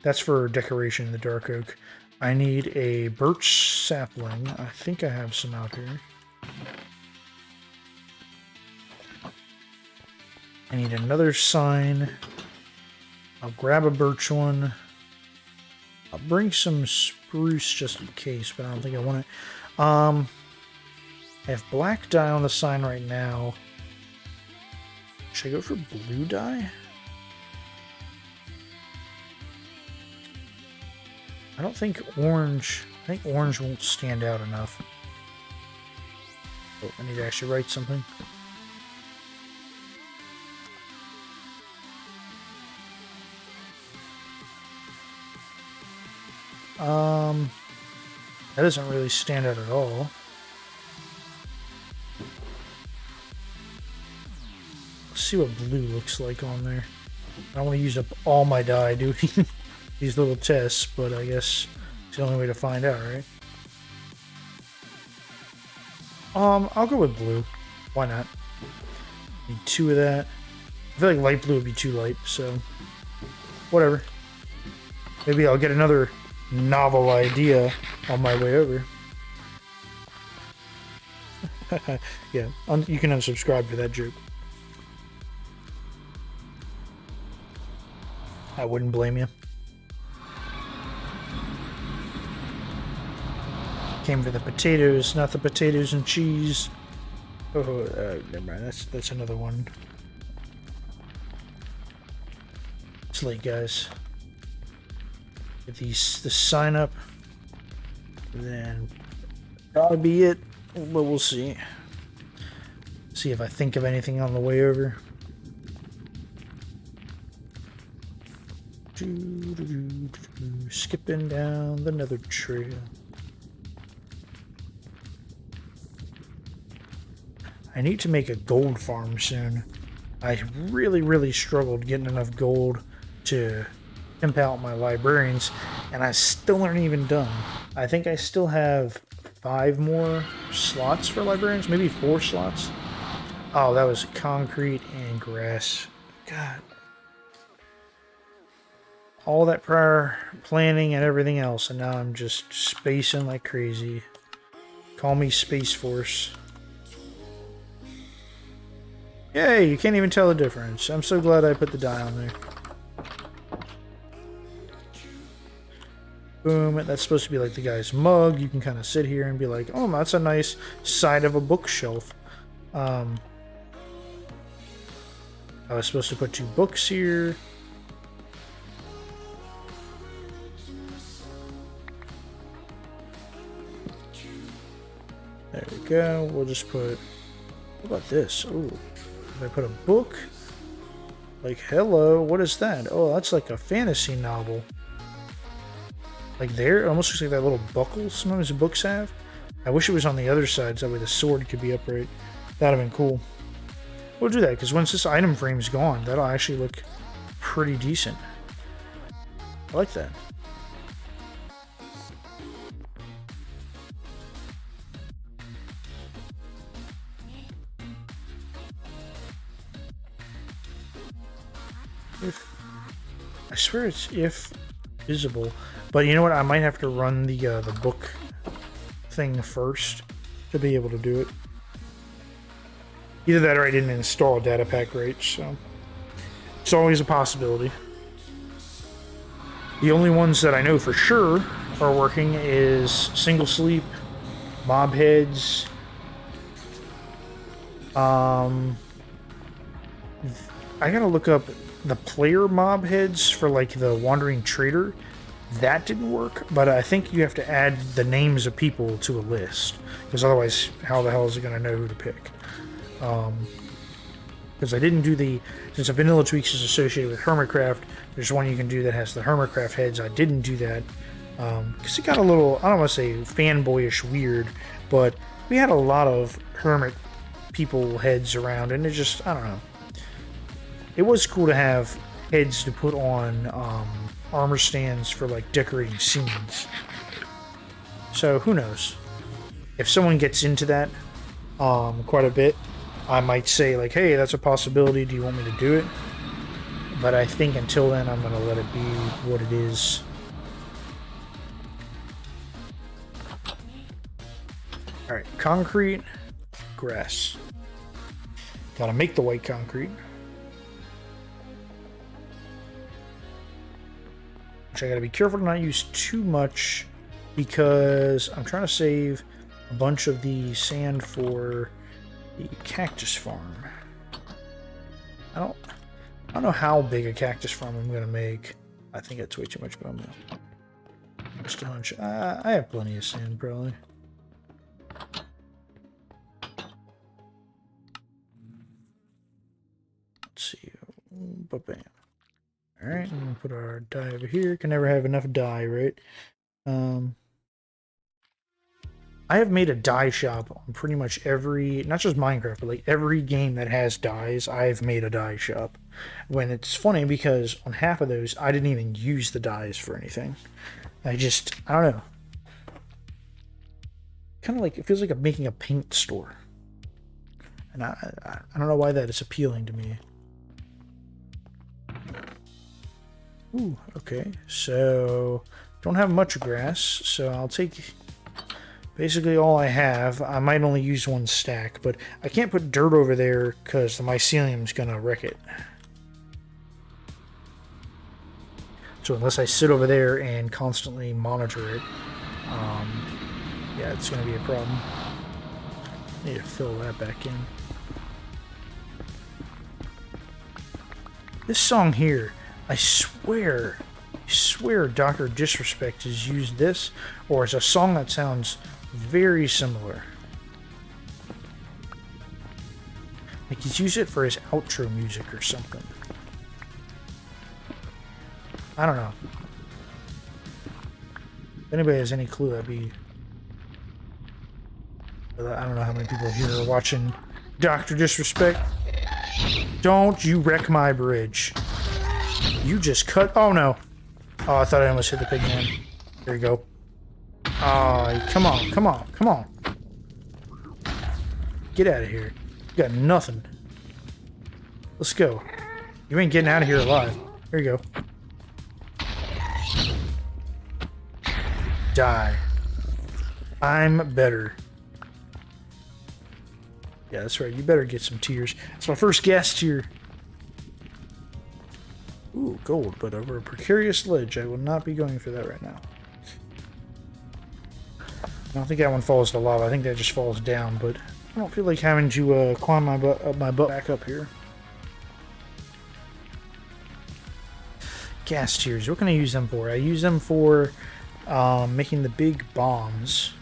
That's for decoration, the dark oak. I need a birch sapling. I think I have some out here. I need another sign. I'll grab a birch one. I'll bring some spruce just in case, but I don't think I want it. I have black dye on the sign right now. Should I go for blue dye? I don't think orange... I think orange won't stand out enough. Oh, I need to actually write something. That doesn't really stand out at all. Let's see what blue looks like on there. I don't want to use up all my dye doing these little tests, but I guess it's the only way to find out, right? I'll go with blue. Why not? Need 2 of that. I feel like light blue would be too light, so whatever. Maybe I'll get another novel idea on my way over. Yeah, you can unsubscribe for that joke. I wouldn't blame you. Came for the potatoes, not the potatoes and cheese. Oh, never mind. That's another one. It's late, guys. Get the sign up. Then probably be it, but we'll see. See if I think of anything on the way over. Skipping down the nether trail. I need to make a gold farm soon. I really struggled getting enough gold to pimp out my librarians, and I still aren't even done. I think I still have 5 more slots for librarians, maybe 4 slots. Oh, that was concrete and grass. God. All that prior planning and everything else, and now I'm just spacing like crazy. Call me Space Force. Yay, you can't even tell the difference. I'm so glad I put the die on there. Boom, that's supposed to be like the guy's mug. You can kind of sit here and be like, oh, that's a nice side of a bookshelf. I was supposed to put 2 books here. There we go. We'll just put... What about this? Oh, if I put a book... Like, hello, what is that? Oh, that's like a fantasy novel. Like there, it almost looks like that little buckle sometimes the books have. I wish it was on the other side so that way the sword could be upright. That'd have been cool. We'll do that, because once this item frame's gone, that'll actually look pretty decent. I like that. I swear it's if visible, but you know what? I might have to run the book thing first to be able to do it. Either that or I didn't install a data pack right, so it's always a possibility. The only ones that I know for sure are working is single sleep, mob heads. I gotta look up the player mob heads for like the wandering trader. That didn't work, but I think you have to add the names of people to a list, because otherwise how the hell is it going to know who to pick? Because I didn't do since a vanilla tweaks is associated with Hermitcraft, there's one you can do that has the Hermitcraft heads. I didn't do that because it got a little, I don't want to say fanboyish weird, but we had a lot of Hermit people heads around, and it just, I don't know. It was cool to have heads to put on armor stands for like decorating scenes. So who knows? If someone gets into that quite a bit, I might say like, hey, that's a possibility. Do you want me to do it? But I think until then, I'm going to let it be what it is. Alright, concrete, grass. Gotta make the white concrete. Which I gotta be careful to not use too much, because I'm trying to save a bunch of the sand for the cactus farm. I don't know how big a cactus farm I'm gonna make. I think that's way too much, but I'm gonna just a hunch. I have plenty of sand, probably. Let's see. Bam. Alright, I'm gonna put our dye over here. Can never have enough dye, right? I have made a dye shop on pretty much every, not just Minecraft, but like every game that has dyes, I've made a dye shop. When it's funny because on half of those, I didn't even use the dyes for anything. I don't know. Kind of like, it feels like I'm making a paint store. And I don't know why that is appealing to me. Ooh, okay. So, don't have much grass, so I'll take basically all I have. I might only use 1 stack, but I can't put dirt over there because the mycelium's gonna wreck it. So unless I sit over there and constantly monitor it, yeah, it's gonna be a problem. Need to fill that back in. This song here, I swear Dr. Disrespect has used this, or it's a song that sounds very similar. Like he's used it for his outro music or something. I don't know. If anybody has any clue, that'd be... I don't know how many people here are watching Dr. Disrespect. Don't you wreck my bridge. You just cut... Oh, no. Oh, I thought I almost hit the pig man. There you go. Oh, come on, come on, come on. Get out of here. You got nothing. Let's go. You ain't getting out of here alive. There you go. Die. I'm better. Yeah, that's right. You better get some tears. It's my first gas tier. Ooh, gold, but over a precarious ledge. I will not be going for that right now. I don't think that one falls to lava. I think that just falls down, but I don't feel like having to climb my butt back up here. Gas tiers. What can I use them for? I use them for making the big bombs.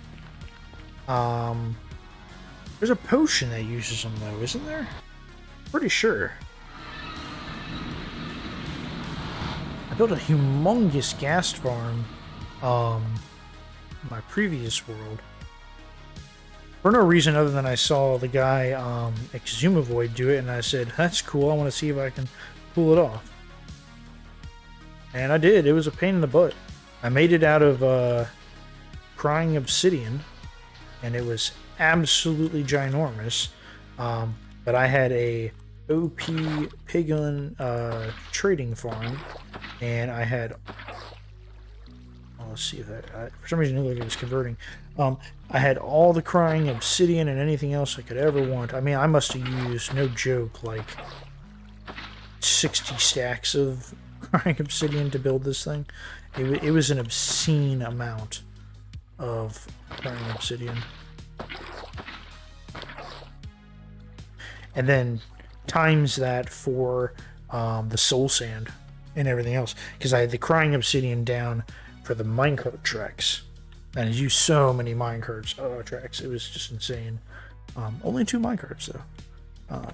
There's a potion that uses them, though, isn't there? Pretty sure. I built a humongous gas farm in my previous world. For no reason other than I saw the guy Exhumavoid do it, and I said, that's cool, I want to see if I can pull it off. And I did. It was a pain in the butt. I made it out of crying obsidian, and it was absolutely ginormous. But I had a OP piglin trading farm, and I had... Oh, let's see if that... for some reason it looked like it was converting. I had all the crying obsidian and anything else I could ever want. I mean, I must have used, no joke, like 60 stacks of crying obsidian to build this thing. It was an obscene amount of crying obsidian. And then times that for the soul sand and everything else, because I had the crying obsidian down for the minecart tracks, and I used so many minecart tracks. It was just insane. Only 2 minecarts though.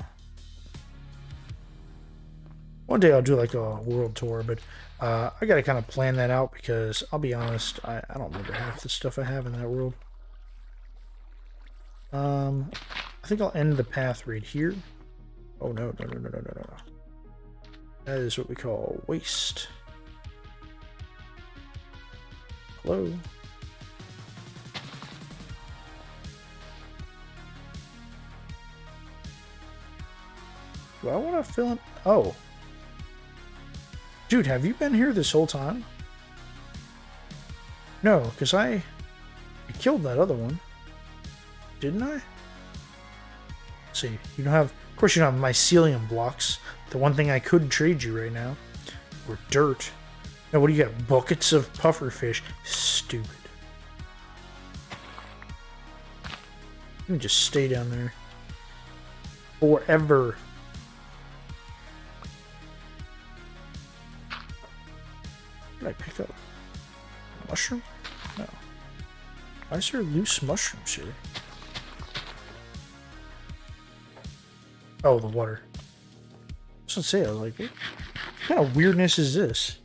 One day I'll do like a world tour, but I gotta kind of plan that out, because I'll be honest, I don't remember half the stuff I have in that world. I think I'll end the path right here. Oh no. That is what we call waste. Hello. Do I want to fill in? Oh. Dude, have you been here this whole time? No, because I killed that other one. Didn't I? Let's see, you don't have... Of course you don't have mycelium blocks. The one thing I could trade you right now. Or dirt. Now what do you got? Buckets of pufferfish. Stupid. You can just stay down there. Forever. Did I pick up a mushroom? No. Why is there loose mushrooms here? Oh, the water. I was gonna say, I was like, what kind of weirdness is this?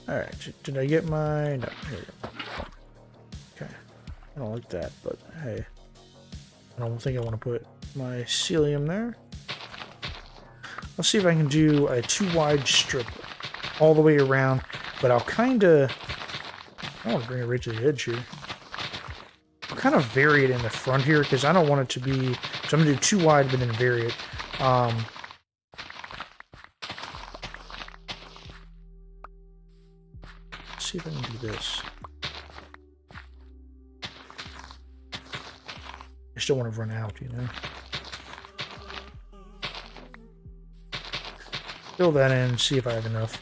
Alright, did I get my... No, here we go. Okay. I don't like that, but hey. I don't think I want to put my mycelium there. Let's see if I can do a 2-wide strip all the way around, but I'll kind of... I want to bring it right to the edge here. I'll kind of vary it in the front here, because I don't want it to be... So I'm going to do 2 wide, but then vary it. Let's see if I can do this. I still want to run out, you know? Fill that in, see if I have enough.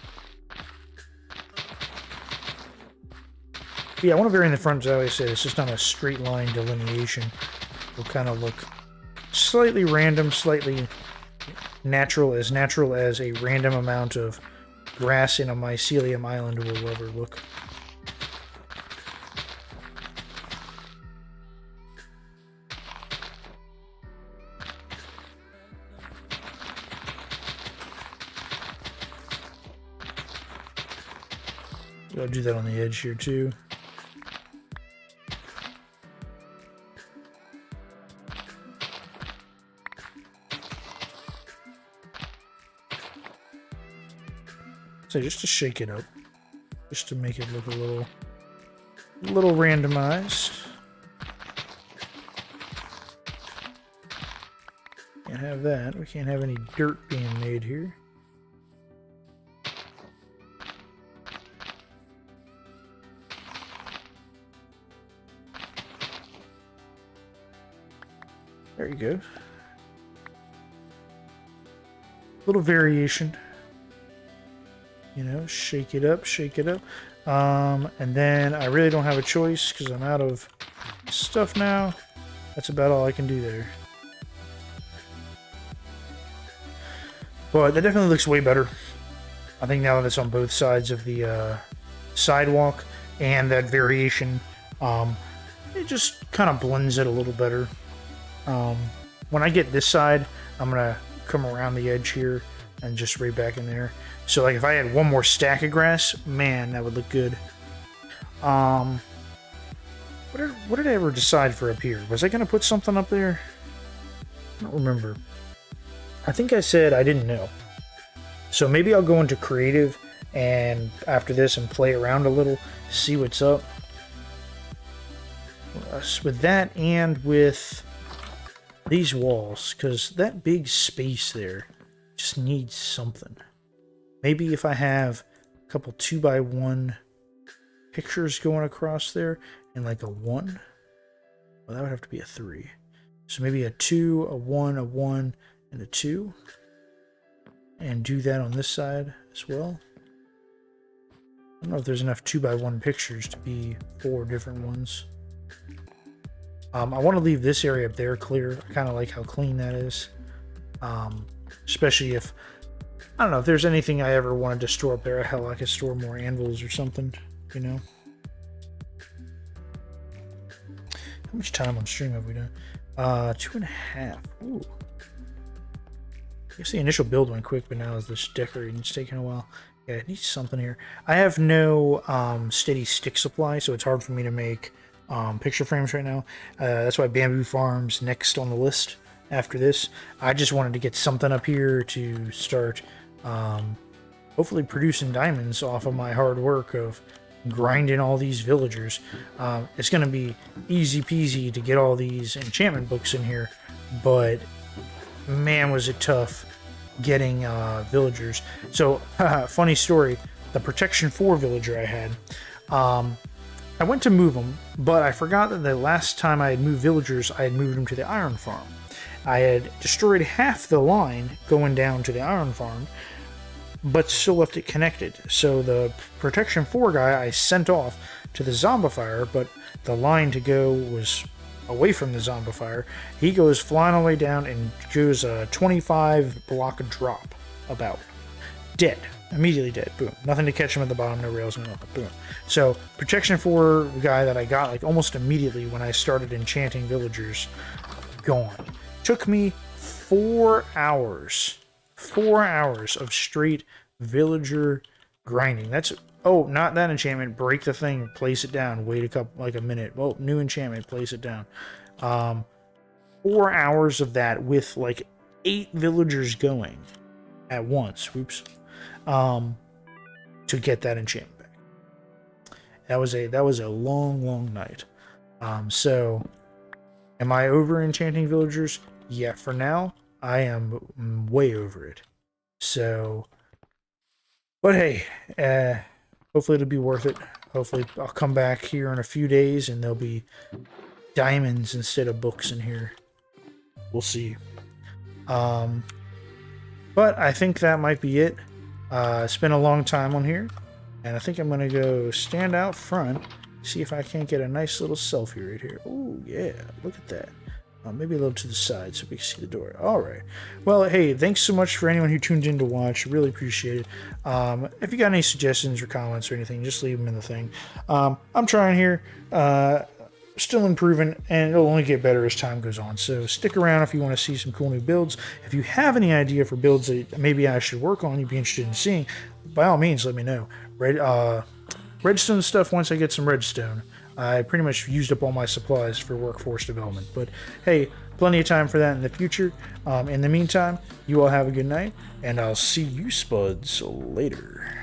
But yeah, I want to vary in the front, as I always say, it's just not a straight line delineation. It'll kind of look slightly random, slightly natural as a random amount of grass in a mycelium island will ever look. I'll do that on the edge here too. So just to shake it up, just to make it look a little randomized. Can't have that. We can't have any dirt being made here. There you go. Little variation. You know, shake it up, shake it up. And then I really don't have a choice because I'm out of stuff now. That's about all I can do there. But that definitely looks way better. I think now that it's on both sides of the sidewalk and that variation, it just kind of blends it a little better. When I get this side, I'm going to come around the edge here and just right back in there. So like if I had one more stack of grass, man, that would look good. What did I ever decide for up here? Was I going to put something up there? I don't remember. I think I said I didn't know. So maybe I'll go into creative and after this and play around a little, see what's up. With that and with these walls, because that big space there just needs something. Maybe if I have a couple 2x1 pictures going across there and like a 1, well, that would have to be a 3. So maybe a 2, a 1, a 1, and a 2. And do that on this side as well. I don't know if there's enough 2x1 pictures to be 4 different ones. I want to leave this area up there clear. I kind of like how clean that is. Especially if, I don't know, if there's anything I ever wanted to store up there. Hell, I could store more anvils or something, you know. How much time on stream have we done? 2.5. Ooh. I guess the initial build went quick, but now as this decorating, it's taking a while. Yeah, it needs something here. I have no steady stick supply, so it's hard for me to make picture frames right now. That's why Bamboo Farm's next on the list after this. I just wanted to get something up here to start hopefully producing diamonds off of my hard work of grinding all these villagers. It's going to be easy peasy to get all these enchantment books in here, but man, was it tough getting villagers. So, funny story, the Protection 4 villager I had, I went to move them, but I forgot that the last time I had moved villagers, I had moved them to the iron farm. I had destroyed half the line going down to the iron farm, but still left it connected. So the Protection 4 guy I sent off to the zombifier, but the line to go was away from the zombifier. He goes flying all the way down and goes a 25 block drop, about. Dead. Immediately dead. Boom. Nothing to catch him at the bottom, no rails, no nothing. Boom. So, Protection 4 guy that I got like almost immediately when I started enchanting villagers, gone. Took me 4 hours. 4 hours of straight villager grinding. That's, oh, not that enchantment. Break the thing, place it down, wait a couple, like a minute. Oh, new enchantment, place it down. 4 hours of that with like 8 villagers going at once. Whoops. To get that enchantment back. That was a long night. So am I over enchanting villagers? Yeah, for now I am way over it. So, but hey, hopefully it'll be worth it. Hopefully I'll come back here in a few days and there'll be diamonds instead of books in here. We'll see. But I think that might be it. It's been a long time on here, and I think I'm going to go stand out front, see if I can't get a nice little selfie right here. Oh, yeah, look at that. Maybe a little to the side so we can see the door. All right. Well, hey, thanks so much for anyone who tuned in to watch. Really appreciate it. If you got any suggestions or comments or anything, just leave them in the thing. I'm trying here. Still improving, and it'll only get better as time goes on. So stick around if you want to see some cool new builds. If you have any idea for builds that maybe I should work on, you'd be interested in seeing, by all means, let me know. Redstone stuff, once I get some redstone. I pretty much used up all my supplies for workforce development. But hey, plenty of time for that in the future. In the meantime, you all have a good night, and I'll see you spuds later.